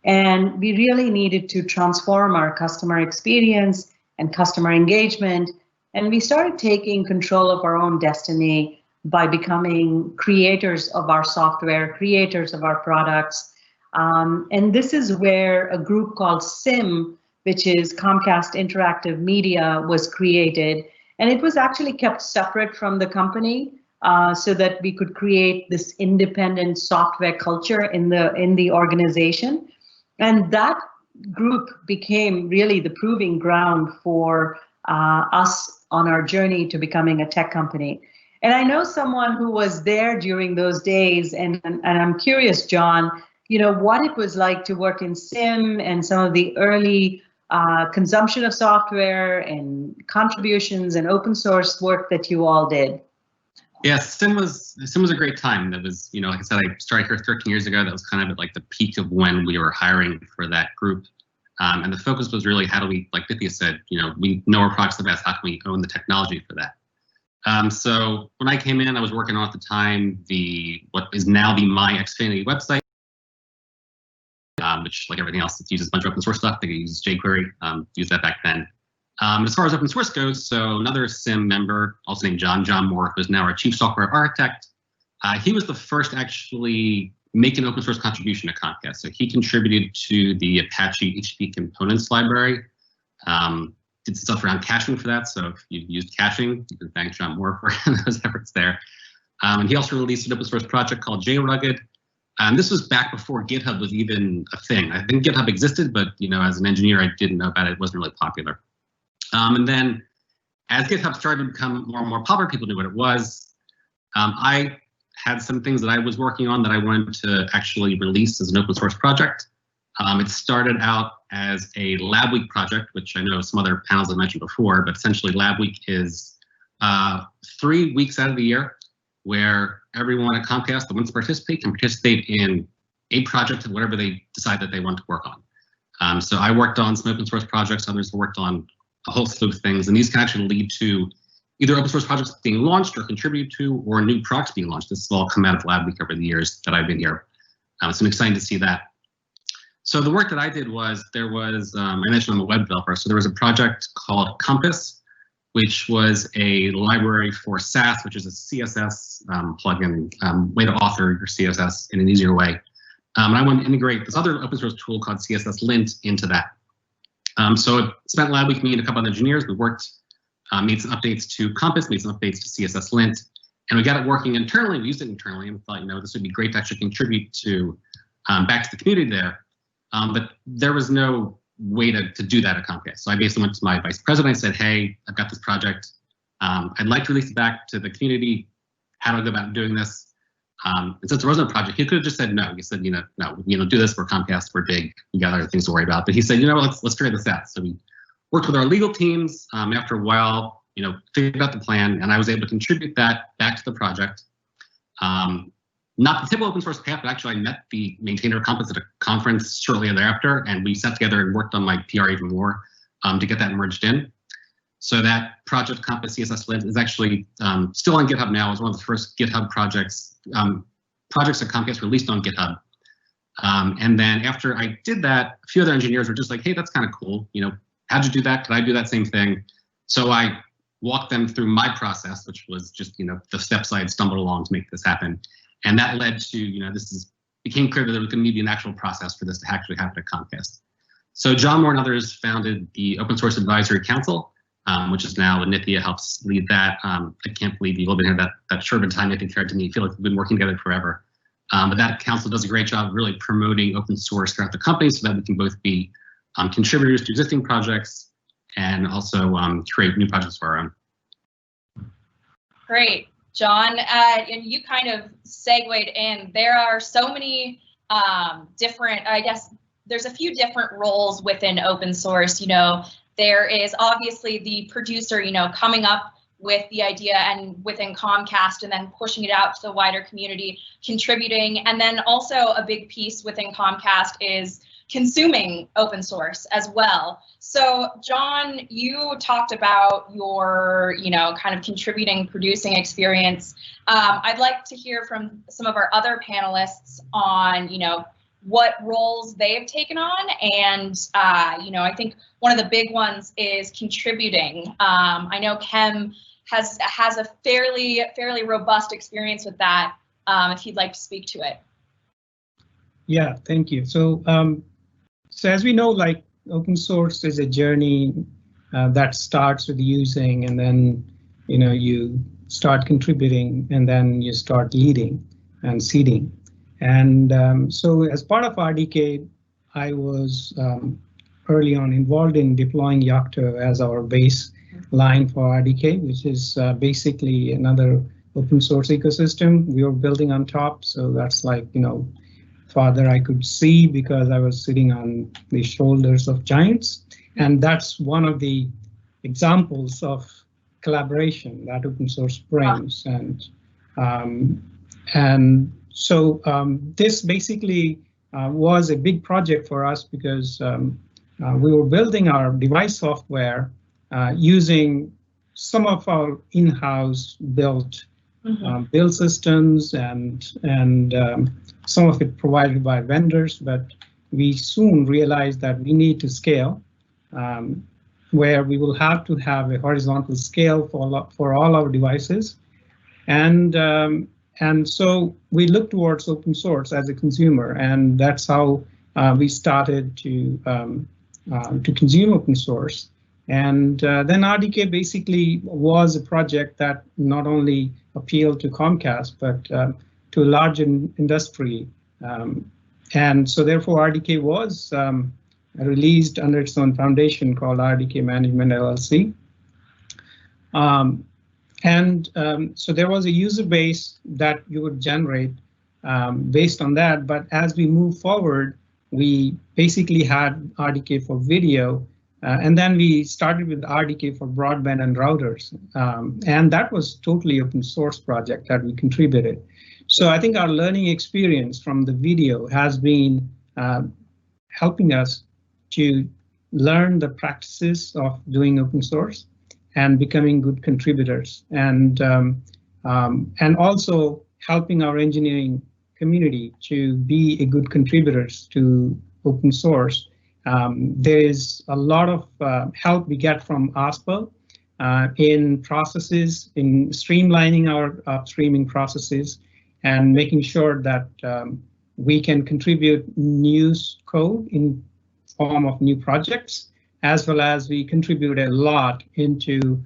And we really needed to transform our customer experience and customer engagement. And we started taking control of our own destiny by becoming creators of our software, creators of our products. And this is where a group called SIM, which is Comcast Interactive Media, was created. And it was actually kept separate from the company so that we could create this independent software culture in the organization. And that group became really the proving ground for us on our journey to becoming a tech company. And I know someone who was there during those days, and I'm curious, John, you know, what it was like to work in SIM and some of the early consumption of software and contributions and open source work that you all did. Yeah, SIM was a great time. That was, you know, like I said, I started here 13 years ago. That was kind of at like the peak of when we were hiring for that group. And the focus was really, how do we, like Nithya said, you know, we know our products the best. How can we own the technology for that? So when I came in, I was working on at the time what is now the My Xfinity website, which, like everything else, it uses a bunch of open source stuff. They use jQuery, used that back then. As far as open source goes, so another SIM member, also named John Moore, who's now our chief software architect. He was the first to actually make an open source contribution to Comcast. So he contributed to the Apache HTTP components library. Did stuff around caching for that. So if you've used caching, you can thank John Moore for those efforts there. And he also released an open source project called JRugged. This was back before GitHub was even a thing. I think GitHub existed, but you know, as an engineer, I didn't know about it. It wasn't really popular. And then as GitHub started to become more and more popular, people knew what it was. I had some things that I was working on that I wanted to actually release as an open source project. It started out as a Lab Week project, which I know some other panels have mentioned before, but essentially Lab Week is 3 weeks out of the year where everyone at Comcast that wants to participate can participate in a project of whatever they decide that they want to work on. So I worked on some open source projects, others worked on a whole slew of things, and these can actually lead to either open source projects being launched or contributed to, or new products being launched. This has all come out of Lab Week over the years that I've been here. So I'm excited to see that. So the work that I did was, I mentioned I'm a web developer, so there was a project called Compass, which was a library for Sass, which is a CSS plugin, way to author your CSS in an easier way. And I wanted to integrate this other open source tool called CSS Lint into that. So I spent Lab Week meeting a couple of engineers. We worked, made some updates to Compass, made some updates to CSS Lint, and we got it working internally. We used it internally and thought, this would be great to actually contribute to back to the community there. But there was no way to do that at Comcast. So I basically went to my vice president. I said, hey, I've got this project. I'd like to release it back to the community. How do I go about doing this? And since there wasn't a project, he could have just said no. He said, no, do this. We're Comcast. We're big. We got other things to worry about. But he said, let's figure this out. So we worked with our legal teams. After a while, figured out the plan, and I was able to contribute that back to the project. Not the typical open source path, but actually I met the maintainer of Compass at a conference shortly thereafter, and we sat together and worked on my PR even more to get that merged in. So that project, Compass CSS Lint, is actually still on GitHub now. It was one of the first GitHub projects that Comcast released on GitHub. And then after I did that, a few other engineers were just like, hey, that's kind of cool. How'd you do that? Could I do that same thing? So I walked them through my process, which was just, the steps I had stumbled along to make this happen. And that led to, became clear that there was going to be an actual process for this to actually happen at Comcast. So John Moore and others founded the Open Source Advisory Council, which is now Nithya helps lead that. I can't believe you've all been here that short of a time. Nithya cared to me. I feel like we've been working together forever. But that council does a great job of really promoting open source throughout the company so that we can both be contributors to existing projects and also create new projects for our own. Great. John, and you kind of segued in. There are so many different, I guess, there's a few different roles within open source. There is obviously the producer, coming up with the idea and within Comcast and then pushing it out to the wider community, contributing. And then also a big piece within Comcast is consuming open source as well. So John, you talked about your, kind of contributing, producing experience. I'd like to hear from some of our other panelists on, what roles they've taken on. And, I think one of the big ones is contributing. I know Kem has a fairly robust experience with that, if you'd like to speak to it. Yeah, thank you. So, so as we know, open source is a journey that starts with using, and then you start contributing, and then you start leading and seeding. And so as part of RDK, I was early on involved in deploying Yocto as our baseline for RDK, which is basically another open source ecosystem we were building on top. So that's farther I could see because I was sitting on the shoulders of giants. And that's one of the examples of collaboration that open source brings. And so this basically was a big project for us because we were building our device software using some of our in-house built build systems and some of it provided by vendors, but we soon realized that we need to scale, where we will have to have a horizontal scale for all our devices, and so we look towards open source as a consumer, and that's how we started to consume open source. And then RDK basically was a project that not only appealed to Comcast, but to a large industry. And so therefore RDK was released under its own foundation called RDK Management LLC. So there was a user base that you would generate based on that. But as we move forward, we basically had RDK for video. And then we started with RDK for broadband and routers. And that was totally open source project that we contributed. So I think our learning experience from the video has been helping us to learn the practices of doing open source and becoming good contributors, and also helping our engineering community to be a good contributors to open source. There is a lot of help we get from OSPO in processes, in streamlining our upstreaming processes, and making sure that we can contribute new code in form of new projects, as well as we contribute a lot into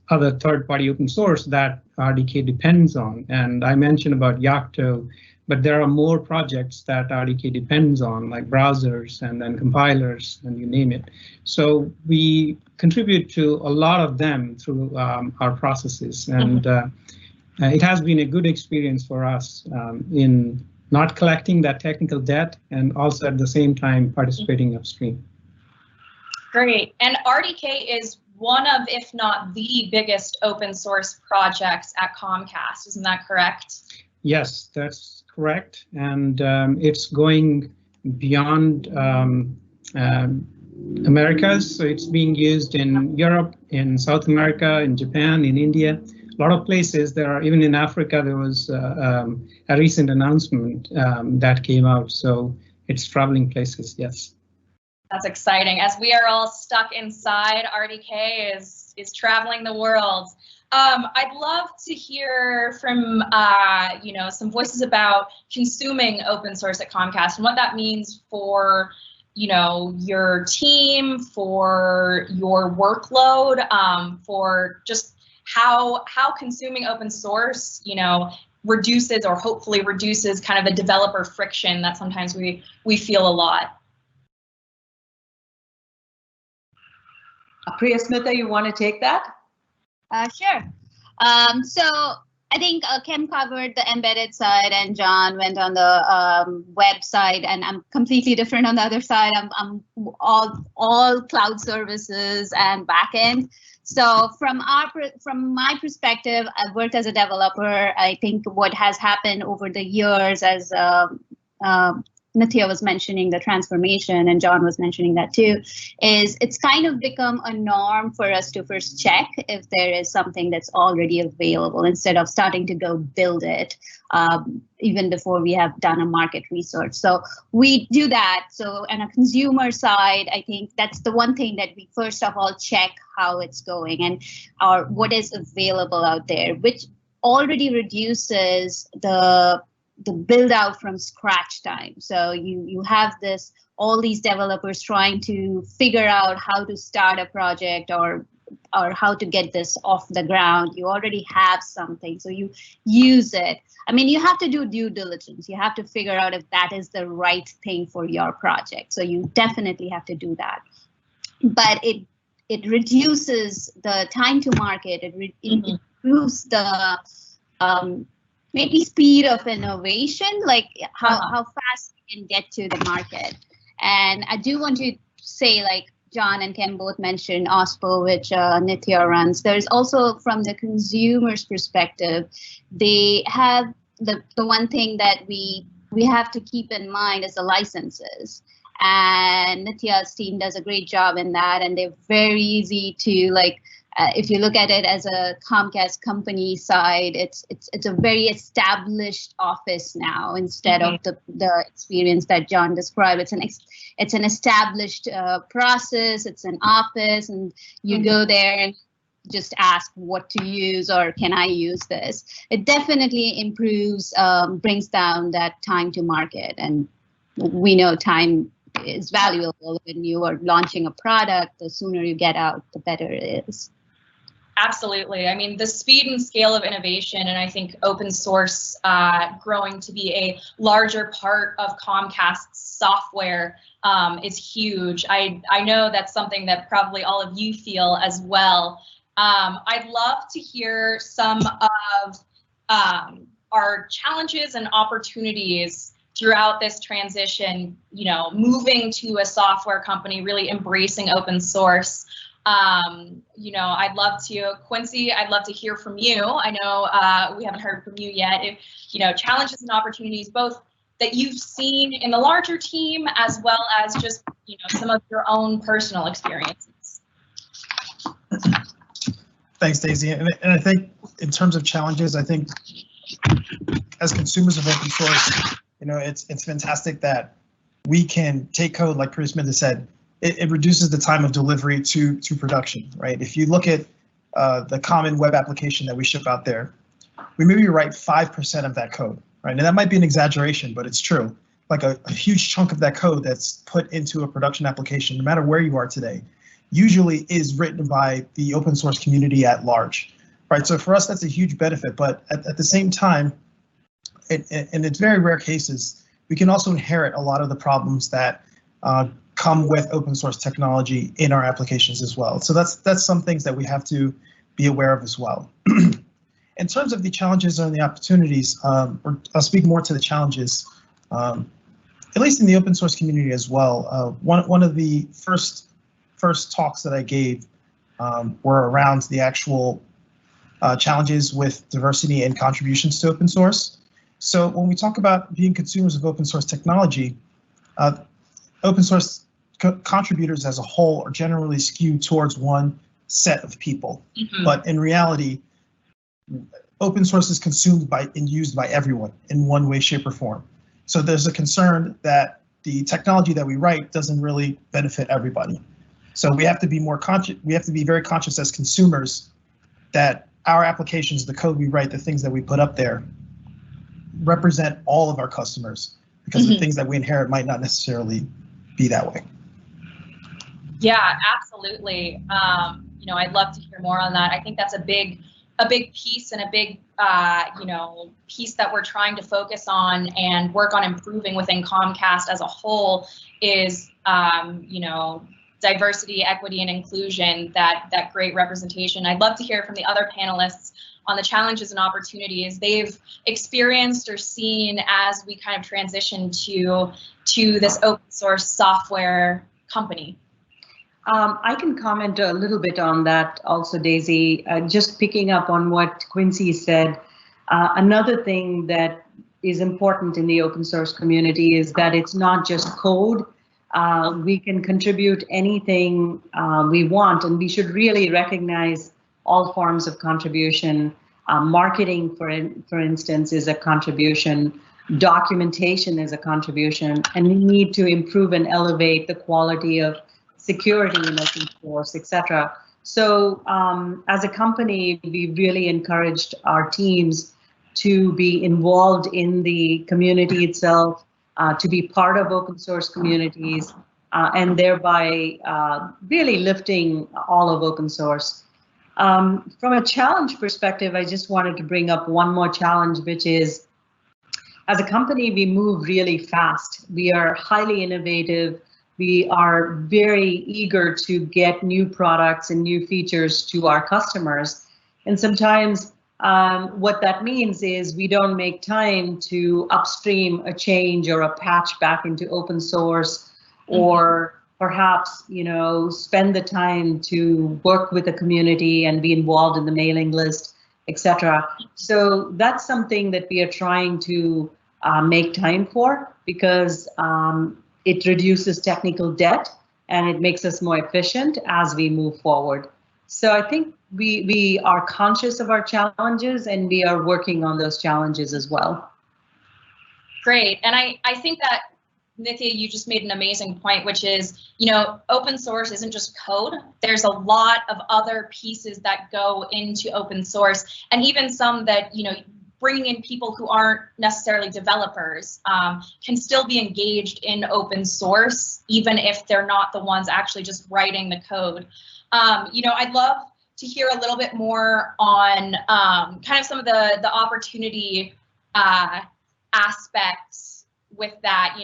other third-party open source that RDK depends on. And I mentioned about Yocto, but there are more projects that RDK depends on, like browsers and then compilers, and you name it. So we contribute to a lot of them through our processes, and it has been a good experience for us in not collecting that technical debt and also at the same time participating upstream. Great. And RDK is one of, if not the biggest open source projects at Comcast. Isn't that correct? Yes, that's correct. And it's going beyond Americas. So it's being used in Europe, in South America, in Japan, in India. A lot of places. There are, even in Africa, there was a recent announcement that came out. So it's traveling places, yes. That's exciting. As we are all stuck inside, RDK is traveling the world. I'd love to hear from some voices about consuming open source at Comcast and what that means for your team, for your workload, for just how consuming open source reduces, or hopefully reduces, kind of the developer friction that sometimes we feel a lot. Priya Smita, you want to take that? Sure. So I think Kim covered the embedded side and John went on the web side, and I'm completely different on the other side. I'm all cloud services and backend. So from my perspective, I've worked as a developer. I think what has happened over the years, as Nithya was mentioning the transformation, and John was mentioning that too, is it's kind of become a norm for us to first check if there is something that's already available instead of starting to go build it, even before we have done a market research. So we do that. So on a consumer side, I think that's the one thing that we first of all check how it's going and what is available out there, which already reduces the build out from scratch time. So you have all these developers trying to figure out how to start a project or how to get this off the ground. You already have something, so you use it. I mean, you have to do due diligence. You have to figure out if that is the right thing for your project. So you definitely have to do that. But it reduces the time to market. It improves the maybe speed of innovation, like how fast we can get to the market. And I do want to say, like John and Ken both mentioned OSPO, which Nithya runs. There's also, from the consumer's perspective, they have the one thing that we have to keep in mind is the licenses. And Nithya's team does a great job in that, and they're very easy to if you look at it as a Comcast company side, it's a very established office now instead of the experience that John described. It's an established process. It's an office, and you go there and just ask what to use or can I use this. It definitely improves, brings down that time to market, and we know time is valuable when you are launching a product. The sooner you get out, the better it is. Absolutely. I mean, the speed and scale of innovation, and I think open source growing to be a larger part of Comcast's software is huge. I know that's something that probably all of you feel as well. I'd love to hear some of our challenges and opportunities throughout this transition, moving to a software company, really embracing open source. I'd love to, Quincy, I'd love to hear from you. I know we haven't heard from you yet. If, challenges and opportunities, both that you've seen in the larger team, as well as just, some of your own personal experiences. Thanks, Daisy. And I think in terms of challenges, I think as consumers of open source, it's fantastic that we can take code, like Priya Smith has said, it reduces the time of delivery to production, right? If you look at the common web application that we ship out there, we maybe write 5% of that code, right? And that might be an exaggeration, but it's true. Like a huge chunk of that code that's put into a production application, no matter where you are today, usually is written by the open source community at large, right? So for us, that's a huge benefit. But at the same time, in its very rare cases, we can also inherit a lot of the problems that come with open source technology in our applications as well. So that's some things that we have to be aware of as well. In terms of the challenges and the opportunities, or I'll speak more to the challenges, at least in the open source community as well. One of the first talks that I gave were around the actual challenges with diversity and contributions to open source. So when we talk about being consumers of open source technology, open source contributors as a whole are generally skewed towards one set of people. Mm-hmm. But in reality, open source is consumed by and used by everyone in one way, shape, or form. So there's a concern that the technology that we write doesn't really benefit everybody. So we have to be more conscious. We have to be very conscious as consumers that our applications, the code we write, the things that we put up there, represent all of our customers, because mm-hmm. the things that we inherit might not necessarily be that way. Yeah, absolutely. I'd love to hear more on that. I think that's a big piece and a big, piece that we're trying to focus on and work on improving within Comcast as a whole is, diversity, equity, and inclusion, that great representation. I'd love to hear from the other panelists on the challenges and opportunities they've experienced or seen as we kind of transition to this open source software company. I can comment a little bit on that also, Daisy. Just picking up on what Quincy said, another thing that is important in the open source community is that it's not just code. We can contribute anything we want, and we should really recognize all forms of contribution. Marketing, for instance, is a contribution. Documentation is a contribution, and we need to improve and elevate the quality of security in open source, etc. So as a company, we really encouraged our teams to be involved in the community itself, to be part of open source communities, and thereby really lifting all of open source. From a challenge perspective, I just wanted to bring up one more challenge, which is, as a company, we move really fast. We are highly innovative. We are very eager to get new products and new features to our customers. And sometimes what that means is we don't make time to upstream a change or a patch back into open source, or perhaps, spend the time to work with the community and be involved in the mailing list, etc. So that's something that we are trying to make time for, because it reduces technical debt and it makes us more efficient as we move forward. So I think we are conscious of our challenges, and we are working on those challenges as well. Great. And I think that, Nithya, you just made an amazing point, which is, open source isn't just code. There's a lot of other pieces that go into open source, and even some that, bringing in people who aren't necessarily developers can still be engaged in open source, even if they're not the ones actually just writing the code. I'd love to hear a little bit more on kind of some of the opportunity aspects with that,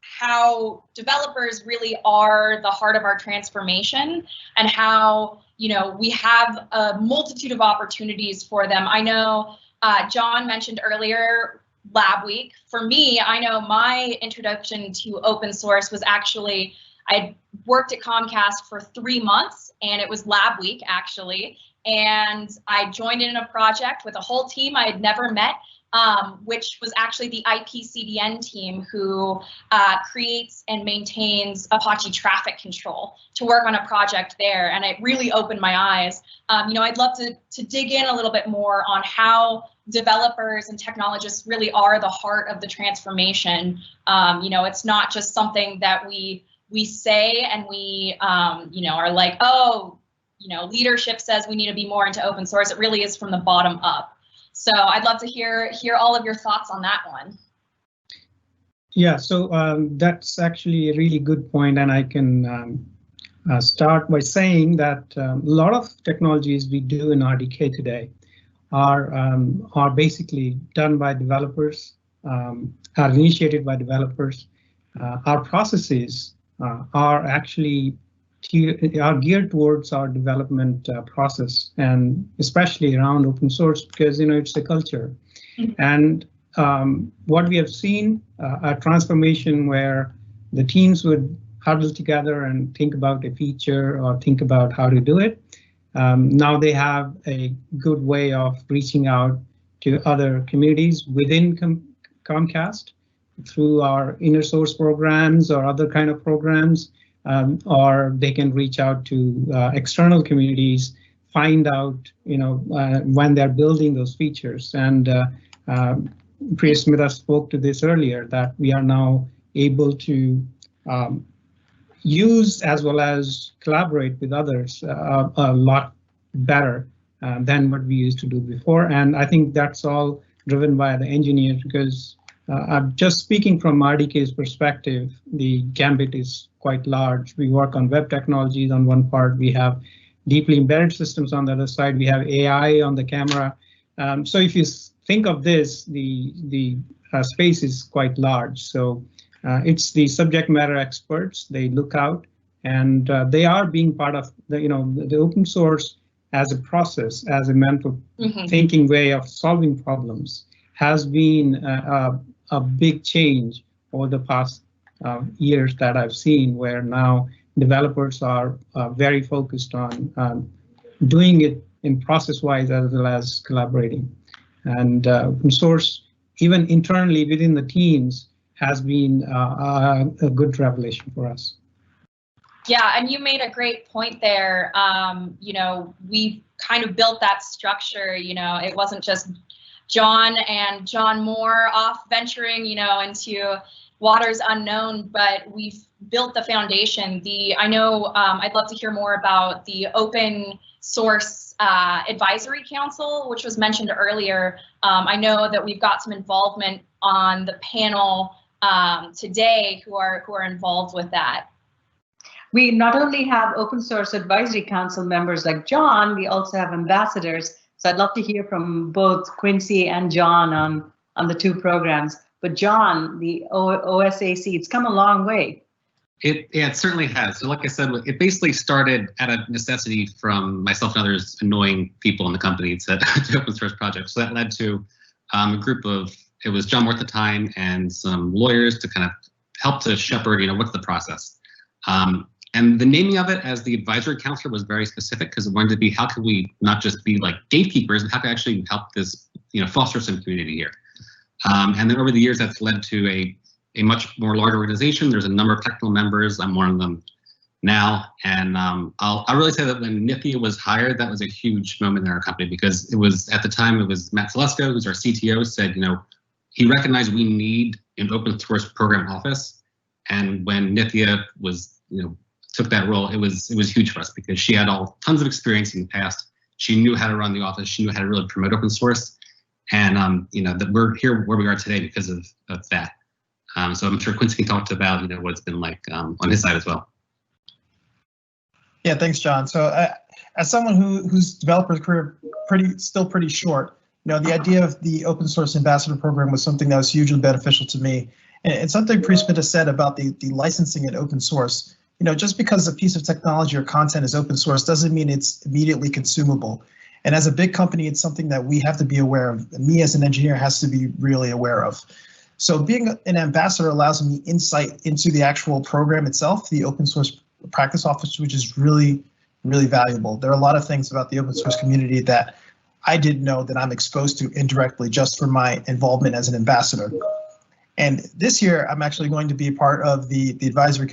how developers really are the heart of our transformation, and how, we have a multitude of opportunities for them. I know John mentioned earlier Lab Week. For me, I know my introduction to open source was actually, I worked at Comcast for 3 months, and it was Lab Week actually. And I joined in a project with a whole team I had never met. which was actually the IP-CDN team who creates and maintains Apache traffic control, to work on a project there. And it really opened my eyes. I'd love to dig in a little bit more on how developers and technologists really are the heart of the transformation. It's not just something that we say and we are like, oh, leadership says we need to be more into open source. It really is from the bottom up. So I'd love to hear all of your thoughts on that one. Yeah, so that's actually a really good point, and I can start by saying that a lot of technologies we do in RDK today are basically done by developers, are initiated by developers. Our processes are actually geared towards our development process, and especially around open source, because it's the culture. And what we have seen, a transformation where the teams would huddle together and think about a feature or think about how to do it. Now they have a good way of reaching out to other communities within Comcast through our inner source programs or other kind of programs. Or they can reach out to external communities, find out, when they're building those features. And Priya Smita spoke to this earlier, that we are now able to use as well as collaborate with others a lot better than what we used to do before. And I think that's all driven by the engineers, because I'm just speaking from RDK's perspective, the gambit is quite large. We work on web technologies on one part, we have deeply embedded systems on the other side, we have AI on the camera. So if you think of this, the space is quite large. So it's the subject matter experts, they look out, and they are being part of the open source as a process, as a mental thinking way of solving problems, has been a big change over the past years that I've seen, where now developers are very focused on doing it in process-wise as well as collaborating. And open source, even internally within the teams, has been a good revelation for us. Yeah, and you made a great point there. We kind of built that structure. It wasn't just John and John Moore off venturing, into waters unknown, but we've built the foundation. I'd love to hear more about the open source advisory council, which was mentioned earlier. I know that we've got some involvement on the panel today who are involved with that. We not only have open source advisory council members like John, we also have ambassadors. So I'd love to hear from both Quincy and John on the two programs. But John, the OSAC, it's come a long way. It certainly has. So like I said, it basically started at a necessity from myself and others annoying people in the company to open source projects. So that led to a group of, it was John Moore at the time and some lawyers to kind of help to shepherd, what's the process. And the naming of it as the advisory counselor was very specific, because it wanted to be, how can we not just be like gatekeepers, but how can we actually help this, foster some community here. And then over the years, that's led to a much more large organization. There's a number of technical members. I'm one of them now. And I'll really say that when Nithya was hired, that was a huge moment in our company, because it was, at the time, it was Matt Telesco, who's our CTO, said, he recognized we need an open source program office. And when Nithya was, took that role, it was huge for us, because she had tons of experience in the past. She knew how to run the office. She knew how to really promote open source. And that we're here where we are today because of that. So I'm sure Quincy can talk about what it's been like on his side as well. Yeah, thanks, John. So as someone whose developer career still pretty short, the idea of the open source ambassador program was something that was hugely beneficial to me. And something Priya Smita said about the licensing and open source. Just because a piece of technology or content is open source doesn't mean it's immediately consumable. And as a big company, it's something that we have to be aware of. Me as an engineer has to be really aware of. So being an ambassador allows me insight into the actual program itself, the open source practice office, which is really, really valuable. There are a lot of things about the open source community that I didn't know that I'm exposed to indirectly just from my involvement as an ambassador. And this year, I'm actually going to be a part of the advisory,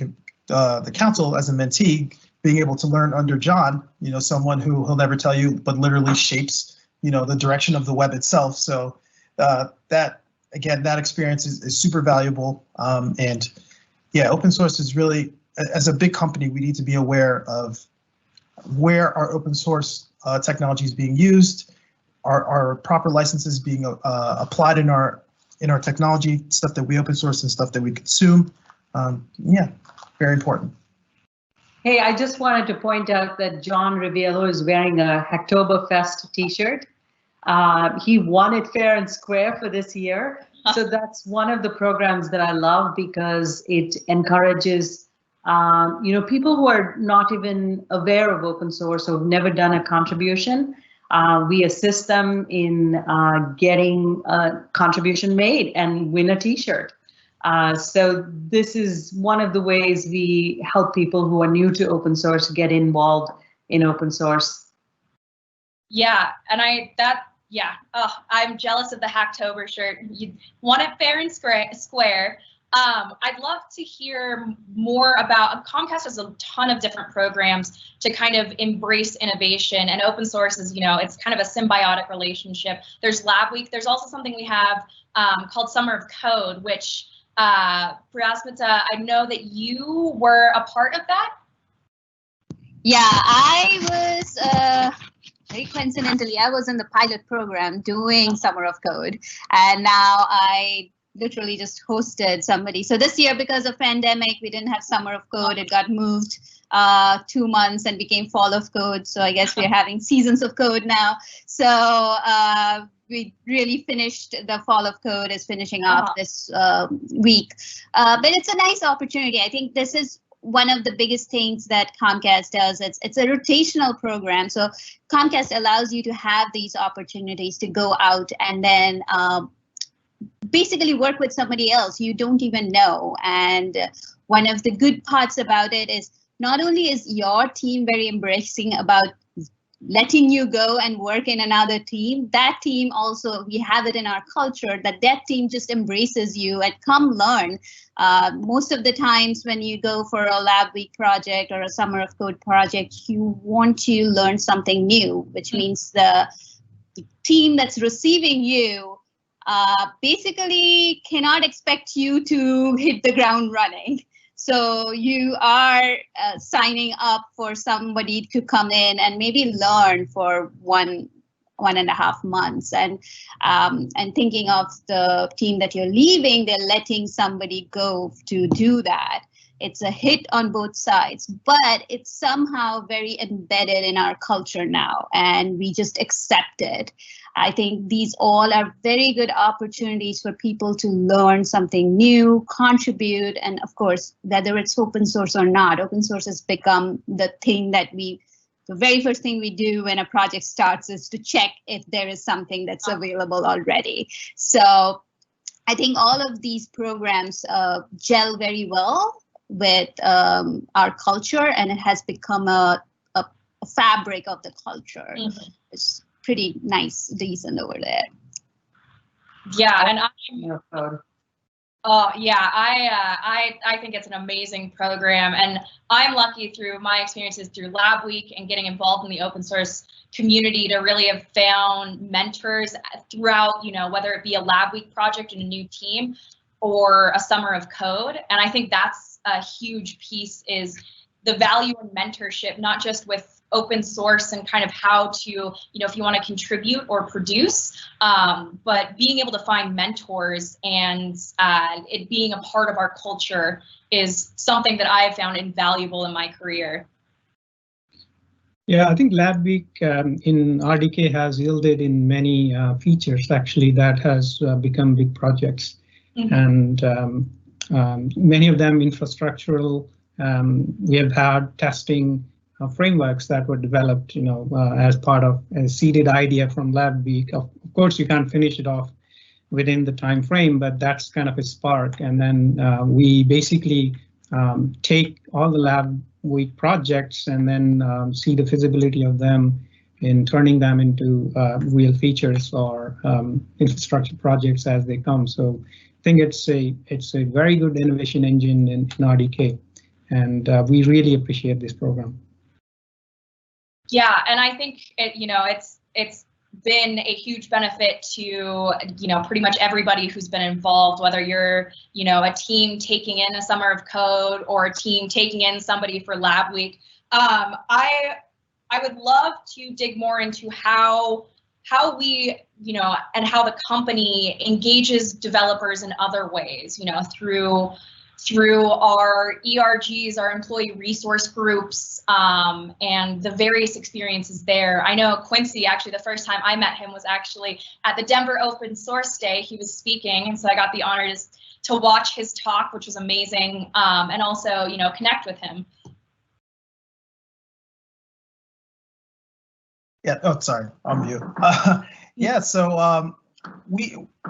the council as a mentee, being able to learn under John, someone who he'll never tell you, but literally shapes, the direction of the web itself. So that experience is super valuable. And yeah, open source is really, as a big company, we need to be aware of where our open source technology is being used, our proper licenses being applied in our technology, stuff that we open source and stuff that we consume. Yeah, very important. Hey, I just wanted to point out that John Riviello is wearing a Hacktoberfest t-shirt. He won it fair and square for this year. So that's one of the programs that I love because it encourages people who are not even aware of open source or have never done a contribution. We assist them in getting a contribution made and win a t-shirt. So this is one of the ways we help people who are new to open source get involved in open source. Yeah, and I'm jealous of the Hacktober shirt. You won it fair and square. I'd love to hear more about, Comcast has a ton of different programs to kind of embrace innovation, and open source is, it's kind of a symbiotic relationship. There's Lab Week. There's also something we have called Summer of Code, which Priyasmita, I know that you were a part of that. Yeah, I was very coincidentally, I was in the pilot program doing Summer of Code, and now I literally just hosted somebody. So this year, because of pandemic, we didn't have Summer of Code. It got moved 2 months and became Fall of Code. So I guess we're having Seasons of Code now. So we really finished, the Fall of Code is finishing up this week. But it's a nice opportunity. I think this is one of the biggest things that Comcast does. It's a rotational program. So Comcast allows you to have these opportunities to go out and then basically work with somebody else you don't even know. And one of the good parts about it is not only is your team very embracing about letting you go and work in another team, that team also, we have it in our culture that team just embraces you and come learn. Most of the times when you go for a Lab Week project or a Summer of Code project, you want to learn something new, which means the team that's receiving you basically cannot expect you to hit the ground running. So you are signing up for somebody to come in and maybe learn for 1.5 months, and thinking of the team that you're leaving, they're letting somebody go to do that. It's a hit on both sides, but it's somehow very embedded in our culture now, and we just accept it. I think these all are very good opportunities for people to learn something new, contribute, and of course, whether it's open source or not, open source has become the thing that the very first thing we do when a project starts is to check if there is something that's available already. So I think all of these programs gel very well with our culture, and it has become a fabric of the culture. Mm-hmm. It's pretty nice, decent over there. Yeah, and I think it's an amazing program, and I'm lucky through my experiences through Lab Week and getting involved in the open source community to really have found mentors throughout, whether it be a Lab Week project in a new team or a Summer of Code. And I think that's a huge piece, is the value in mentorship, not just with open source and kind of how to, if you want to contribute or produce, but being able to find mentors and it being a part of our culture is something that I have found invaluable in my career. Yeah, I think Lab Week in RDK has yielded in many features actually that has become big projects. Mm-hmm. And many of them infrastructural. We have had testing frameworks that were developed, as part of a seeded idea from Lab Week. Of course, you can't finish it off within the time frame, but that's kind of a spark. And then we basically take all the Lab Week projects and then see the feasibility of them in turning them into real features or infrastructure projects as they come. So I think it's a very good innovation engine in RDK, and we really appreciate this program. Yeah, and I think it's been a huge benefit to pretty much everybody who's been involved, whether you're a team taking in a summer of code or a team taking in somebody for lab week. I would love to dig more into how we and how the company engages developers in other ways, through our ERGs, our employee resource groups, and the various experiences there. I know Quincy, actually, the first time I met him was actually at the Denver Open Source Day. He was speaking, and so I got the honor to watch his talk, which was amazing, and also, connect with him. Yeah. Oh, sorry. I'm mute. Yeah. So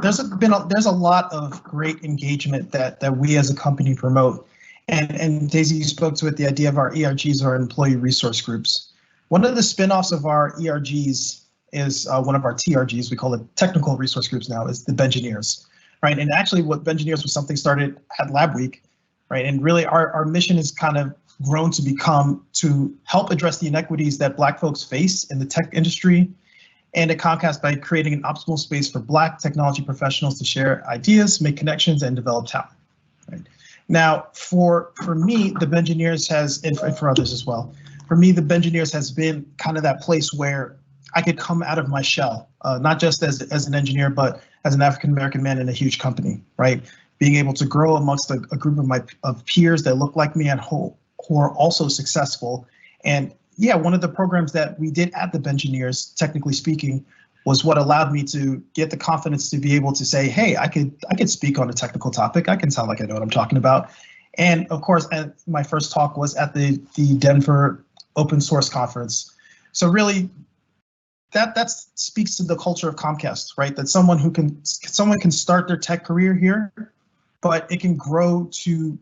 there's a lot of great engagement that we as a company promote, and Daisy, you spoke to it, the idea of our ERGs, or employee resource groups. One of the spinoffs of our ERGs is one of our TRGs. We call it technical resource groups now. Is the Bengineers, right? And actually, what Bengineers was something started at Lab Week, right? And really, our mission is kind of grown to help address the inequities that Black folks face in the tech industry and at Comcast by creating an optimal space for Black technology professionals to share ideas, make connections, and develop talent. Right? Now, for me, the Bengineers and for others as well, for me, the Bengineers has been kind of that place where I could come out of my shell, not just as an engineer, but as an African-American man in a huge company, right? Being able to grow amongst a group of peers that look like me and who are also successful. And yeah, one of the programs that we did at the Bengineers, technically speaking, was what allowed me to get the confidence to be able to say, hey, I could speak on a technical topic. I can sound like I know what I'm talking about. And of course, my first talk was at the Denver Open Source Conference. So really, that speaks to the culture of Comcast, right? That someone can start their tech career here, but it can grow to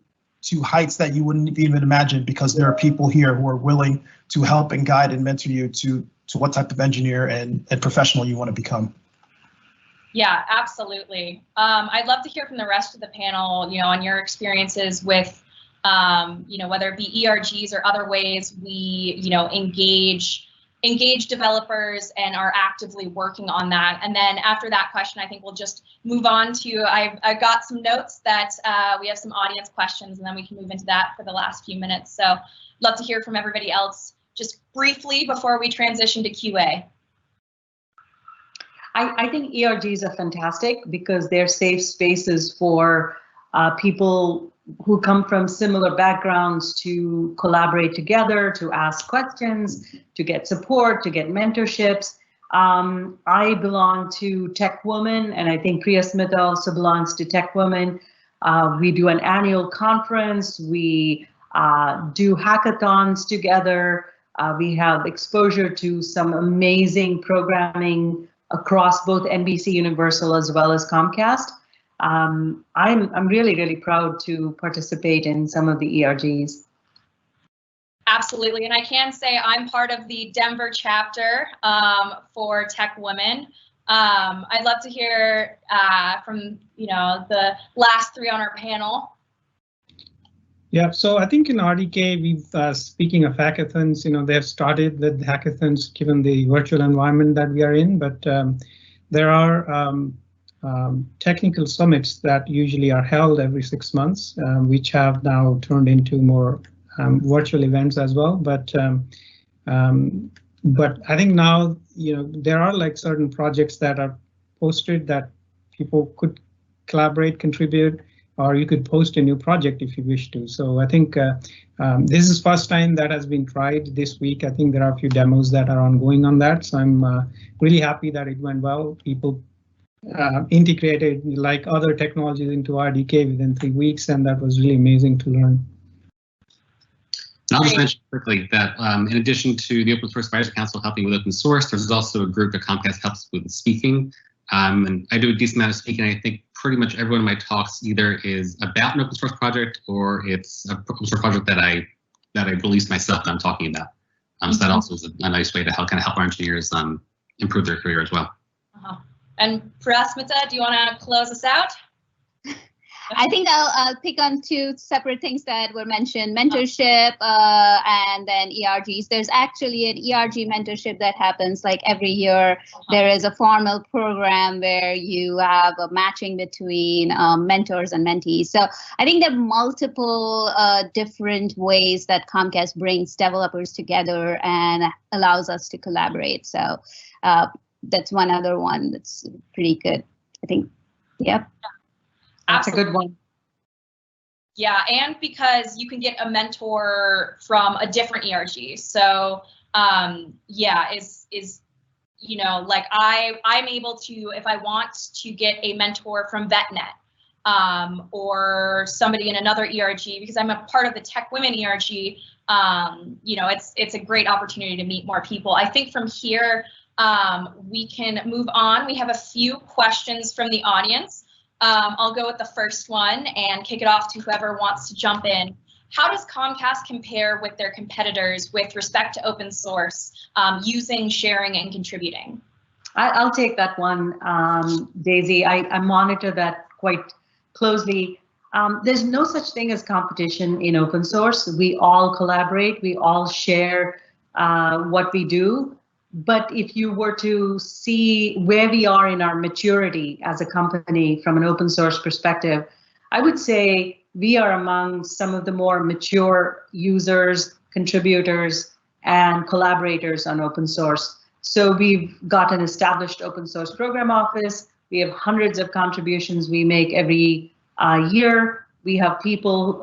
heights that you wouldn't even imagine, because there are people here who are willing to help and guide and mentor you to what type of engineer and professional you want to become. Yeah, absolutely. I'd love to hear from the rest of the panel, on your experiences with, whether it be ERGs or other ways we, engage developers and are actively working on that. And then after that question, I think we'll just move on to, I've got some notes that we have some audience questions, and then we can move into that for the last few minutes. So love to hear from everybody else just briefly before we transition to QA. I think ERGs are fantastic because they're safe spaces for people who come from similar backgrounds to collaborate together, to ask questions, to get support, to get mentorships. I belong to Tech Women, and I think Priya Smith also belongs to Tech Women. We do an annual conference. We do hackathons together. We have exposure to some amazing programming across both NBC Universal as well as Comcast. I'm really, really proud to participate in some of the ERGs. Absolutely, and I can say I'm part of the Denver chapter for Tech Women. I'd love to hear from the last three on our panel. Yeah, so I think in RDK, we've speaking of hackathons, they have started with hackathons given the virtual environment that we are in, but there are technical summits that usually are held every 6 months, which have now turned into more virtual events as well. But I think now, there are like certain projects that are posted that people could collaborate, contribute, or you could post a new project if you wish to. So I think this is first time that has been tried this week. I think there are a few demos that are ongoing on that. So I'm really happy that it went well. People integrated like other technologies into RDK within 3 weeks, and that was really amazing to learn. I'll just mention quickly that in addition to the Open Source Advisory Council helping with open source, there's also a group that Comcast helps with speaking. And I do a decent amount of speaking. I think pretty much every one of my talks either is about an open source project or it's an open source project that I released myself that I'm talking about. So that also is a nice way to help our engineers improve their career as well. And Prasmita, do you want to close us out? I think I'll pick on two separate things that were mentioned, mentorship and then ERGs. There's actually an ERG mentorship that happens like every year. There is a formal program where you have a matching between mentors and mentees. So I think there are multiple different ways that Comcast brings developers together and allows us to collaborate. So that's one other one that's pretty good, I think. Yep. That's a good one. Yeah, and because you can get a mentor from a different ERG. So yeah, is you know, like I'm able to, if I want to get a mentor from VetNet or somebody in another ERG, because I'm a part of the Tech Women ERG, you know, it's a great opportunity to meet more people. I think from here we can move on. We have a few questions from the audience. I'll go with the first one and kick it off to whoever wants to jump in. How does Comcast compare with their competitors with respect to open source, using, sharing, and contributing? I'll take that one, Daisy. I monitor that quite closely. There's no such thing as competition in open source. We all collaborate, we all share what we do. But if you were to see where we are in our maturity as a company from an open source perspective, I would say we are among some of the more mature users, contributors, and collaborators on open source. So we've got an established open source program office. We have hundreds of contributions we make every year. We have people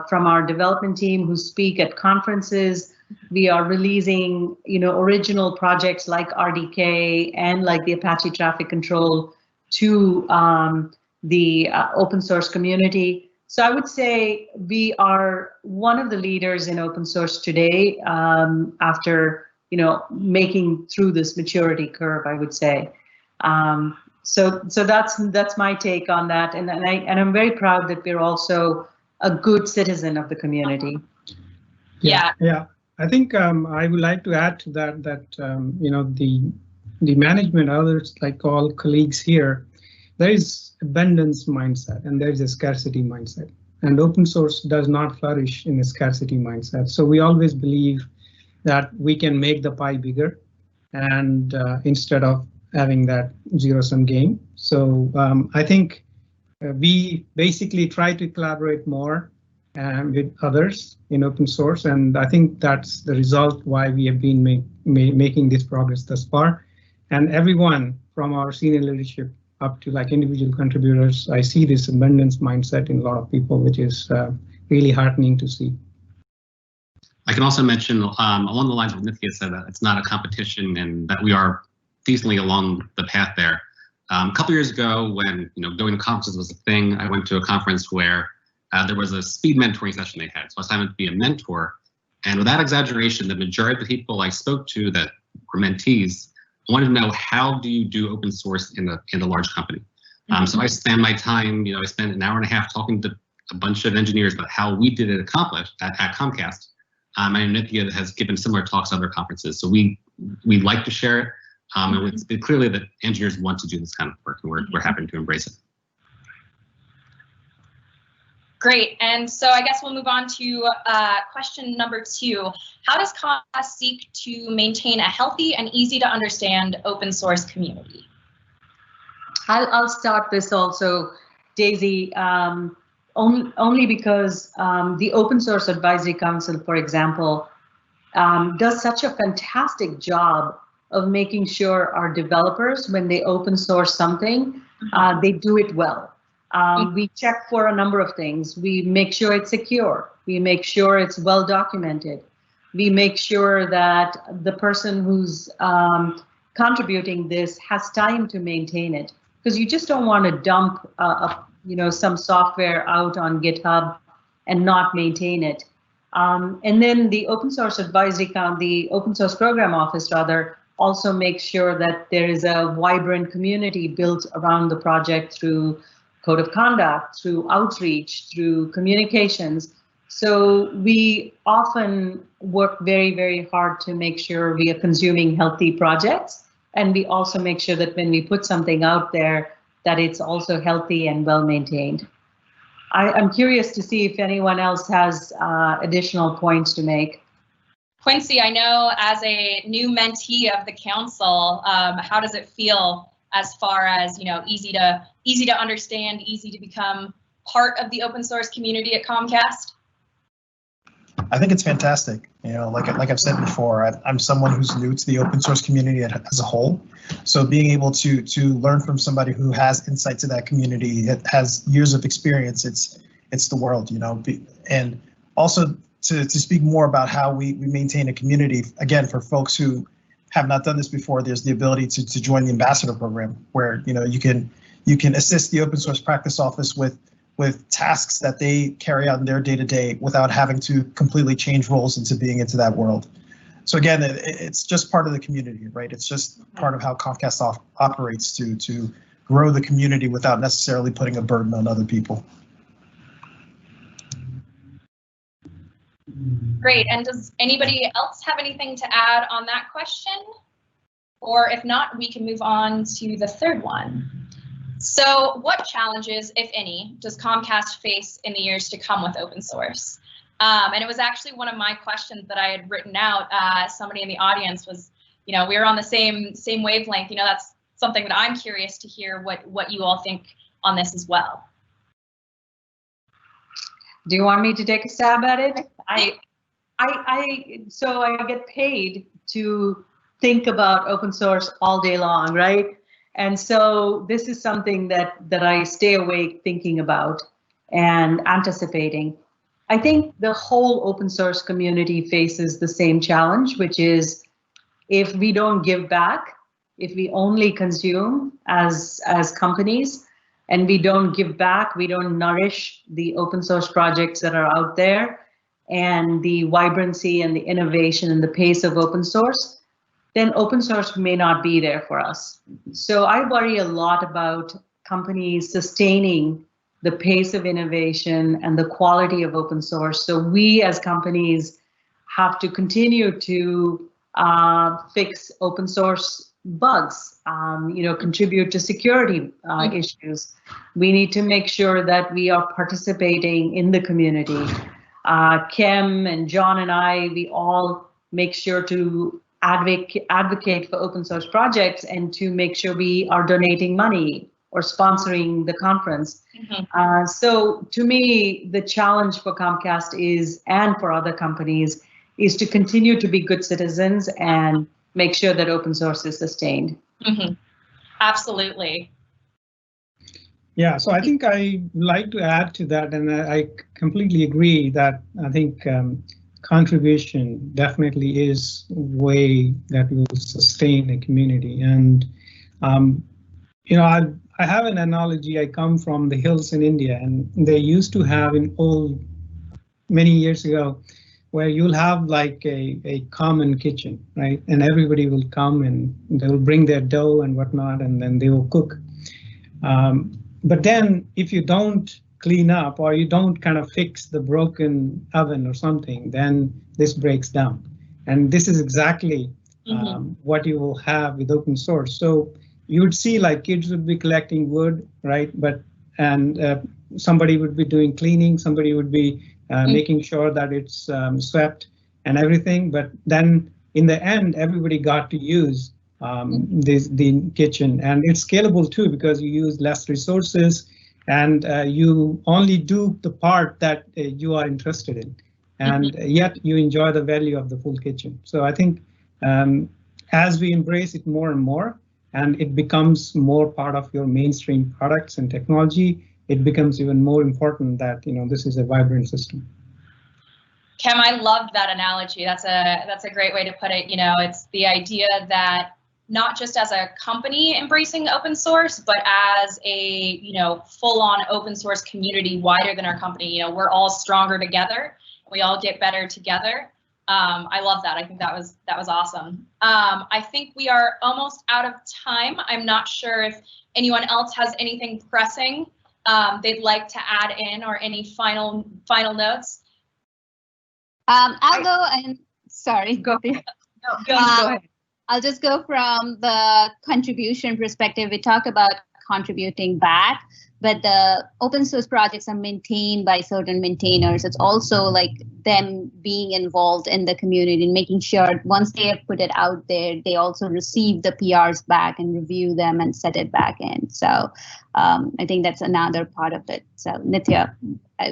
from our development team who speak at conferences. We are releasing, you know, original projects like RDK and like the Apache Traffic Control to the open source community. So I would say we are one of the leaders in open source today after, you know, making through this maturity curve, I would say. So that's my take on that, and I'm very proud that we're also a good citizen of the community. Yeah. I think I would like to add to that you know, the management, others like all colleagues here, there is abundance mindset and there is a scarcity mindset, and open source does not flourish in a scarcity mindset. So we always believe that we can make the pie bigger, and instead of having that zero-sum game. So I think we basically try to collaborate more with others in open source, and I think that's the result why we have been making this progress thus far. And everyone from our senior leadership up to like individual contributors, I see this abundance mindset in a lot of people, which is really heartening to see. I can also mention along the lines of what Nithya said, that it's not a competition and that we are decently along the path there. A couple years ago, when going to conferences was a thing, I went to a conference where there was a speed mentoring session they had. So I signed up to be a mentor, and without exaggeration, the majority of the people I spoke to that were mentees wanted to know, how do you do open source in a large company? So I spent my time, I spent an hour and a half talking to a bunch of engineers about how we did it at Comcast. And Nithya has given similar talks at other conferences. So we like to share it. And it's been clearly that engineers want to do this kind of work, and we're happy to embrace it. Great, and so I guess we'll move on to question number 2. How does Comcast seek to maintain a healthy and easy to understand open source community? I'll start this also, Daisy, only because the Open Source Advisory Council, for example, does such a fantastic job of making sure our developers, when they open source something, they do it well. We check for a number of things. We make sure it's secure. We make sure it's well documented. We make sure that the person who's contributing this has time to maintain it, because you just don't want to dump some software out on GitHub and not maintain it. And then the Open Source Advisory Council, the Open Source Program Office rather, also makes sure that there is a vibrant community built around the project through code of conduct, through outreach, through communications, So we often work very, very hard to make sure we are consuming healthy projects. And we also make sure that when we put something out there, that it's also healthy and well maintained. I'm curious to see if anyone else has additional points to make. Quincy, I know as a new mentee of the council, how does it feel as far as, easy to understand, easy to become part of the open source community at Comcast? I think it's fantastic. Like I've said before, I'm someone who's new to the open source community as a whole. So being able to learn from somebody who has insight to that community, that has years of experience, it's the world, And also to speak more about how we maintain a community, again, for folks who have not done this before, there's the ability to join the ambassador program where, you can assist the open source practice office with tasks that they carry out in their day-to-day without having to completely change roles into being into that world. So again, it's just part of the community, right? It's just part of how Comcast operates to grow the community without necessarily putting a burden on other people. Great, and does anybody else have anything to add on that question? Or if not, we can move on to the third one. So what challenges, if any, does Comcast face in the years to come with open source? And it was actually one of my questions that I had written out. Somebody in the audience was, we were on the same wavelength. That's something that I'm curious to hear what you all think on this as well. Do you want me to take a stab at it? So I get paid to think about open source all day long, right? And so this is something that I stay awake thinking about and anticipating. I think the whole open source community faces the same challenge, which is if we don't give back, if we only consume as companies, and we don't give back, we don't nourish the open source projects that are out there and the vibrancy and the innovation and the pace of open source, then open source may not be there for us. So I worry a lot about companies sustaining the pace of innovation and the quality of open source. So we as companies have to continue to fix open source bugs, contribute to security issues. We need to make sure that we are participating in the community. Kim and John and I, we all make sure to advocate for open source projects and to make sure we are donating money or sponsoring the conference. Mm-hmm. So to me, the challenge for Comcast is, and for other companies, is to continue to be good citizens and make sure that open source is sustained. Mm-hmm. Absolutely. Yeah, so I think I'd like to add to that, and I completely agree that I think contribution definitely is a way that will sustain a community. And, I have an analogy. I come from the hills in India, and they used to have many years ago, where you'll have like a common kitchen, right? And everybody will come and they'll bring their dough and whatnot, and then they will cook. But then if you don't clean up or you don't kind of fix the broken oven or something, then this breaks down. And this is exactly what you will have with open source. So you would see like kids would be collecting wood, right? And somebody would be doing cleaning, somebody would be making sure that it's swept and everything. But then in the end, everybody got to use the kitchen, and it's scalable too because you use less resources and you only do the part that you are interested in, and yet you enjoy the value of the full kitchen. So I think as we embrace it more and more, and it becomes more part of your mainstream products and technology, it becomes even more important that this is a vibrant system. Kim, I loved that analogy. That's a great way to put it. It's the idea that not just as a company embracing open source, but as a full-on open source community wider than our company. We're all stronger together. We all get better together. I love that. I think that was awesome. I think we are almost out of time. I'm not sure if anyone else has anything pressing they'd like to add in or any final notes. I'll go and sorry. Go ahead. No, please go ahead. I'll just go from the contribution perspective. We talk about contributing back, but the open source projects are maintained by certain maintainers. It's also like them being involved in the community and making sure once they have put it out there, they also receive the PRs back and review them and set it back in. So I think that's another part of it. So Nithya,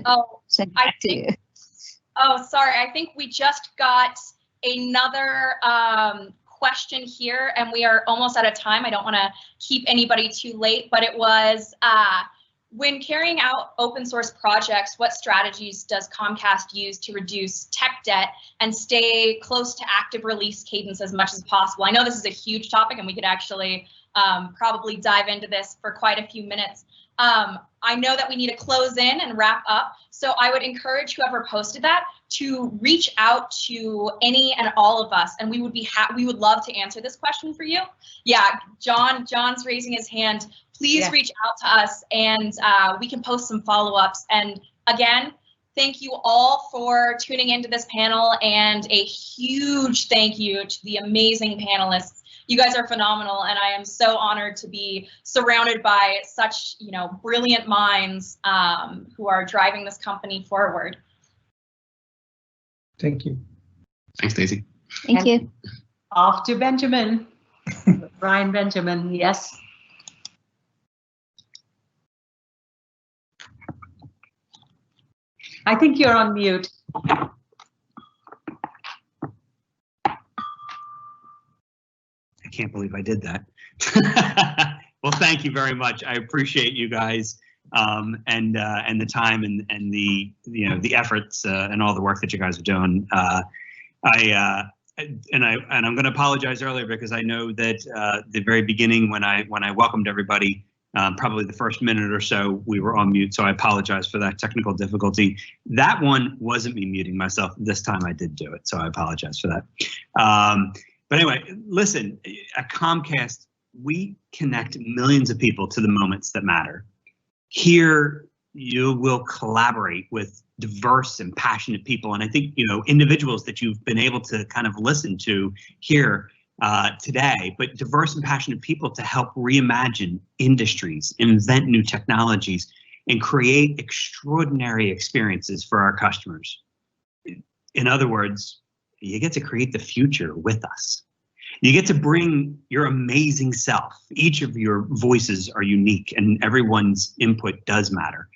I'll send it back to you. Oh, sorry. I think we just got another question here, and we are almost out of time. I don't want to keep anybody too late, but it was when carrying out open source projects, what strategies does Comcast use to reduce tech debt and stay close to active release cadence as much as possible? I know this is a huge topic, and we could actually probably dive into this for quite a few minutes. I know that we need to close in and wrap up, so I would encourage whoever posted that to reach out to any and all of us, and we would love to answer this question for you. Yeah, John's raising his hand. Please reach out to us, and we can post some follow-ups. And again, thank you all for tuning into this panel, and a huge thank you to the amazing panelists. You guys are phenomenal, and I am so honored to be surrounded by such, brilliant minds who are driving this company forward. Thank you. Thanks, Daisy. Thank you. Off to Benjamin. Brian Benjamin, yes. I think you're on mute. I can't believe I did that. Well, thank you very much. I appreciate you guys and the time and the efforts and all the work that you guys are doing. I'm going to apologize earlier because I know that the very beginning when I welcomed everybody, probably the first minute or so we were on mute, so I apologize for that technical difficulty. That one wasn't me muting myself. This time I did do it, so I apologize for that. But anyway, listen, at Comcast, we connect millions of people to the moments that matter. Here, you will collaborate with diverse and passionate people. And I think, individuals that you've been able to kind of listen to here today, but diverse and passionate people to help reimagine industries, invent new technologies, and create extraordinary experiences for our customers. In other words, you get to create the future with us. You get to bring your amazing self. Each of your voices are unique and everyone's input does matter.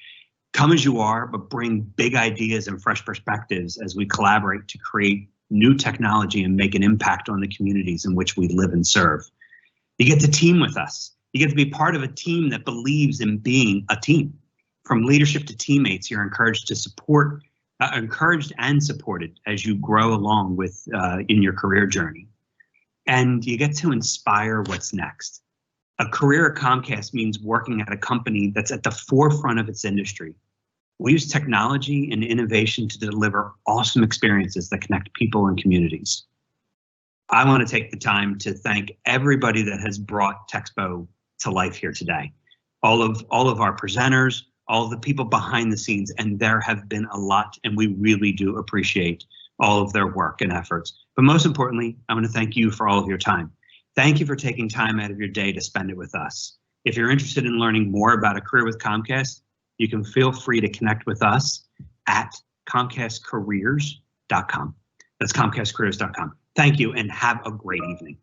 Come as you are, but bring big ideas and fresh perspectives as we collaborate to create new technology and make an impact on the communities in which we live and serve. You get to team with us. You get to be part of a team that believes in being a team. From leadership to teammates, you're encouraged and supported as you grow along with in your career journey. And you get to inspire what's next. A career at Comcast means working at a company that's at the forefront of its industry. We use technology and innovation to deliver awesome experiences that connect people and communities. I want to take the time to thank everybody that has brought TXPO to life here today. All of our presenters, all of the people behind the scenes, and there have been a lot, and we really do appreciate all of their work and efforts. But most importantly, I want to thank you for all of your time. Thank you for taking time out of your day to spend it with us. If you're interested in learning more about a career with Comcast, you can feel free to connect with us at comcastcareers.com. That's comcastcareers.com. Thank you and have a great evening.